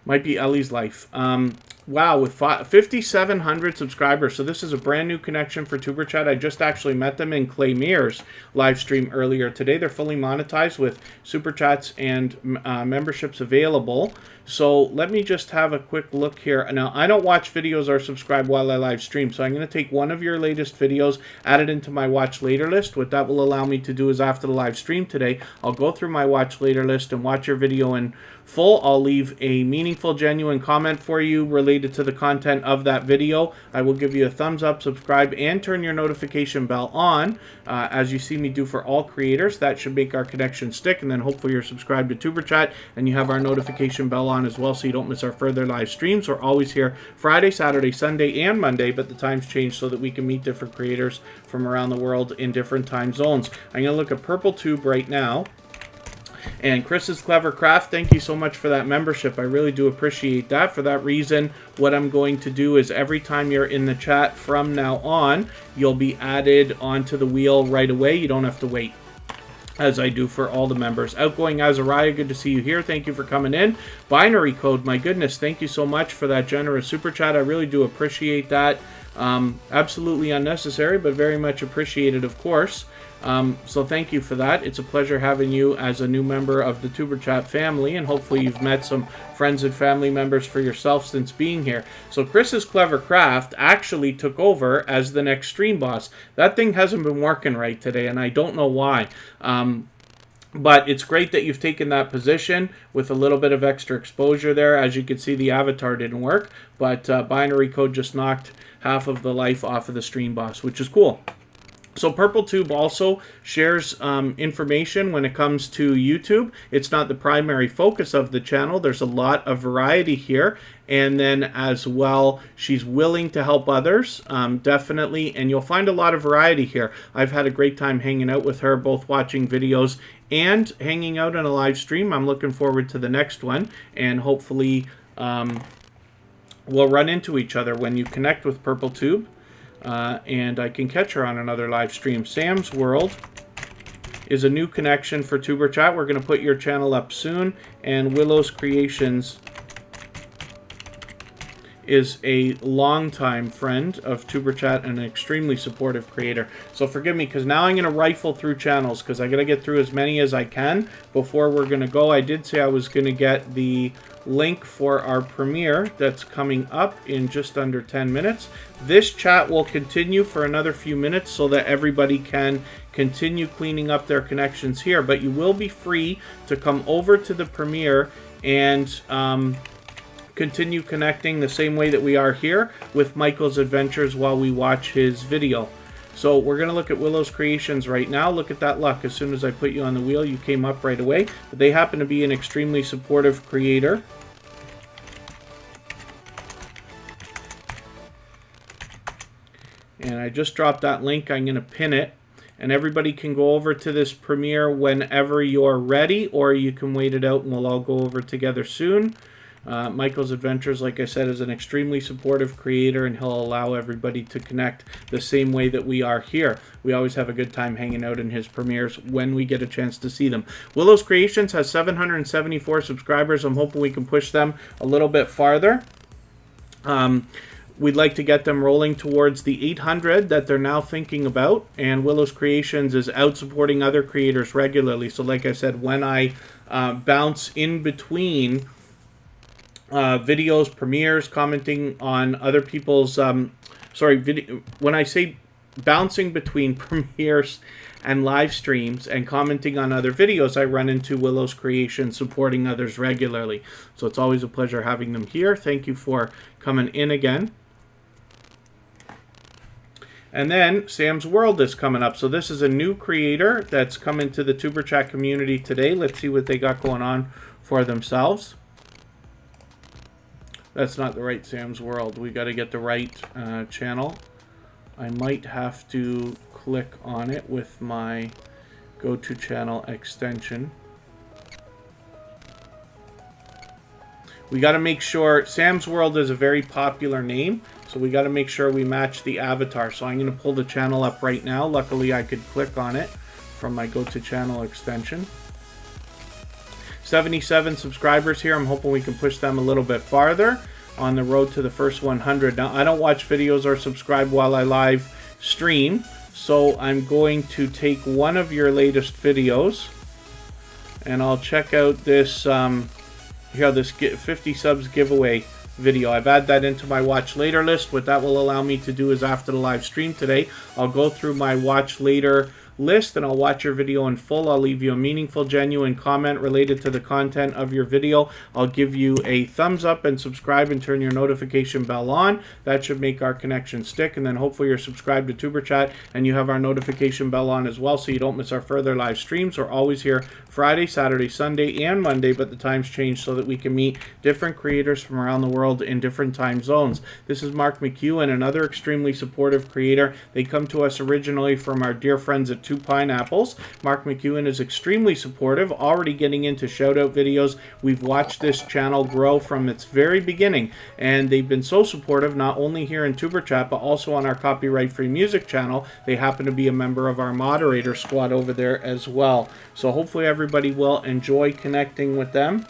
Might be Ellie's Life. Wow, with 5,700 subscribers. So this is a brand new connection for Tuberchat. I just actually met them in Clay Mears live stream earlier today. They're fully monetized with super chats and memberships available. So let me just have a quick look here. Now, I don't watch videos or subscribe while I live stream, so I'm going to take one of your latest videos, add it into my watch later list. What that will allow me to do is after the live stream today, I'll go through my watch later list and watch your video in full. I'll leave a meaningful, genuine comment for you related to the content of that video. I will give you a thumbs up, subscribe, and turn your notification bell on, as you see me do for all creators. That should make our connection stick, and then hopefully you're subscribed to Tuberchat and you have our notification bell on as well, so you don't miss our further live streams. We're always here Friday, Saturday, Sunday, and Monday, but the times change so that we can meet different creators from around the world in different time zones. I'm going to look at Purple Tube right now. And Chris's Clever Craft, thank you so much for that membership. I really do appreciate that. For that reason, what I'm going to do is every time you're in the chat from now on, you'll be added onto the wheel right away. You don't have to wait, as I do for all the members. Outgoing Azariah, good to see you here. Thank you for coming in. Binary Code, my goodness, thank you so much for that generous super chat. I really do appreciate that. Absolutely unnecessary, but very much appreciated, of course. So thank you for that. It's a pleasure having you as a new member of the Tuberchat family, and hopefully you've met some friends and family members for yourself since being here. So Chris's Clever Craft actually took over as the next stream boss. That thing hasn't been working right today, and I don't know why. But it's great that you've taken that position with a little bit of extra exposure there. As you can see, the avatar didn't work, but Binary Code just knocked half of the life off of the stream boss, which is cool. So PurpleTube also shares information when it comes to YouTube. It's not the primary focus of the channel. There's a lot of variety here. And then as well, she's willing to help others, definitely. And you'll find a lot of variety here. I've had a great time hanging out with her, both watching videos and hanging out on a live stream. I'm looking forward to the next one. And hopefully we'll run into each other when you connect with PurpleTube. And I can catch her on another live stream. Sam's World is a new connection for Tuberchat. We're going to put your channel up soon. And Willow's Creations is a longtime friend of Tuberchat and an extremely supportive creator. So forgive me, because now I'm going to rifle through channels, because I got to get through as many as I can before we're going to go. I did say I was going to get the link for our premiere that's coming up in just under 10 minutes. This chat will continue for another few minutes so that everybody can continue cleaning up their connections here, but you will be free to come over to the premiere and continue connecting the same way that we are here with Michael's adventures while we watch his video. So we're going to look at Willow's Creations right now. Look at that luck. As soon as I put you on the wheel, you came up right away. But they happen to be an extremely supportive creator. And I just dropped that link. I'm going to pin it. And everybody can go over to this premiere whenever you're ready, or you can wait it out and we'll all go over together soon. Michael's Adventures, like I said, is an extremely supportive creator, and he'll allow everybody to connect the same way that we are here. We always have a good time hanging out in his premieres when we get a chance to see them. Willow's Creations has 774 subscribers. I'm hoping we can push them a little bit farther. We'd like to get them rolling towards the 800 that they're now thinking about, and Willow's Creations is out supporting other creators regularly. So like I said, when I bounce in between videos, premieres, commenting on other people's, when I say bouncing between premieres and live streams and commenting on other videos, I run into Willow's Creation supporting others regularly. So it's always a pleasure having them here. Thank you for coming in again. And then Sam's World is coming up. So this is a new creator that's come into the Tuberchat community today. Let's see what they got going on for themselves. That's not the right Sam's World. We got to get the right channel. I might have to click on it with my go-to channel extension. We got to make sure Sam's World is a very popular name, so we got to make sure we match the avatar. So I'm going to pull the channel up right now. Luckily, I could click on it from my go-to channel extension. 77 subscribers here. I'm hoping we can push them a little bit farther on the road to the first 100. Now, I don't watch videos or subscribe while I live stream, so I'm going to take one of your latest videos and I'll check out this this 50 subs giveaway video. I've added that into my watch later list. What that will allow me to do is after the live stream today, I'll go through my watch later list and I'll watch your video in full. I'll leave you a meaningful, genuine comment related to the content of your video. I'll give you a thumbs up and subscribe and turn your notification bell on. That should make our connection stick. And then hopefully you're subscribed to Tuberchat and you have our notification bell on as well, so you don't miss our further live streams. We're always here Friday, Saturday, Sunday, and Monday, but the times change so that we can meet different creators from around the world in different time zones. This is Mark McEwen, another extremely supportive creator. They come to us originally from our dear friends at 2 pineapples. Mark McEwen is extremely supportive, already getting into shout-out videos. We've watched this channel grow from its very beginning, and they've been so supportive, not only here in Tuber Chat, but also on our copyright-free music channel. They happen to be a member of our moderator squad over there as well. So hopefully everybody will enjoy connecting with them.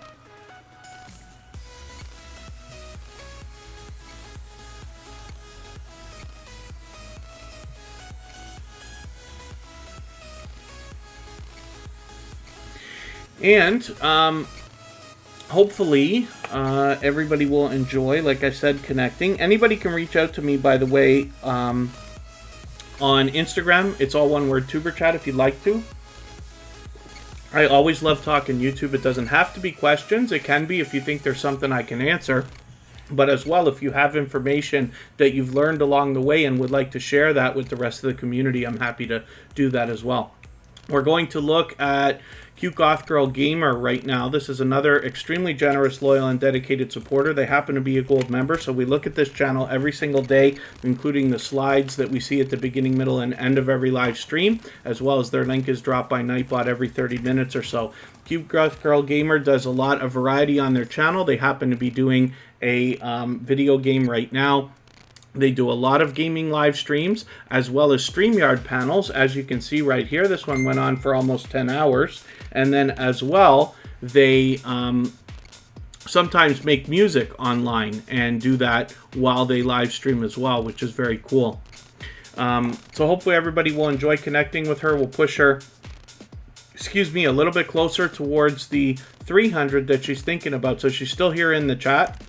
And hopefully everybody will enjoy, like I said, connecting. Anybody can reach out to me, by the way, on Instagram. It's all one word, Tuber Chat, if you'd like to. I always love talking YouTube. It doesn't have to be questions. It can be if you think there's something I can answer. But as well, if you have information that you've learned along the way and would like to share that with the rest of the community, I'm happy to do that as well. We're going to look at Cute Goth Girl Gamer right now. This is another extremely generous, loyal, and dedicated supporter. They happen to be a gold member, so we look at this channel every single day, including the slides that we see at the beginning, middle, and end of every live stream, as well as their link is dropped by Nightbot every 30 minutes or so. Cute Goth Girl Gamer does a lot of variety on their channel. They happen to be doing a video game right now. They do a lot of gaming live streams, as well as StreamYard panels, as you can see right here. This one went on for almost 10 hours. And then as well, they sometimes make music online and do that while they live stream as well, which is very cool. So hopefully everybody will enjoy connecting with her. We'll push her, excuse me, a little bit closer towards the 300 that she's thinking about. So she's still here in the chat.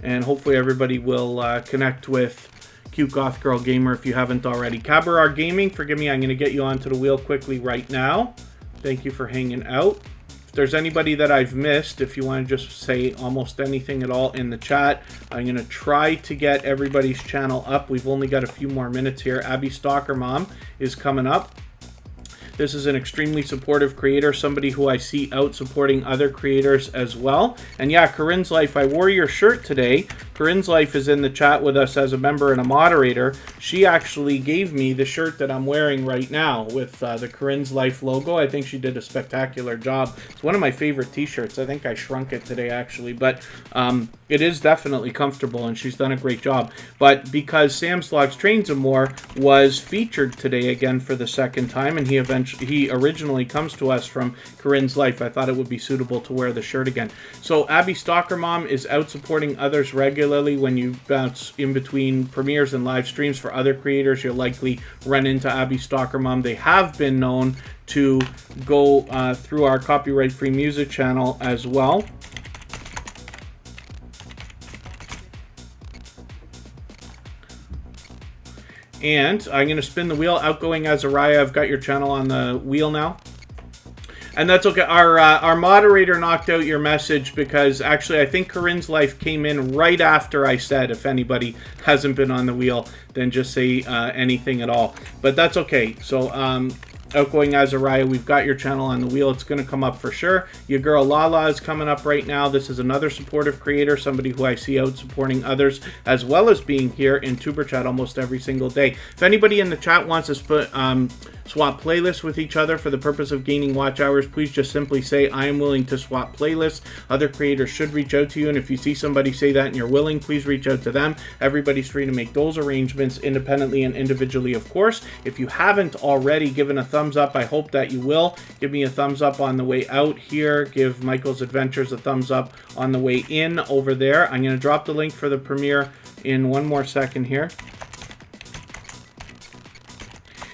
And hopefully everybody will connect with Cute Goth Girl Gamer if you haven't already. Cabarar Gaming, forgive me, I'm going to get you onto the wheel quickly right now. Thank you for hanging out. If there's anybody that I've missed, if you want to just say almost anything at all in the chat, I'm going to try to get everybody's channel up. We've only got a few more minutes here. Abby Stalker Mom is coming up. This is an extremely supportive creator, somebody who I see out supporting other creators as well. And yeah, Corinne's Life, I wore your shirt today. Corinne's Life is in the chat with us as a member and a moderator. She actually gave me the shirt that I'm wearing right now with the Corinne's Life logo. I think she did a spectacular job. It's one of my favorite t-shirts. I think I shrunk it today actually, but it is definitely comfortable and she's done a great job. But because Sam's Vlogs Trains and More was featured today again for the second time, and he originally comes to us from Corinne's Life, I thought it would be suitable to wear the shirt again. So Abby Stalker Mom is out supporting others regularly. When you bounce in between premieres and live streams for other creators, you'll likely run into Abby Stalker Mom. They have been known to go through our copyright-free music channel as well. And I'm going to spin the wheel. Outgoing Azariah, I've got your channel on the wheel now. And that's okay. Our moderator knocked out your message because actually I think Corinne's Life came in right after I said if anybody hasn't been on the wheel, then just say anything at all. But that's okay. So Outgoing Azariah, we've got your channel on the wheel. It's going to come up for sure. Your girl Lala is coming up right now. This is another supportive creator, somebody who I see out supporting others, as well as being here in Tuber Chat almost every single day. If anybody in the chat wants to swap playlists with each other for the purpose of gaining watch hours, please just simply say, I am willing to swap playlists. Other creators should reach out to you, and if you see somebody say that and you're willing, please reach out to them. Everybody's free to make those arrangements independently and individually, of course. If you haven't already given a thumbs up, I hope that you will. Give me a thumbs up on the way out here. Give Michael's Adventures a thumbs up on the way in over there. I'm going to drop the link for the premiere in one more second here.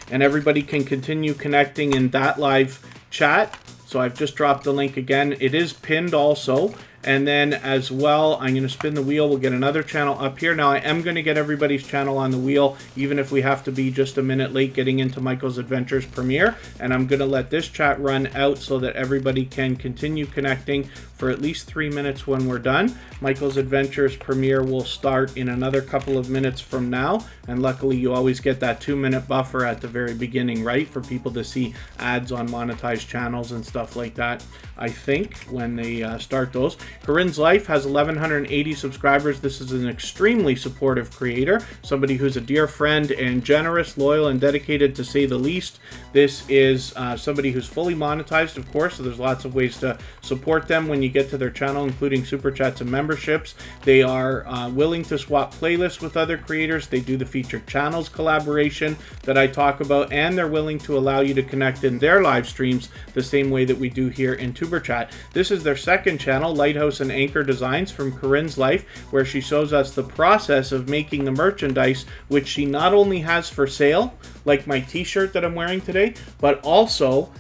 And everybody can continue connecting in that live chat. So I've just dropped the link again. It is pinned also. And then as well, I'm going to spin the wheel. We'll get another channel up here. Now, I am going to get everybody's channel on the wheel, even if we have to be just a minute late getting into Michael's Adventures premiere. And I'm going to let this chat run out so that everybody can continue connecting for at least 3 minutes when we're done. Michael's Adventures premiere will start in another couple of minutes from now. And luckily, you always get that 2-minute buffer at the very beginning, right? For people to see ads on monetized channels and stuff like that, I think, when they start those. Corinne's Life has 1,180 subscribers. This is an extremely supportive creator, somebody who's a dear friend and generous, loyal, and dedicated to say the least. This is somebody who's fully monetized, of course, so there's lots of ways to support them when you get to their channel, including super chats and memberships. They are willing to swap playlists with other creators. They do the featured channels collaboration that I talk about, and they're willing to allow you to connect in their live streams the same way that we do here in Superchat. This is their second channel, Lighthouse and Anchor Designs from Corinne's Life, where she shows us the process of making the merchandise, which she not only has for sale, like my t-shirt that I'm wearing today, but also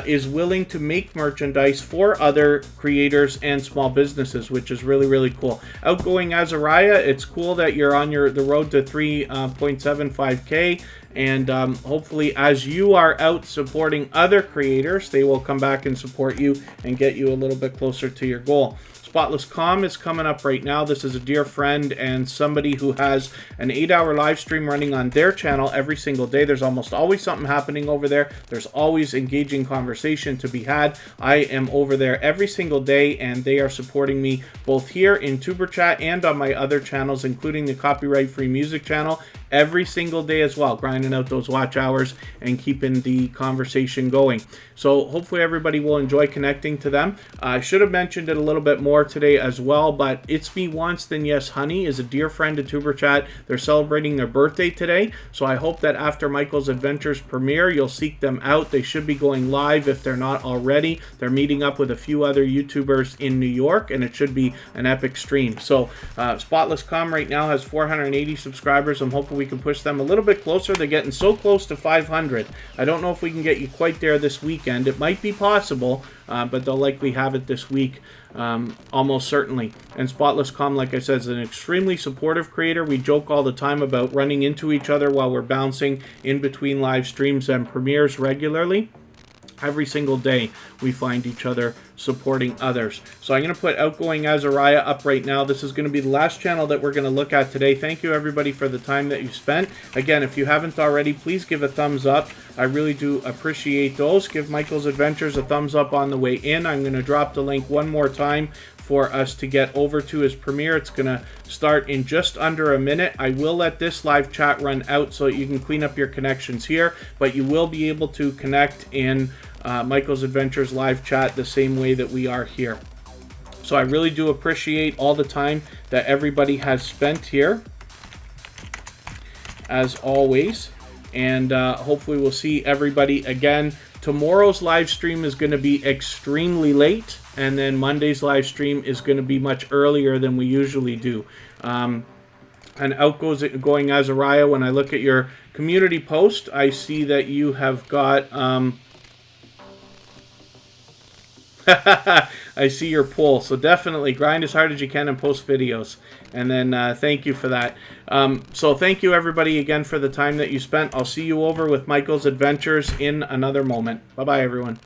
is willing to make merchandise for other creators and small businesses, which is really, really cool. Outgoing Azariah, it's cool that you're on the road to 3.75K, and hopefully as you are out supporting other creators, they will come back and support you and get you a little bit closer to your goal. Spotless Com is coming up right now. This is a dear friend and somebody who has an 8-hour live stream running on their channel every single day. There's almost always something happening over there. There's always engaging conversation to be had. I am over there every single day, and they are supporting me both here in Tuberchat and on my other channels, including the copyright-free music channel, every single day as well, grinding out those watch hours and keeping the conversation going. So hopefully everybody will enjoy connecting to them. I should have mentioned it a little bit more today as well, but It's Me Once Then Yes Honey is a dear friend of Tuberchat. They're celebrating their birthday today, so I hope that after Michael's Adventures premiere, you'll seek them out. They should be going live if they're not already. They're meeting up with a few other YouTubers in New York, and it should be an epic stream. So Spotless Com right now has 480 subscribers. I'm hoping we can push them a little bit closer. They're getting so close to 500. I don't know if we can get you quite there this weekend. It might be possible, but they'll likely have it this week, almost certainly. And Spotless Com, like I said, is an extremely supportive creator. We joke all the time about running into each other while we're bouncing in between live streams and premieres regularly. Every single day we find each other supporting others. So I'm going to put Outgoing Azariah up right now. This is going to be the last channel that we're going to look at today. Thank you everybody for the time that you spent. Again, if you haven't already, please give a thumbs up. I really do appreciate those. Give Michael's Adventures a thumbs up on the way in. I'm going to drop the link one more time for us to get over to his premiere. It's going to start in just under a minute. I will let this live chat run out so you can clean up your connections here, but you will be able to connect in Michael's Adventures live chat the same way that we are here. So I really do appreciate all the time that everybody has spent here, as always, and hopefully we'll see everybody again. Tomorrow's live stream is going to be extremely late, and then Monday's live stream is going to be much earlier than we usually do. And Outgoing Azariah, when I look at your community post, I see that you have got I see your poll. So definitely grind as hard as you can and post videos. And then thank you for that. So thank you everybody again for the time that you spent. I'll see you over with Michael's Adventures in another moment. Bye-bye everyone.